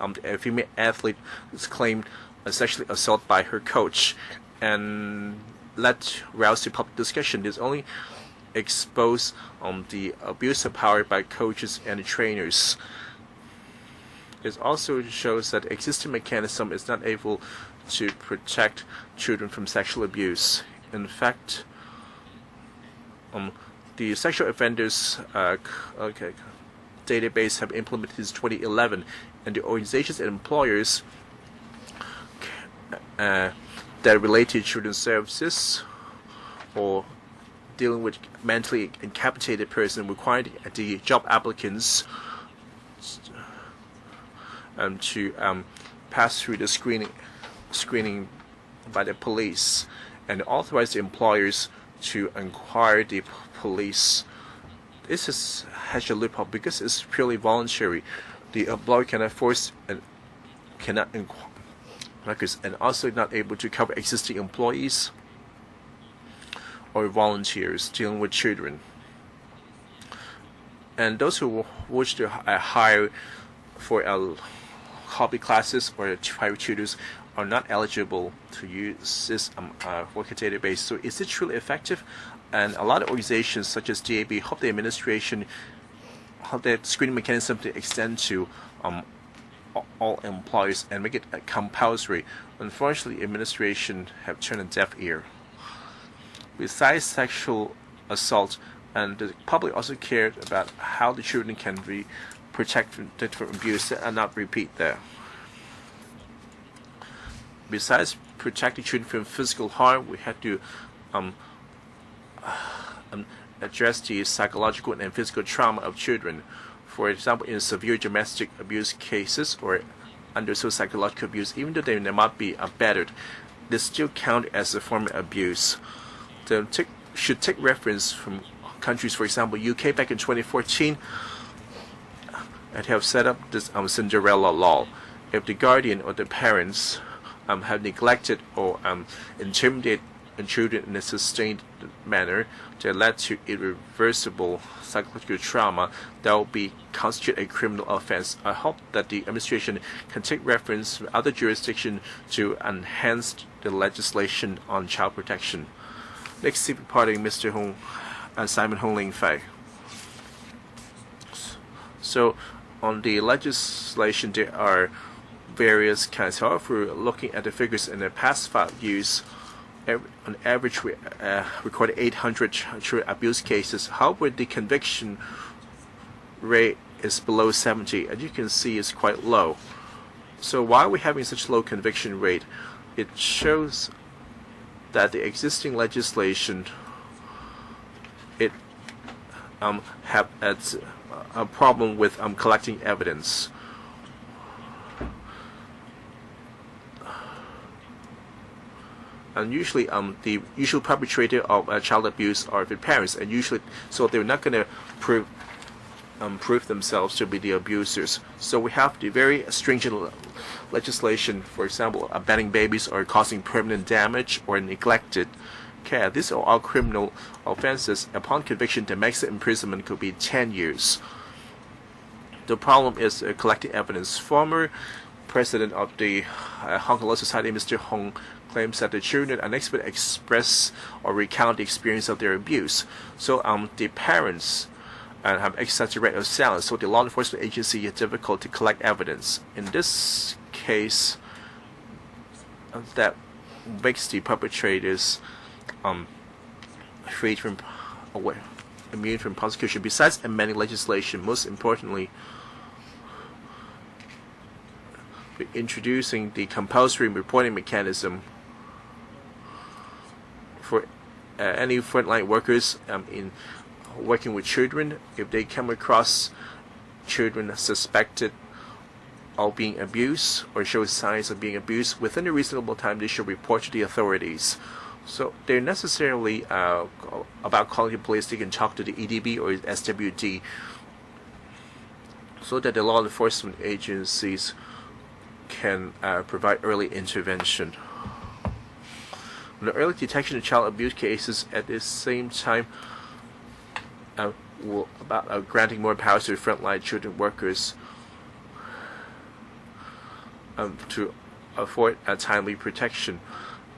a female athlete was claimed sexually assaulted by her coach, and let rouse to public discussion. There's only expose the abuse of power by coaches and trainers. It also shows that existing mechanism is not able to protect children from sexual abuse. In fact, the sexual offenders database have implemented since 2011, and the organizations and employers that relate to children's services or dealing with mentally incapacitated person require the job applicants to pass through the screening by the police, and authorize the employers to inquire the police. This has a loophole because it's purely voluntary. The employer cannot force and cannot inquire records, and also not able to cover existing employees or volunteers dealing with children. And those who wish to hire for hobby classes or private tutors are not eligible to use this worker database. So is it truly effective? And a lot of organizations such as DAB hope the administration, hope that screening mechanism to extend to all employers and make it compulsory. Unfortunately, administration have turned a deaf ear. Besides sexual assault, and the public also cared about how the children can be protected from abuse and not repeat that. Besides protecting children from physical harm, we had to address the psychological and physical trauma of children. For example, in severe domestic abuse cases or under psychological abuse, even though they may not be abetted, they still count as a form of abuse. They should take reference from countries, for example, UK back in 2014, and have set up this Cinderella law. If the guardian or the parents have neglected or intimidated children in a sustained manner that led to irreversible psychological trauma, that will be constitute a criminal offense. I hope that the administration can take reference from other jurisdictions to enhance the legislation on child protection. Next speaker party, Mr. Hong, Simon Hong Ling Fei. So, on the legislation, there are various kinds. However, looking at the figures in the past 5 years, on average, we recorded 800 child abuse cases. However, the conviction rate is below 70. As you can see, it's quite low. So why are we having such low conviction rate? It shows that the existing legislation have a problem with collecting evidence. And usually, the usual perpetrator of child abuse are the parents, and usually, so they're not going to prove themselves to be the abusers. So we have the very stringent legislation, for example, abandoning babies or causing permanent damage or neglected care. These are all criminal offenses. Upon conviction, the maximum imprisonment could be 10 years. The problem is collecting evidence. Former president of the Hong Kong Law Society, Mr. Hong, claims that the children are unable to express or recount the experience of their abuse. So the parents have exercised the right of silence, so the law enforcement agency is difficult to collect evidence. In this case, that makes the perpetrators freed from immune from prosecution. Besides amending legislation, most importantly, introducing the compulsory reporting mechanism for any frontline workers in working with children. If they come across children suspected of being abused or show signs of being abused, within a reasonable time they should report to the authorities. So they're necessarily about calling the police. They can talk to the EDB or SWD, so that the law enforcement agencies can provide early intervention. The early detection of child abuse cases at the same time about granting more powers to frontline children workers to afford a timely protection,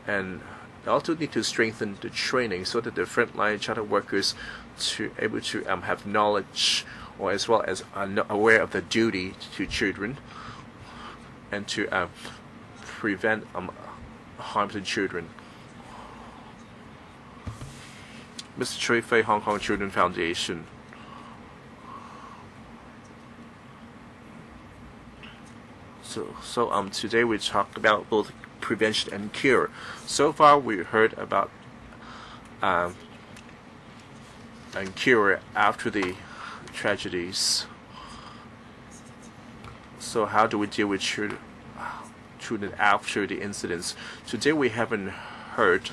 and They also need to strengthen the training so that the frontline child workers to able to have knowledge or as well as aware of the duty to children and to prevent harm to children. Mr. Choi Fei, Hong Kong Children Foundation. So today we talked about both prevention and cure. So far we heard about and cure after the tragedies. So how do we deal with children after the incidents? Today we haven't heard,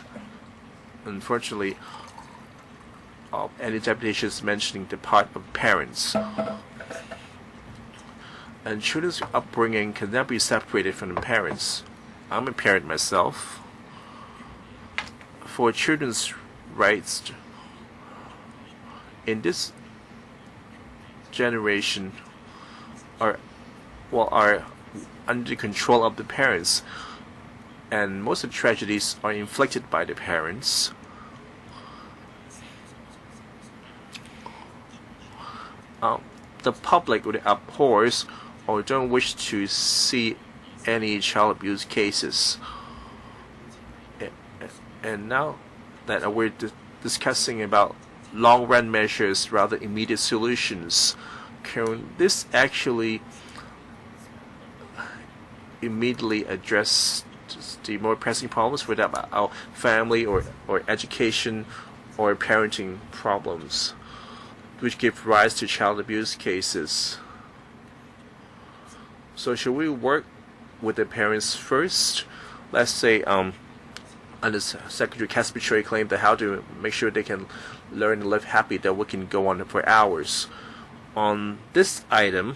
unfortunately, of any deputations mentioning the part of parents. And children's upbringing can never be separated from the parents. I'm a parent myself. For children's rights in this generation are under the control of the parents, and most of the tragedies are inflicted by the parents. The public would abhors or don't wish to see any child abuse cases. And now that we're discussing about long-run measures rather immediate solutions, can this actually immediately address the more pressing problems without our family or education or parenting problems, which give rise to child abuse cases? So should we work with the parents first? Let's say under Secretary Casper Choi claimed that how to make sure they can learn and live happy, that we can go on for hours. On this item,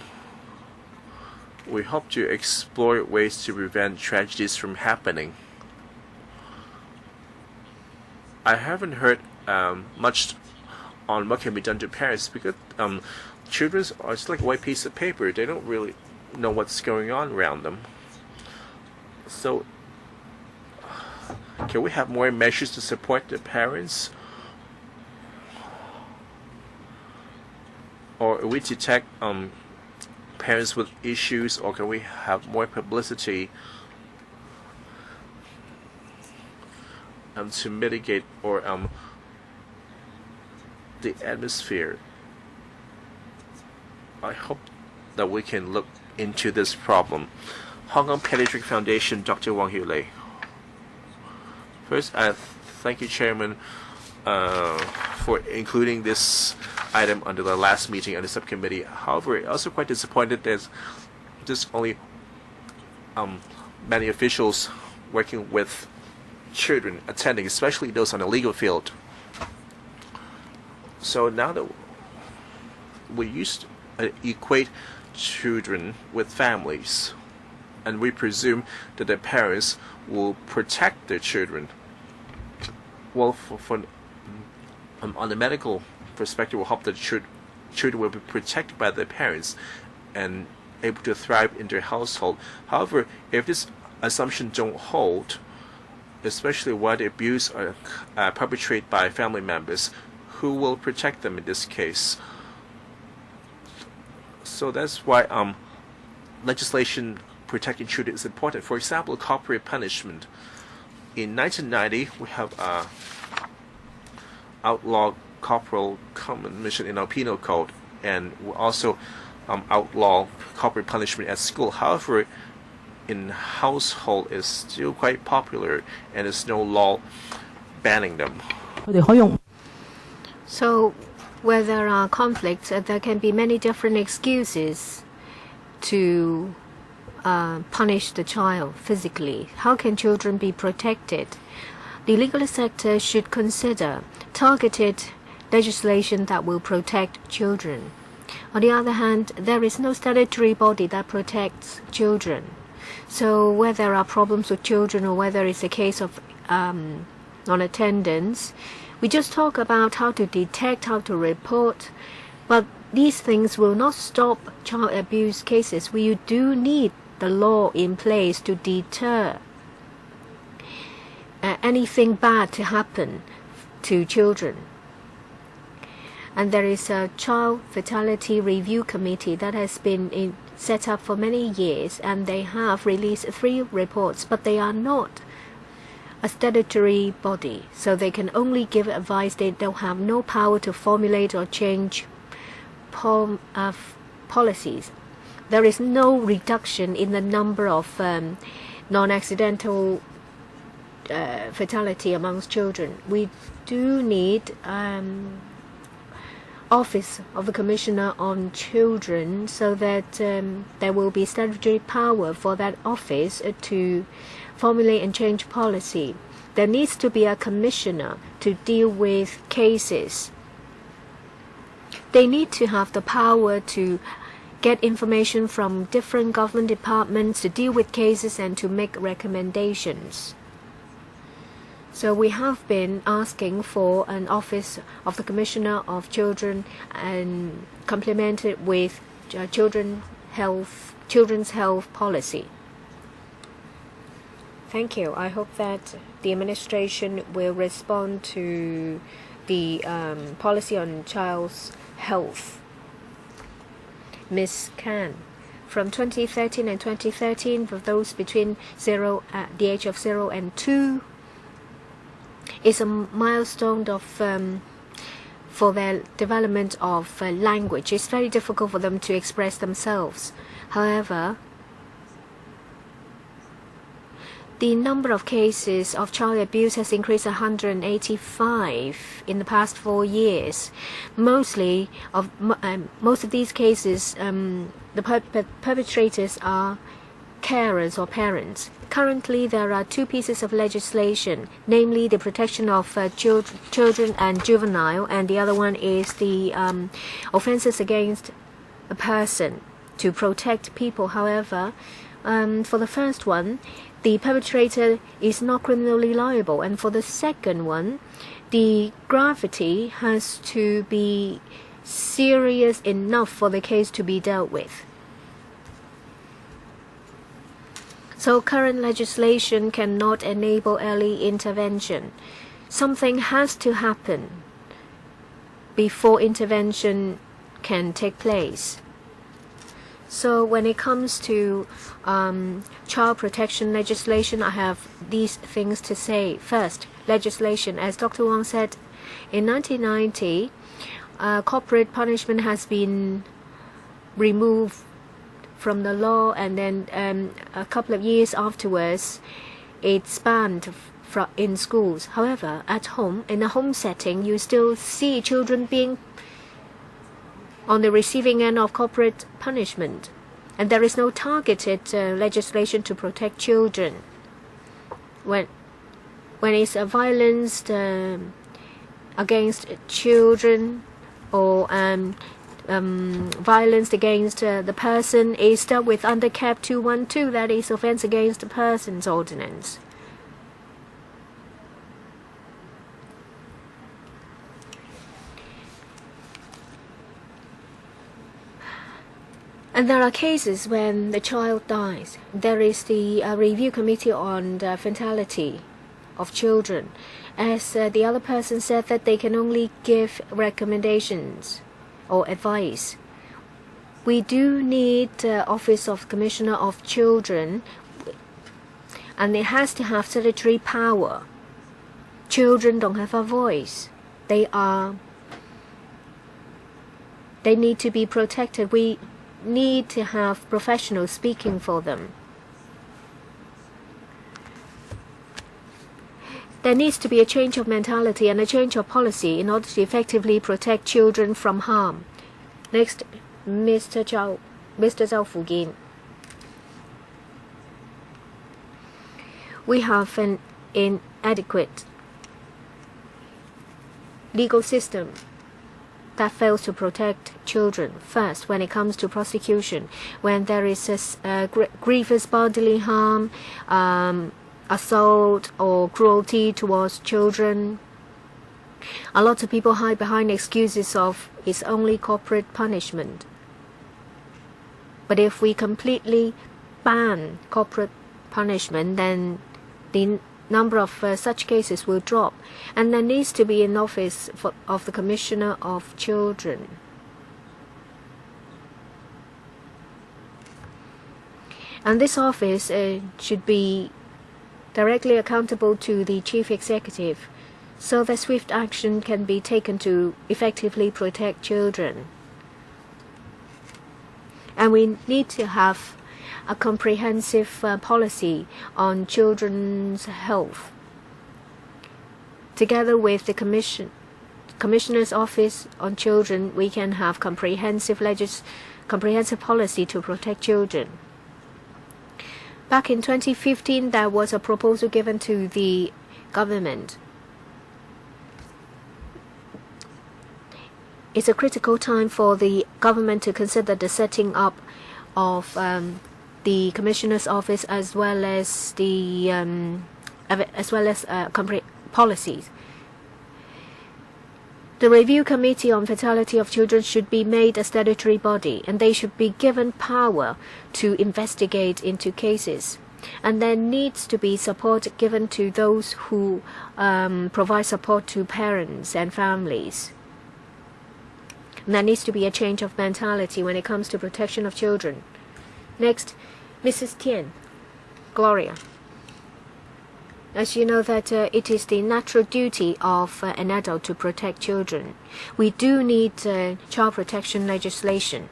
we hope to explore ways to prevent tragedies from happening. I haven't heard much on what can be done to parents because children are just like a white piece of paper. They don't really know what's going on around them. So can we have more measures to support the parents? Or we detect parents with issues, or can we have more publicity to mitigate or the atmosphere? I hope that we can look into this problem. Hong Kong Pediatric Foundation, Dr. Wang Hui. First, thank you, Chairman, for including this item under the last meeting on the subcommittee. However, also quite disappointed there's just only many officials working with children attending, especially those on the legal field. So now that we used to equate children with families, and we presume that the parents will protect their children. Well, on the medical perspective, we hope that children will be protected by their parents and able to thrive in their household. However, if this assumption don't hold, especially while the abuse are perpetrated by family members, who will protect them in this case? So that's why legislation protecting children is important. For example, corporal punishment. In 1990, we have outlawed corporal commission in our penal code, and we also outlaw corporal punishment at school. However, in household is still quite popular, and there's no law banning them. So, where there are conflicts, there can be many different excuses to punish the child physically. How can children be protected? The legal sector should consider targeted legislation that will protect children. On the other hand, there is no statutory body that protects children. So where there are problems with children, or whether it's a case of non-attendance, we just talk about how to detect, how to report, but these things will not stop child abuse cases. We do need the law in place to deter anything bad to happen to children. And there is a Child Fatality Review Committee that has been set up for many years, and they have released 3 reports, but they are not a statutory body, so they can only give advice. They don't have no power to formulate or change policies. There is no reduction in the number of non-accidental fatality amongst children. We do need Office of the Commissioner on Children, so that there will be statutory power for that office to formulate and change policy. There needs to be a commissioner to deal with cases. They need to have the power to get information from different government departments to deal with cases and to make recommendations. So we have been asking for an Office of the Commissioner of Children and complemented with children's health policy. Thank you. I hope that the administration will respond to the policy on child's health. Ms. Khan, from 2013 and 2013, for those between the age of 0 and 2, is a milestone of for their development of language. It's very difficult for them to express themselves. However, the number of cases of child abuse has increased 185 in the past 4 years. Most of these cases, the perpetrators are carers or parents. Currently, there are 2 pieces of legislation, namely the protection of children and juvenile, and the other one is the offences against a person, to protect people. However, for the first one, the perpetrator is not criminally liable, and for the second one, the gravity has to be serious enough for the case to be dealt with. So current legislation cannot enable early intervention. Something has to happen before intervention can take place. So when it comes to child protection legislation, I have these things to say. First, legislation. As Dr. Wang said, in 1990, corporate punishment has been removed from the law, and then a couple of years afterwards, it's banned in schools. However, at home, in a home setting, you still see children being on the receiving end of corporate punishment, and there is no targeted legislation to protect children. When it's a violence against children or violence against the person is dealt with under Cap 212, that is offence against the persons ordinance. And there are cases when the child dies. There is the review committee on the fatality of children. As the other person said, that they can only give recommendations or advice. We do need Office of Commissioner of Children, and it has to have statutory power. Children don't have a voice. They need to be protected. We need to have professionals speaking for them. There needs to be a change of mentality and a change of policy in order to effectively protect children from harm. Next, Mr. Zhao Fugin. We have an inadequate legal system that fails to protect children. First, when it comes to prosecution, when there is a grievous bodily harm, assault or cruelty towards children, a lot of people hide behind excuses of it's only corporate punishment. But if we completely ban corporate punishment, then the number of such cases will drop, and there needs to be an office of the Commissioner of Children. And this office should be directly accountable to the Chief Executive, so that swift action can be taken to effectively protect children. And we need to have a comprehensive policy on children's health. Together with the Commissioner's Office on Children, we can have comprehensive policy to protect children. Back in 2015, there was a proposal given to the government. It's a critical time for the government to consider the setting up of the Commissioner's Office as well as policies. The Review Committee on Fatality of Children should be made a statutory body, and they should be given power to investigate into cases. And there needs to be support given to those who provide support to parents and families. And there needs to be a change of mentality when it comes to protection of children. Next, Mrs. Tian, Gloria. As you know that it is the natural duty of an adult to protect children. We do need child protection legislation.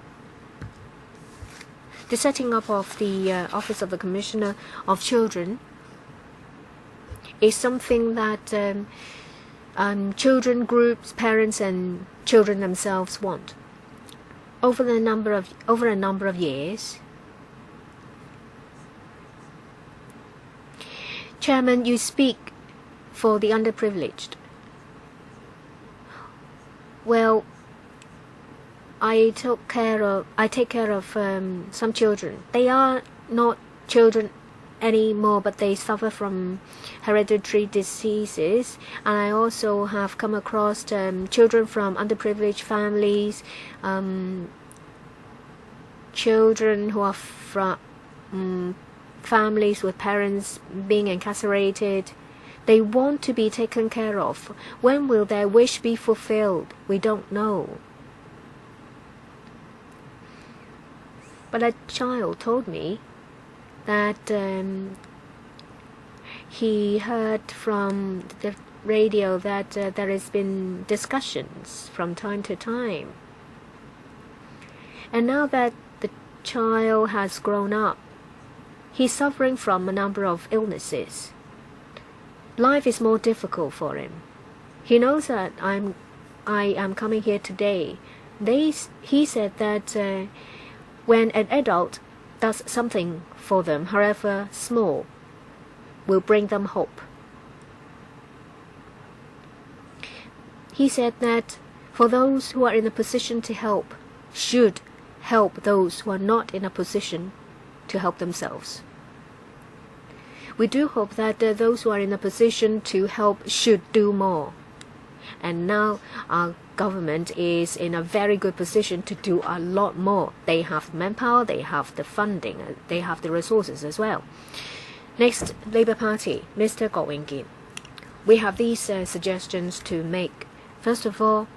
The setting up of the Office of the Commissioner of Children is something that children groups, parents and children themselves want. Over a number of years, Chairman, you speak for the underprivileged. Well, I take care of some children. They are not children anymore, but they suffer from hereditary diseases. And I also have come across children from underprivileged families, children who are from families with parents being incarcerated. They want to be taken care of. When will their wish be fulfilled? We don't know. But a child told me that he heard from the radio that there has been discussions from time to time. And now that the child has grown up, he's suffering from a number of illnesses. Life is more difficult for him. He knows that I am coming here today. He said that when an adult does something for them, however small, will bring them hope. He said that for those who are in a position to help, should help those who are not in a position to help themselves. We do hope that those who are in a position to help should do more. And now our government is in a very good position to do a lot more. They have the manpower, they have the funding, they have the resources as well. Next, Labour Party, Mr. Goh Wing-Kin. We have these suggestions to make. First of all,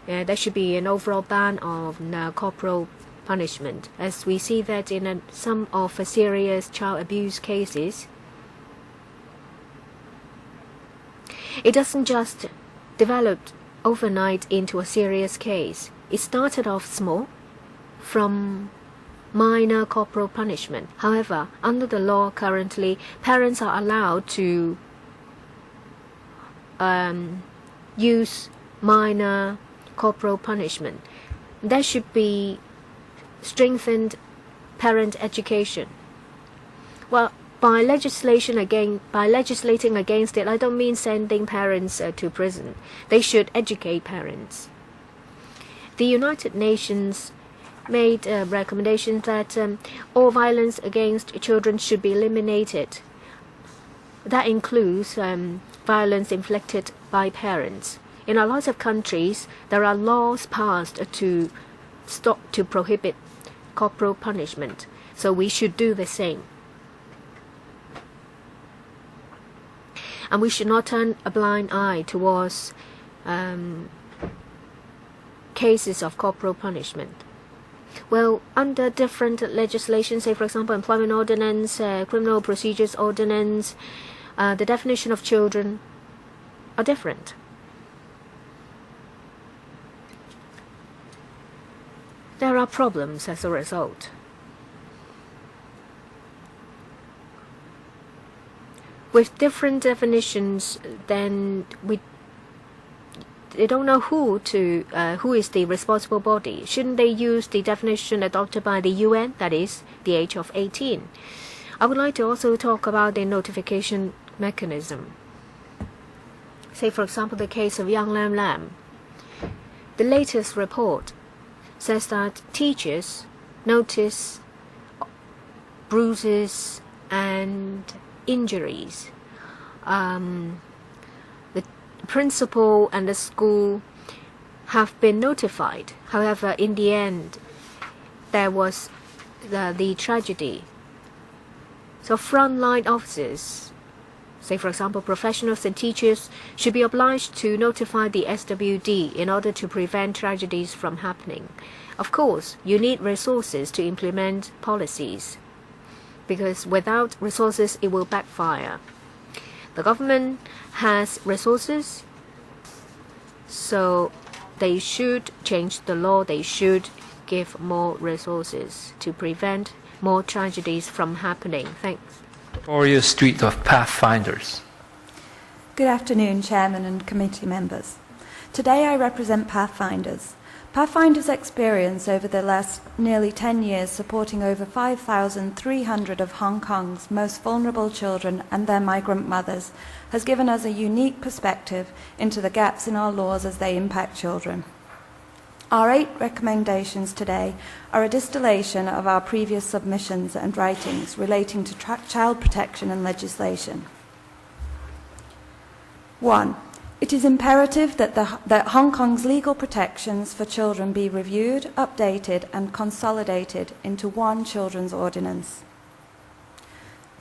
there should be an overall ban on corporal punishment, as we see that in some of the serious child abuse cases, it doesn't just develop overnight into a serious case. It started off small, from minor corporal punishment. However, under the law currently, parents are allowed to use minor corporal punishment. There should be strengthened parent education. Well, by legislating against it, I don't mean sending parents to prison. They should educate parents. The United Nations made recommendations that all violence against children should be eliminated. That includes violence inflicted by parents. In a lot of countries, there are laws passed to prohibit corporal punishment. So we should do the same. and we should not turn a blind eye towards cases of corporal punishment. Well, under different legislation, say for example Employment Ordinance, Criminal Procedures Ordinance, the definition of children are different. There are problems as a result. With different definitions, then they don't know who is the responsible body. Shouldn't they use the definition adopted by the UN, that is, the age of 18? I would like to also talk about the notification mechanism. Say, for example, the case of young Lam Lam. The latest report says that teachers notice bruises and injuries. The principal and the school have been notified. However, in the end, there was the tragedy. So frontline officers, say for example professionals and teachers, should be obliged to notify the SWD in order to prevent tragedies from happening. Of course, you need resources to implement policies, because without resources it will backfire. The government has resources, so they should change the law. They should give more resources to prevent more tragedies from happening. Thanks. Victoria Street of Pathfinders. Good afternoon, Chairman and committee members. Today I represent Pathfinders. Pathfinders' experience over the last nearly 10 years supporting over 5,300 of Hong Kong's most vulnerable children and their migrant mothers has given us a unique perspective into the gaps in our laws as they impact children. Our 8 recommendations today are a distillation of our previous submissions and writings relating to child protection and legislation. 1. It is imperative that Hong Kong's legal protections for children be reviewed, updated and consolidated into one children's ordinance.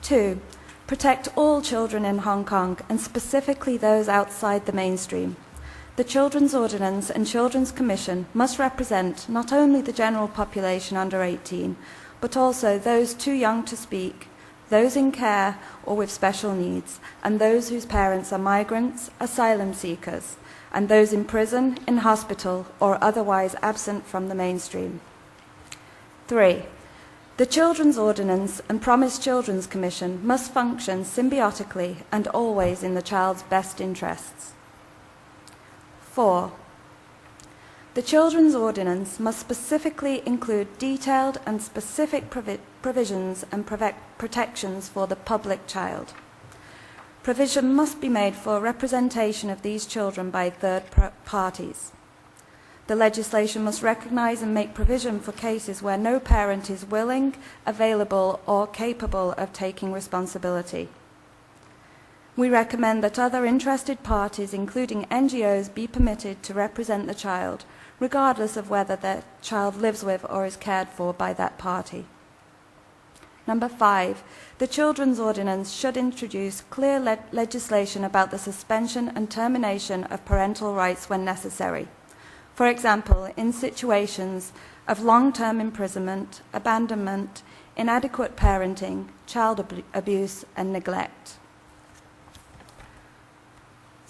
2. Protect all children in Hong Kong and specifically those outside the mainstream. The Children's Ordinance and Children's Commission must represent not only the general population under 18, but also those too young to speak, those in care or with special needs, and those whose parents are migrants, asylum seekers, and those in prison, in hospital, or otherwise absent from the mainstream. 3. The Children's Ordinance and Promised Children's Commission must function symbiotically and always in the child's best interests. 4. The Children's Ordinance must specifically include detailed and specific provisions and protections for the public child. Provision must be made for representation of these children by third parties. The legislation must recognise and make provision for cases where no parent is willing, available or capable of taking responsibility. We recommend that other interested parties, including NGOs, be permitted to represent the child, regardless of whether the child lives with or is cared for by that party. Number 5, the Children's Ordinance should introduce clear legislation about the suspension and termination of parental rights when necessary. For example, in situations of long-term imprisonment, abandonment, inadequate parenting, child abuse and neglect.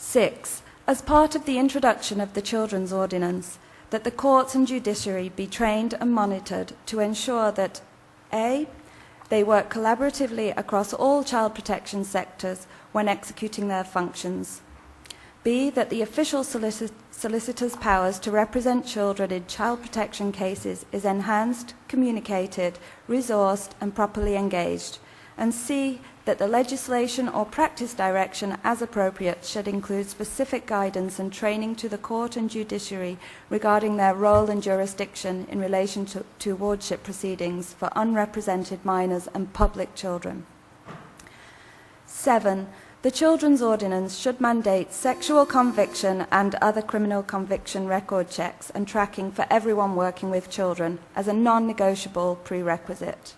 6. As part of the introduction of the Children's Ordinance, that the courts and judiciary be trained and monitored to ensure that A. They work collaboratively across all child protection sectors when executing their functions. B. That the official solicitor's powers to represent children in child protection cases is enhanced, communicated, resourced and properly engaged. And C. That the legislation or practice direction as appropriate should include specific guidance and training to the court and judiciary regarding their role and jurisdiction in relation to wardship proceedings for unrepresented minors and public children. 7. The Children's Ordinance should mandate sexual conviction and other criminal conviction record checks and tracking for everyone working with children as a non-negotiable prerequisite.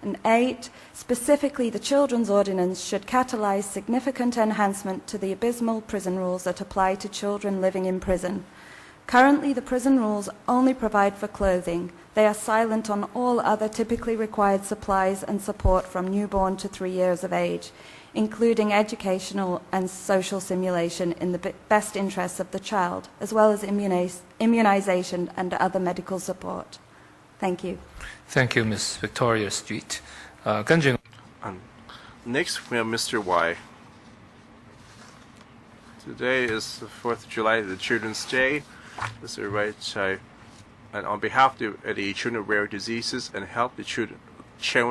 And 8, specifically the Children's Ordinance should catalyse significant enhancement to the abysmal prison rules that apply to children living in prison. Currently, the prison rules only provide for clothing. They are silent on all other typically required supplies and support from newborn to 3 years of age, including educational and social stimulation in the best interests of the child, as well as immunisation and other medical support. Thank you. Thank you, Ms. Victoria Street. 跟住 Next, we have Mr. Y. Today is the 4th of July, the Children's Day. Mr. Right, and on behalf of the children of rare diseases and help the children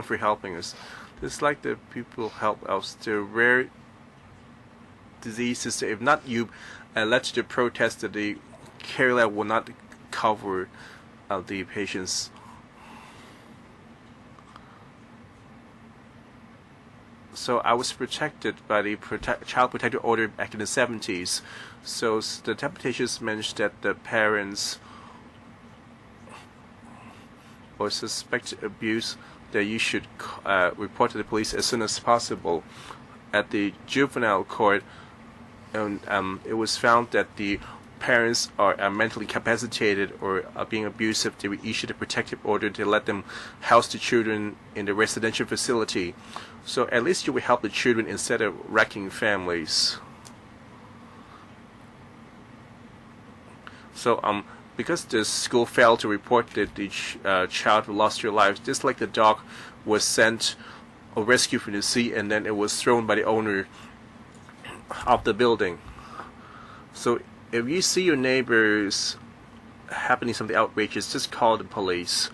for helping us. Just like the people help us, the rare diseases, if not you, led to the protest that the care lab will not cover the patients. So I was protected by the Child Protective Order back in the 70s. So the deputations mentioned that the parents or suspect abuse, that you should report to the police as soon as possible. At the juvenile court, and it was found that the parents are mentally incapacitated or are being abusive. They issued a protective order to let them house the children in the residential facility. So at least you will help the children instead of wrecking families. So because the school failed to report that the child lost their lives, just like the dog was sent or rescued from the sea and then it was thrown by the owner of the building. So if you see your neighbors happening something outrageous, just call the police.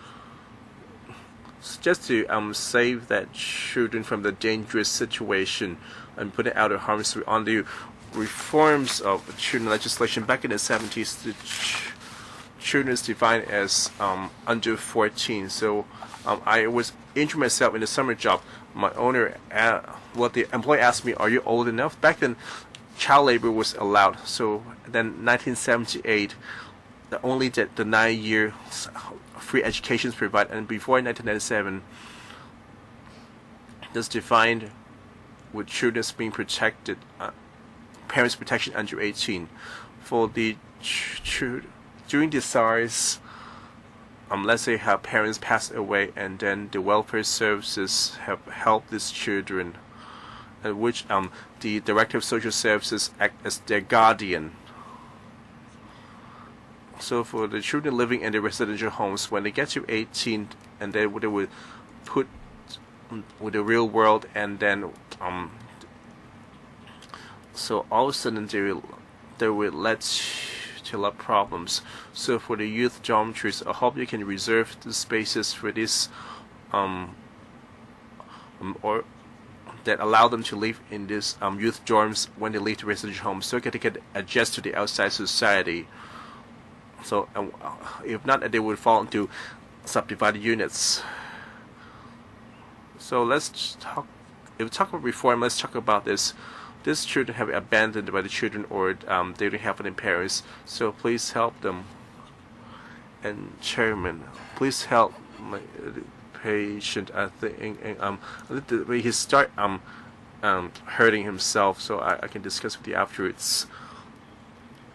Just to save that children from the dangerous situation and put it out of harm's way. On the reforms of children legislation back in the 70s, the children is defined as under 14. So I was injured myself in the summer job. My owner, the employee asked me, "Are you old enough?" Back then, child labor was allowed. So then 1978, only the 9-year free education is provided, and before 1997, that's defined with children being protected, parents protection under 18. For the during the SARS, let's say how parents passed away, and then the welfare services have helped these children, which the Director of Social Services act as their guardian. So for the children living in the residential homes, when they get to 18, and they would put with the real world, and then so all of a sudden they will lead to a lot of problems. So for the youth dormitories, I hope you can reserve the spaces for this, or that allow them to live in this youth dorms when they leave the residential homes, so that they can adjust to the outside society. So if not, they would fall into subdivided units. So let's talk. If we talk about reform, let's talk about this. These children have been abandoned by the children, or they don't have any parents. So please help them. And Chairman, please help my patient. I think he start hurting himself. So I can discuss with you afterwards.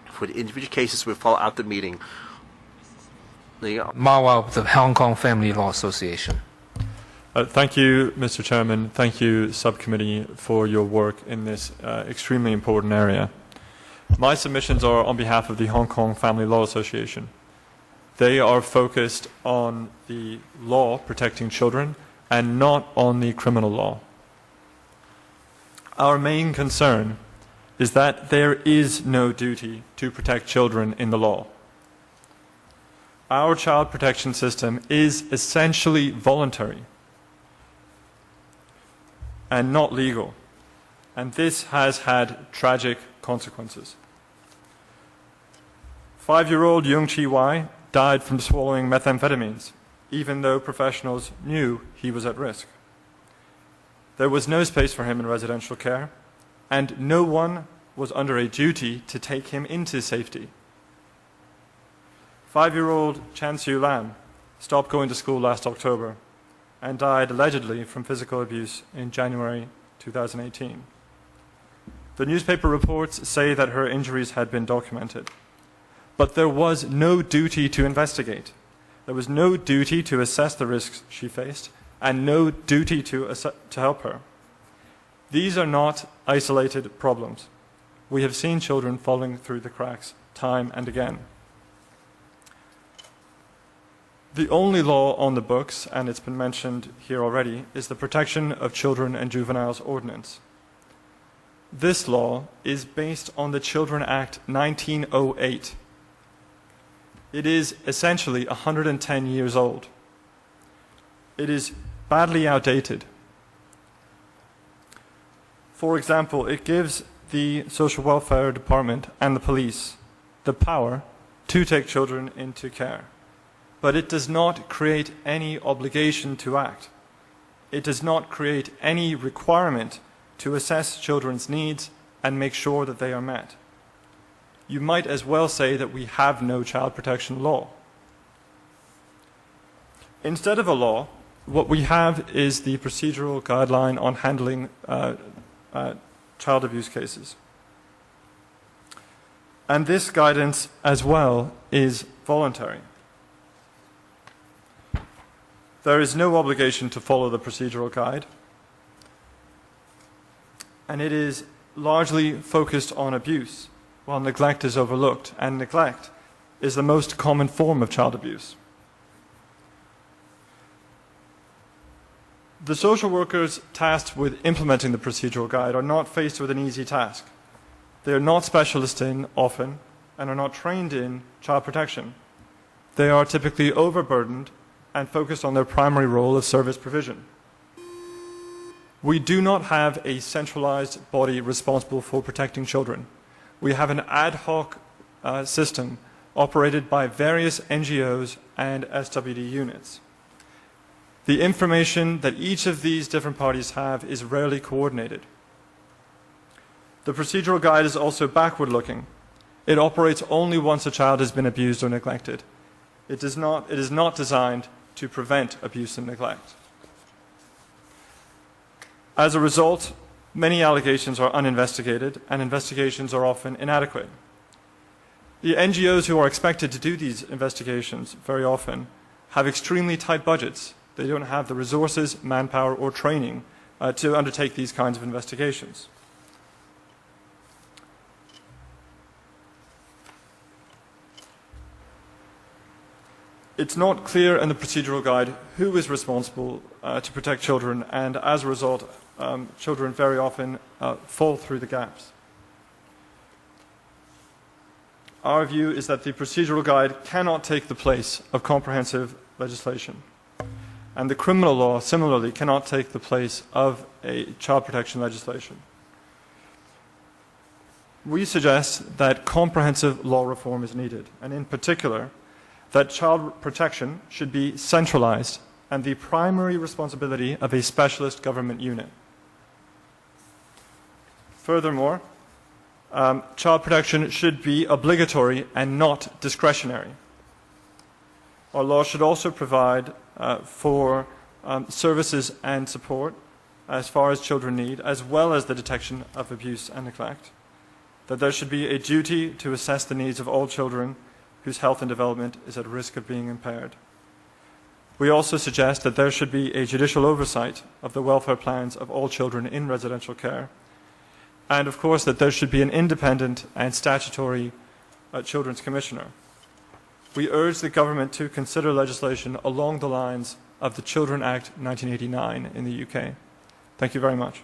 For the individual cases, we follow out the meeting. Mawa of the Hong Kong Family Law Association. Thank you, Mr. Chairman. Thank you, Subcommittee, for your work in this extremely important area. My submissions are on behalf of the Hong Kong Family Law Association. They are focused on the law protecting children and not on the criminal law. Our main concern is that there is no duty to protect children in the law. Our child protection system is essentially voluntary and not legal, and this has had tragic consequences. 5-year-old Yung Chi Wai died from swallowing methamphetamines, even though professionals knew he was at risk. There was no space for him in residential care, and no one was under a duty to take him into safety. 5-year-old Chan Siu Lam stopped going to school last October. and died allegedly from physical abuse in January 2018. The newspaper reports say that her injuries had been documented, but there was no duty to investigate. There was no duty to assess the risks she faced, and no duty to help her. These are not isolated problems. We have seen children falling through the cracks time and again. The only law on the books, and it's been mentioned here already, is the Protection of Children and Juveniles Ordinance. This law is based on the Children Act 1908. It is essentially 110 years old. It is badly outdated. For example, it gives the Social Welfare Department and the police the power to take children into care. But it does not create any obligation to act. It does not create any requirement to assess children's needs and make sure that they are met. You might as well say that we have no child protection law. Instead of a law, what we have is the procedural guideline on handling child abuse cases. And this guidance as well is voluntary. There is no obligation to follow the procedural guide, and it is largely focused on abuse, while neglect is overlooked, and neglect is the most common form of child abuse. The social workers tasked with implementing the procedural guide are not faced with an easy task. They are not specialists in, often, and are not trained in child protection. They are typically overburdened and focused on their primary role of service provision. We do not have a centralized body responsible for protecting children. We have an ad hoc system operated by various NGOs and SWD units. The information that each of these different parties have is rarely coordinated. The procedural guide is also backward-looking. It operates only once a child has been abused or neglected. It is not designed to prevent abuse and neglect. As a result, many allegations are uninvestigated, and investigations are often inadequate. The NGOs who are expected to do these investigations very often have extremely tight budgets. They don't have the resources, manpower, or training to undertake these kinds of investigations. It's not clear in the procedural guide who is responsible to protect children, and as a result, children very often fall through the gaps. Our view is that the procedural guide cannot take the place of comprehensive legislation, and the criminal law similarly cannot take the place of a child protection legislation. We suggest that comprehensive law reform is needed, and in particular, that child protection should be centralized and the primary responsibility of a specialist government unit. Furthermore, child protection should be obligatory and not discretionary. Our law should also provide for services and support as far as children need, as well as the detection of abuse and neglect. That there should be a duty to assess the needs of all children whose health and development is at risk of being impaired. We also suggest that there should be a judicial oversight of the welfare plans of all children in residential care, and of course that there should be an independent and statutory children's commissioner. We urge the government to consider legislation along the lines of the Children Act 1989 in the UK. Thank you very much.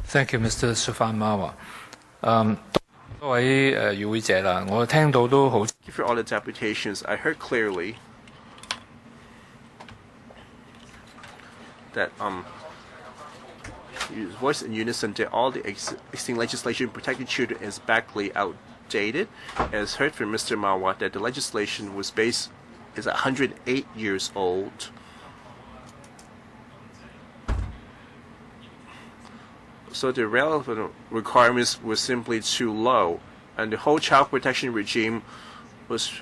Thank you, Mr. Sufan Marwa. 各位與會者啦，我聽到都好。For all the deputations, I heard clearly that you voiced in unison that all the existing legislation protecting children is badly outdated. As heard from Mr. Marwa, that the legislation is 108 years old. So the relevant requirements were simply too low, and the whole child protection regime was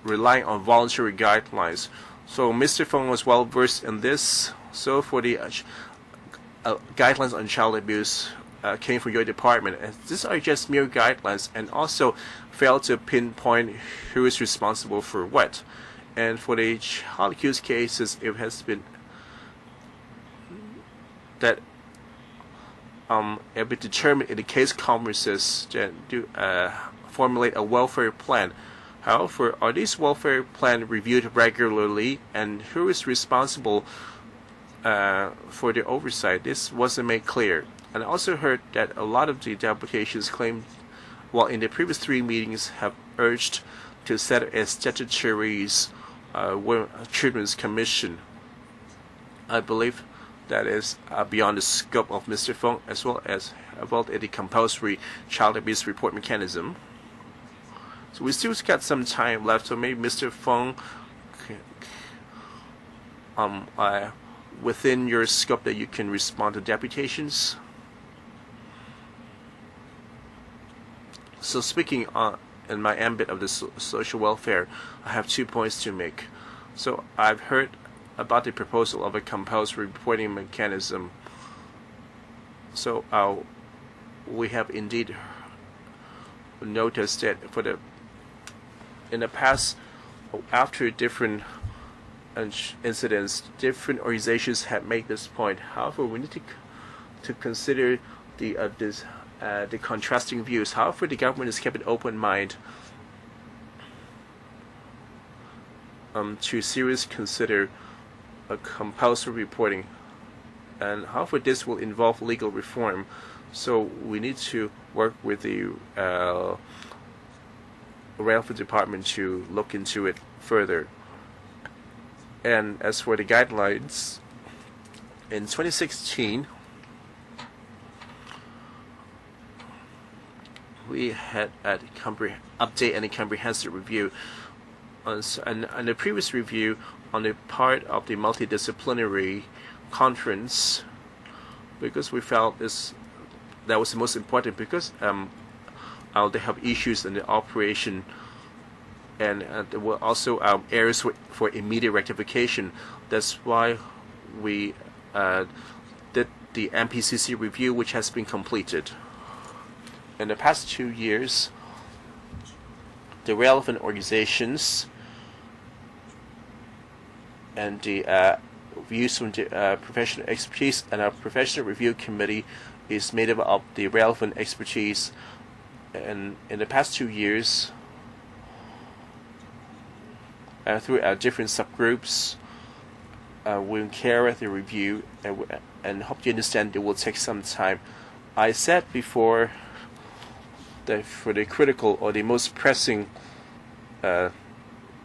relying on voluntary guidelines. So Mr. Feng was well versed in this. So for the guidelines on child abuse came from your department, and these are just mere guidelines, and also fail to pinpoint who is responsible for what. And for the child abuse cases, it has been that it be determined in the case conferences that do formulate a welfare plan. However, are these welfare plans reviewed regularly, and who is responsible for the oversight? This wasn't made clear. And I also heard that a lot of the deputations claimed, while in the previous 3 meetings, have urged to set a statutory children's commission. I believe that is beyond the scope of Mr. Feng, as well as about the compulsory child abuse report mechanism. So we still got some time left, so maybe Mr. Feng, within your scope that you can respond to deputations. So speaking in my ambit of the social welfare, I have 2 points to make. So I've heard about the proposal of a compulsory reporting mechanism. So we have indeed noticed that in the past, after different incidents, different organizations have made this point. However, we need to consider the contrasting views. However, the government has kept an open mind to seriously consider a compulsory reporting, and however this will involve legal reform. So we need to work with the welfare department to look into it further. And as for the guidelines, in 2016, we had a update and a comprehensive review. And the previous review on the part of the multidisciplinary conference, because we felt that was the most important, because they have issues in the operation, and there were also areas for immediate rectification. That's why we did the MPCC review, which has been completed. In the past 2 years, the relevant organizations and the views from the professional expertise, and our professional review committee is made up of the relevant expertise. And in the past 2 years, through our different subgroups, we'll carry the review, and hope you understand it will take some time. I said before that for the critical or the most pressing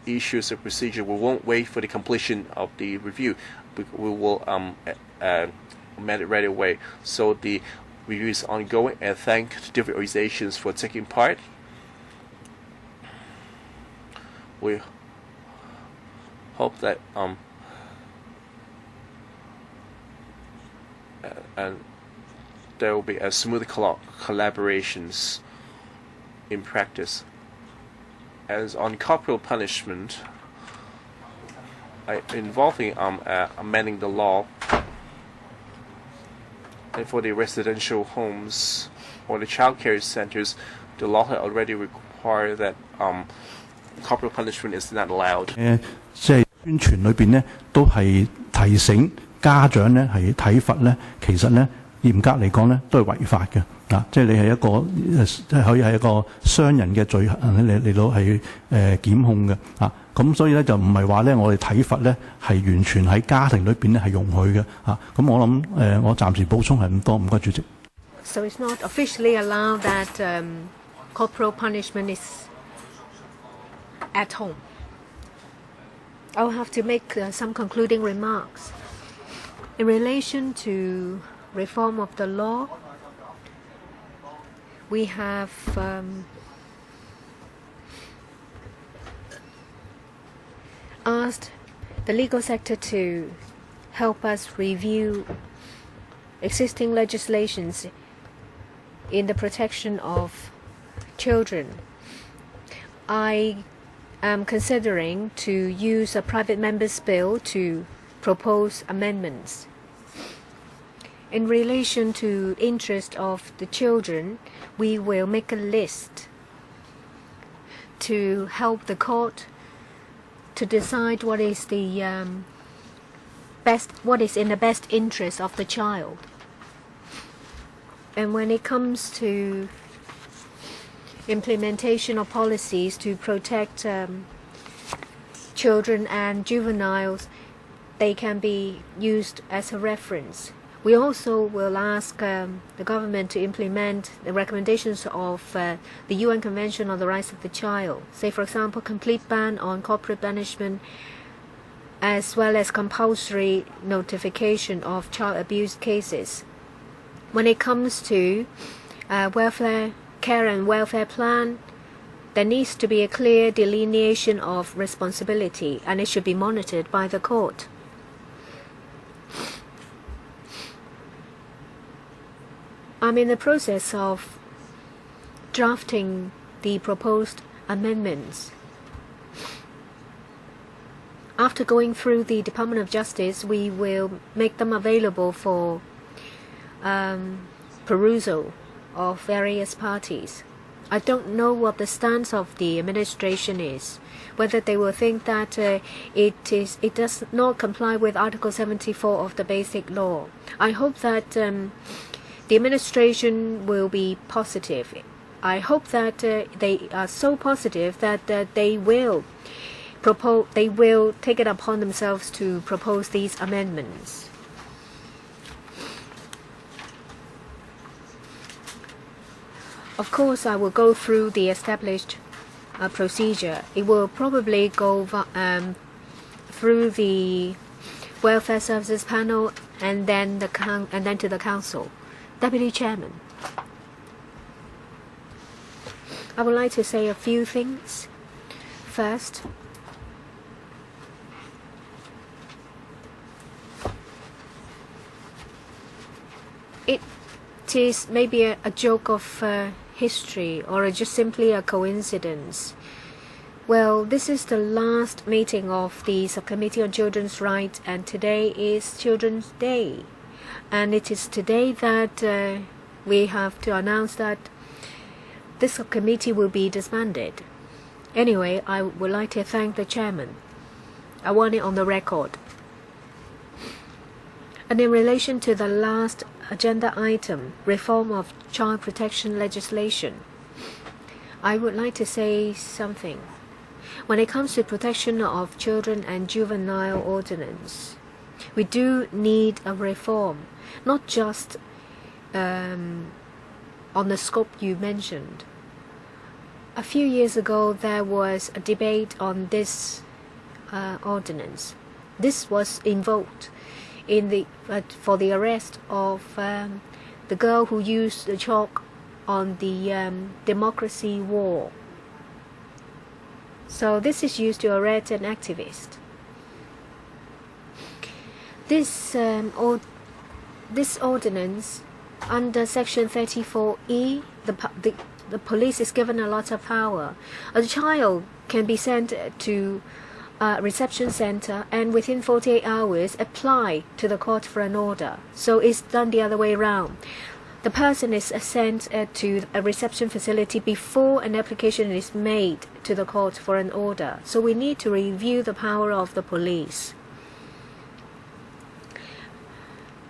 issues of procedure, we won't wait for the completion of the review. We will amend it right away. So the review is ongoing, and thank the different organizations for taking part. We hope that and there will be a smooth collaborations in practice. As on corporal punishment, involving amending the law, and for the residential homes or the child care centers, the law had already required that corporal punishment is not allowed. 即係宣傳裏邊呢，都係提醒家長呢係體罰呢，其實呢嚴格嚟講呢都係違法嘅。即係你係一個可以係一個傷人嘅罪行嚟到係檢控嘅咁所以咧就唔係話咧我哋體罰咧係完全喺家庭裏邊咧係容許嘅咁我諗我暫時補充係咁多，唔該主席。So it's not officially allowed that corporal punishment is at home. I'll have to make some concluding remarks in relation to reform of the law. We have asked the legal sector to help us review existing legislations in the protection of children. I am considering to use a private member's bill to propose amendments. In relation to interest of the children, we will make a list to help the court to decide what is in the best interest of the child. And when it comes to implementation of policies to protect children and juveniles, they can be used as a reference. We also will ask the government to implement the recommendations of the UN Convention on the Rights of the Child. Say, for example, complete ban on corporate banishment, as well as compulsory notification of child abuse cases. When it comes to welfare, care and welfare plan, there needs to be a clear delineation of responsibility, and it should be monitored by the court. I'm in the process of drafting the proposed amendments. After going through the Department of Justice, we will make them available for perusal of various parties. I don't know what the stance of the administration is, whether they will think that it does not comply with Article 74 of the Basic Law. I hope that the administration will be positive. I hope that they are so positive that they will take it upon themselves to propose these amendments. Of course, I will go through the established procedure. It will probably go through the Welfare Services Panel and then to the Council. Deputy Chairman, I would like to say a few things. First, it is maybe a joke of history or just simply a coincidence. Well, this is the last meeting of the Subcommittee on Children's Rights, and today is Children's Day. And it is today that we have to announce that this subcommittee will be disbanded. Anyway, I would like to thank the chairman. I want it on the record. And in relation to the last agenda item, reform of child protection legislation, I would like to say something. When it comes to protection of children and juvenile ordinance, we do need a reform, not just on the scope you mentioned. A few years ago, there was a debate on this ordinance. This was invoked for the arrest of the girl who used the chalk on the democracy wall. So this is used to arrest an activist. This ordinance, under Section 34E, the police is given a lot of power. A child can be sent to a reception center and within 48 hours apply to the court for an order. So it's done the other way around. The person is sent to a reception facility before an application is made to the court for an order. So we need to review the power of the police.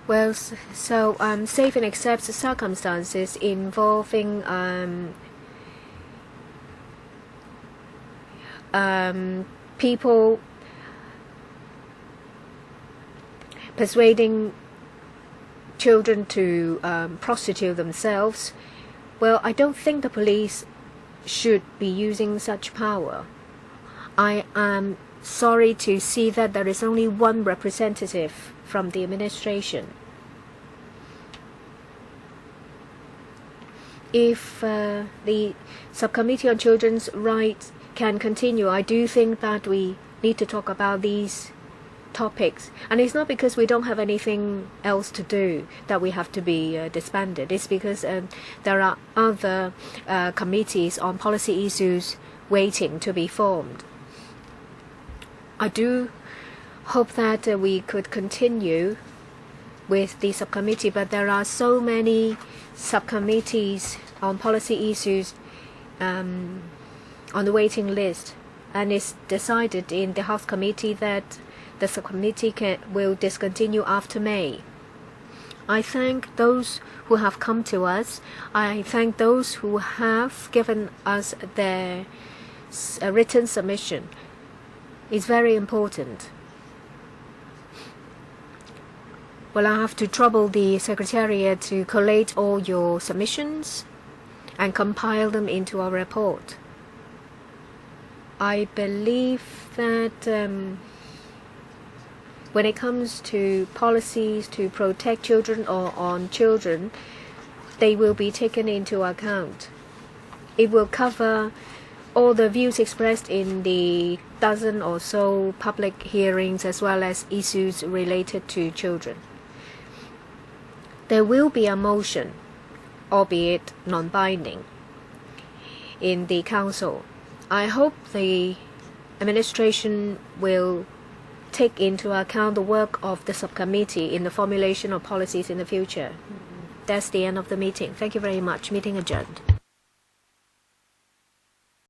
Well, so safe and accept circumstances involving people persuading children to prostitute themselves. Well, I don't think the police should be using such power. I am sorry to see that there is only one representative from the administration. If the Subcommittee on Children's Rights can continue, I do think that we need to talk about these topics. And it's not because we don't have anything else to do that we have to be disbanded. It's because there are other committees on policy issues waiting to be formed. I do hope that we could continue with the subcommittee, but there are so many subcommittees on policy issues on the waiting list, and it's decided in the Health Committee that the subcommittee will discontinue after May. I thank those who have come to us. I thank those who have given us their written submission. It's very important. Well, I have to trouble the Secretariat to collate all your submissions and compile them into a report. I believe that when it comes to policies to protect children or on children, they will be taken into account. It will cover all the views expressed in the dozen or so public hearings, as well as issues related to children. There will be a motion, albeit non-binding, in the Council. I hope the administration will take into account the work of the subcommittee in the formulation of policies in the future. That's the end of the meeting. Thank you very much. Meeting adjourned.